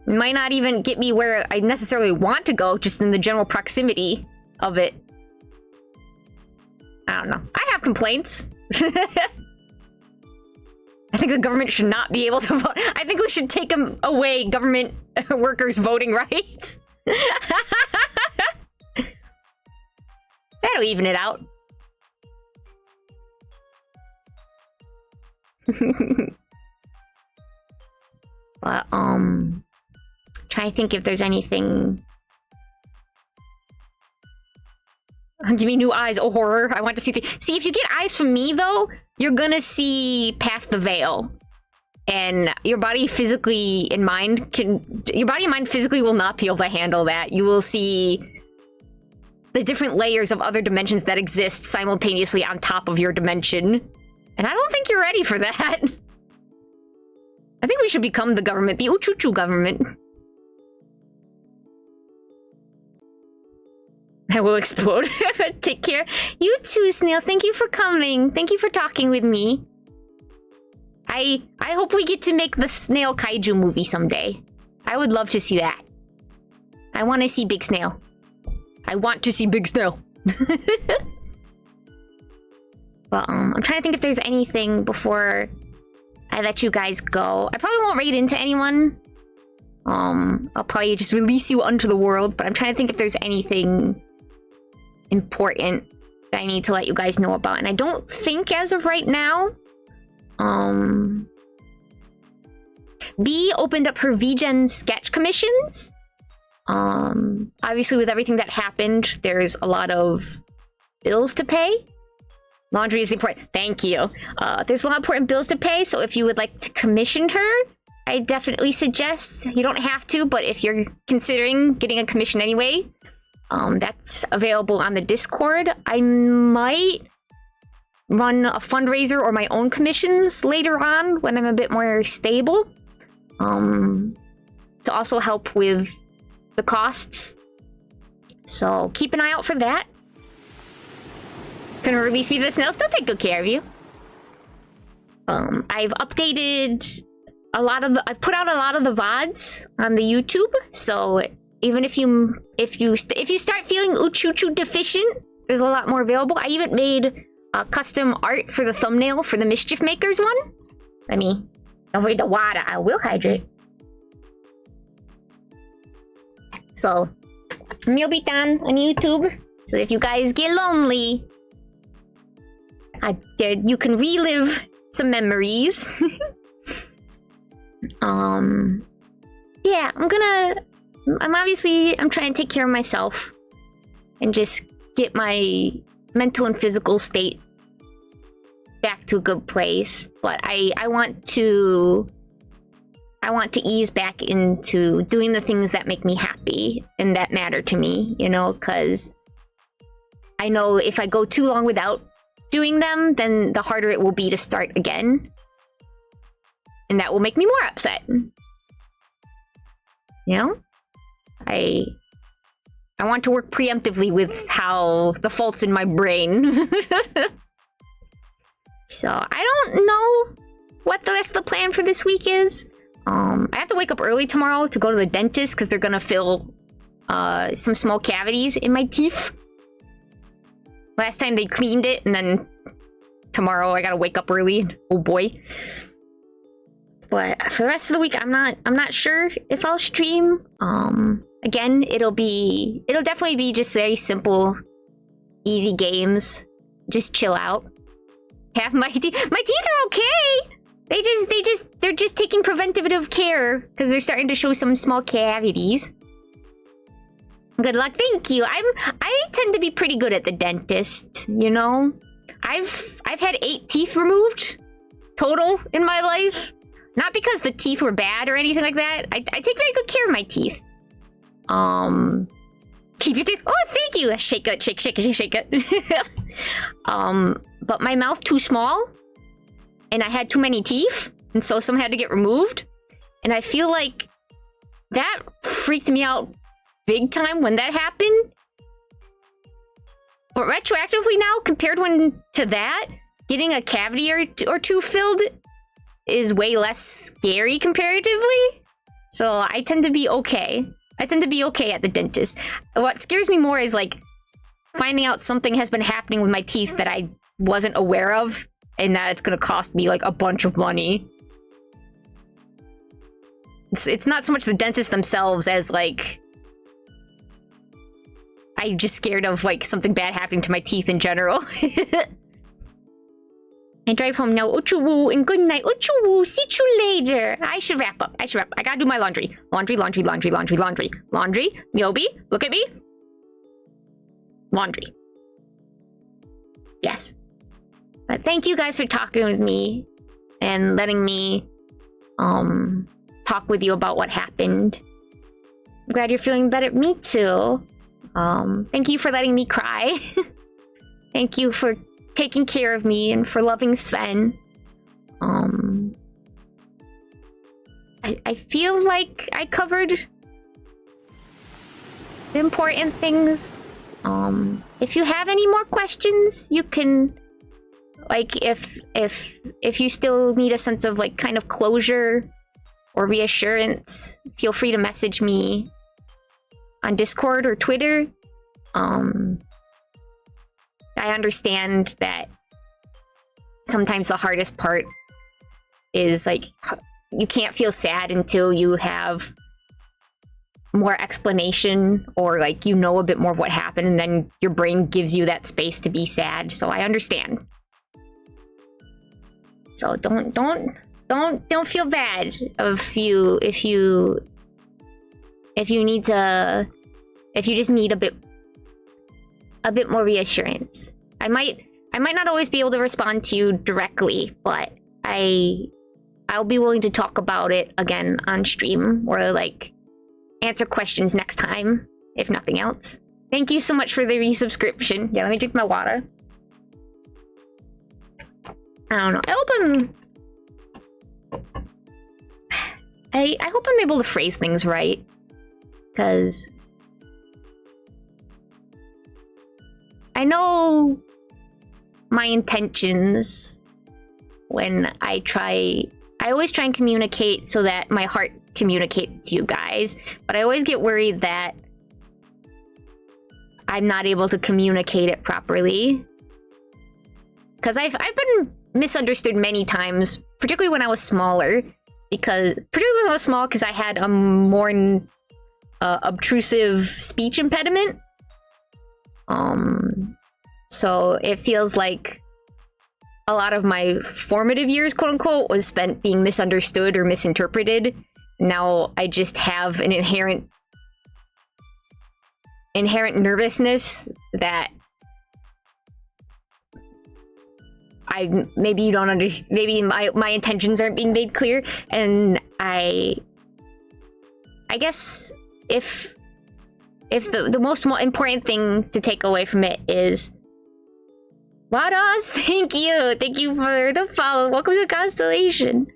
Might not even get me where I necessarily want to go, just in the general proximity of it. I don't know. I have complaints. I think the government should not be able to vote. I think we should take away government workers' voting rights. That'll even it out. But, trying to think if there's anything. Give me new eyes, oh horror. I want to see see, if you get eyes from me though, you're gonna see past the veil. And your body physically and mind your body and mind physically will not be able to handle that. You will see the different layers of other dimensions that exist simultaneously on top of your dimension. And I don't think you're ready for that. I think we should become the government, the Uchuchu government. I will explode. Take care. You too, Snails. Thank you for coming. Thank you for talking with me. I hope we get to make the Snail Kaiju movie someday. I would love to see that. I want to see Big Snail. I want to see Big Snail. But I'm trying to think if there's anything before I let you guys go. I probably won't raid into anyone. I'll probably just release you unto the world, but I'm trying to think if there's anything important that I need to let you guys know about. And I don't think as of right now. B opened up her VGen sketch commissions. Obviously with everything that happened, there's a lot of bills to pay. Laundry is important. Thank you. There's a lot of important bills to pay, so if you would like to commission her, I definitely suggest. You don't have to, but if you're considering getting a commission anyway, that's available on the Discord. I might run a fundraiser or my own commissions later on when I'm a bit more stable. To also help with the costs. So keep an eye out for that. Gonna release me to the snails. They'll take good care of you. I've updated a lot of I've put out a lot of the VODs on the YouTube. So even if you start feeling Uchuchu deficient, there's a lot more available. I even made custom art for the thumbnail for the Mischief Makers one. Let me avoid the water. I will hydrate. So you'll be done on YouTube. So if you guys get lonely, you can relive some memories. Yeah, I'm trying to take care of myself and just get my mental and physical state back to a good place. But I want to ease back into doing the things that make me happy and that matter to me, you know, because I know if I go too long without doing them, then the harder it will be to start again. And that will make me more upset. You know? I want to work preemptively with how the faults in my brain. So, I don't know what the rest of the plan for this week is. I have to wake up early tomorrow to go to the dentist because they're gonna fill some small cavities in my teeth. Last time they cleaned it, and then tomorrow I gotta wake up early. Oh boy. But for the rest of the week, I'm not sure if I'll stream. Again, it'll definitely be just very simple, easy games. Just chill out. Have my teeth are okay. They're just taking preventative care because they're starting to show some small cavities. Good luck, thank you. I tend to be pretty good at the dentist, you know? I've had 8 teeth removed total in my life. Not because the teeth were bad or anything like that. I take very good care of my teeth. Keep your teeth. Oh, thank you. Shake it. But my mouth too small. and I had too many teeth, and so some had to get removed. And I feel like that freaked me out big time when that happened. But retroactively now, compared to that, getting a cavity or two filled is way less scary comparatively. So I tend to be okay. I tend to be okay at the dentist. What scares me more is like finding out something has been happening with my teeth that I wasn't aware of, and that it's gonna cost me like a bunch of money. It's not so much the dentists themselves as like I'm just scared of like something bad happening to my teeth in general. I drive home now. Ochu-woo, and good night. Ochu-woo, see you later. I should wrap up. I gotta do my laundry. Laundry. Laundry. Yobi, look at me. Laundry. Yes. But thank you guys for talking with me and letting me talk with you about what happened. I'm glad you're feeling better. Me too. Thank you for letting me cry. Thank you for taking care of me and for loving Sven. I feel like I covered the important things. If you have any more questions, you can, like, if you still need a sense of like kind of closure or reassurance, feel free to message me on Discord or Twitter. I understand that sometimes the hardest part is like you can't feel sad until you have more explanation or like you know a bit more of what happened, and then your brain gives you that space to be sad. So I understand. So don't feel bad if you just need a bit more reassurance. I might not always be able to respond to you directly, but I'll be willing to talk about it again on stream or like answer questions next time, if nothing else. Thank you so much for the resubscription. Yeah, let me drink my water. I don't know. I hope I'm able to phrase things right, because I know my intentions when I always try and communicate so that my heart communicates to you guys, but I always get worried that I'm not able to communicate it properly. Because I've been misunderstood many times, particularly when I was smaller, because I had a more obtrusive speech impediment. So it feels like a lot of my formative years, quote unquote, was spent being misunderstood or misinterpreted. Now I just have an inherent nervousness that maybe you don't understand. Maybe my intentions aren't being made clear, and I guess if the most important thing to take away from it is Vados, thank you for the follow. Welcome to the constellation.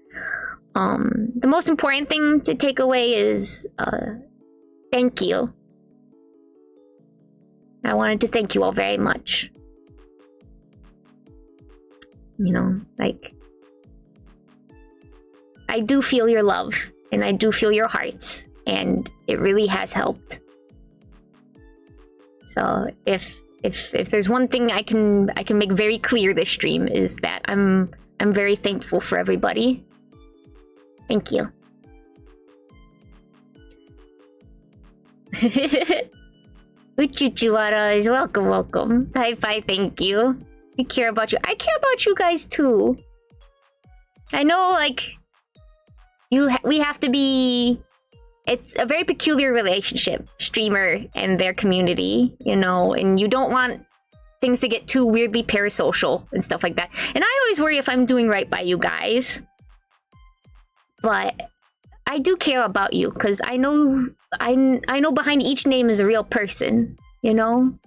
The most important thing to take away is thank you. I wanted to thank you all very much. You know, like, I do feel your love and I do feel your heart, and it really has helped. So if there's one thing I can make very clear this stream is that I'm very thankful for everybody. Thank you. Uchuchuara is welcome. Hi-fi, thank you. We care about you. I care about you guys too. I know, like, we have to be... It's a very peculiar relationship, streamer and their community, you know, and you don't want things to get too weirdly parasocial and stuff like that. And I always worry if I'm doing right by you guys. But I do care about you, because I know behind each name is a real person, you know?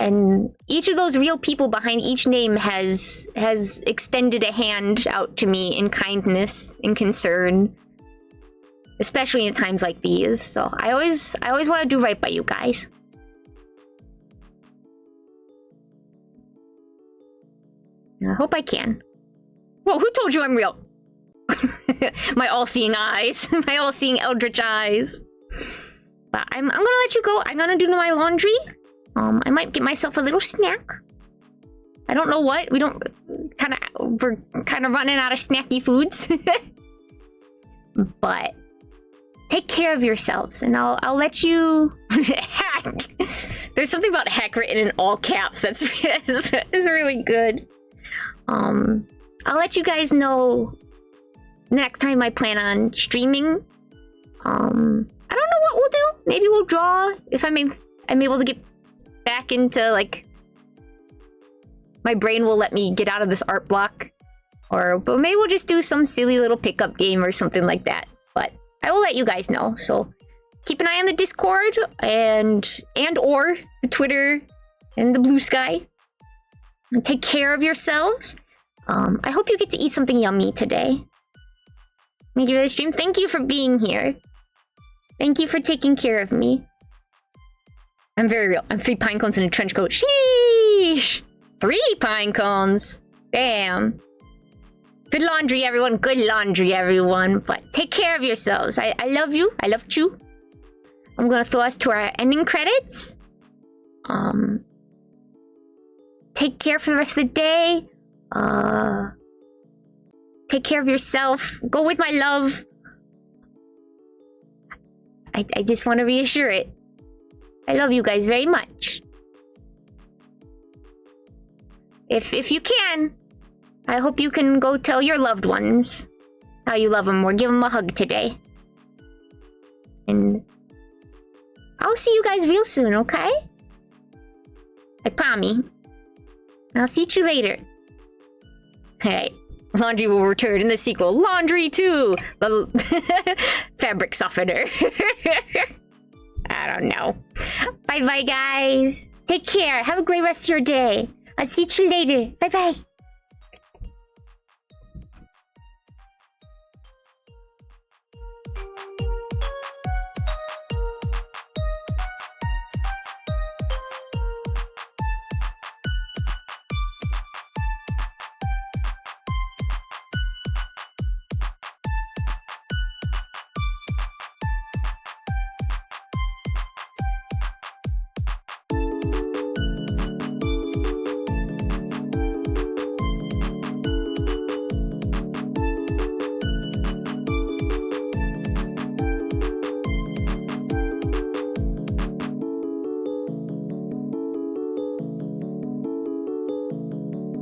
And each of those real people behind each name has extended a hand out to me in kindness and concern, especially in times like these. So I always want to do right by you guys. I hope I can. Whoa, who told you I'm real? My all-seeing eyes. My all-seeing eldritch eyes. But I'm gonna let you go. I'm gonna do my laundry. I might get myself a little snack. I don't know what. We're kind of running out of snacky foods. But take care of yourselves, and I'll let you heck. There's something about heck written in all caps that's really good. I'll let you guys know next time I plan on streaming. I don't know what we'll do. Maybe we'll draw if I'm able to get back into, like, my brain will let me get out of this art block, but maybe we'll just do some silly little pickup game or something like that. But I will let you guys know. So keep an eye on the Discord and or the Twitter and the Blue Sky. And take care of yourselves. I hope you get to eat something yummy today. Thank you for the stream. Thank you for being here. Thank you for taking care of me. I'm very real. I'm 3 pine cones in a trench coat. Sheesh! 3 pine cones. Damn. Good laundry, everyone. Good laundry, everyone. But take care of yourselves. I love you. I love you. I'm gonna throw us to our ending credits. Take care for the rest of the day. Take care of yourself. Go with my love. I just want to reassure it. I love you guys very much. If you can, I hope you can go tell your loved ones how you love them, or give them a hug today. And I'll see you guys real soon, okay? I promise. I'll see you later. Alright. Laundry will return in the sequel. Laundry 2! The fabric softener. I don't know. Bye-bye, guys. Take care. Have a great rest of your day. I'll see you later. Bye-bye.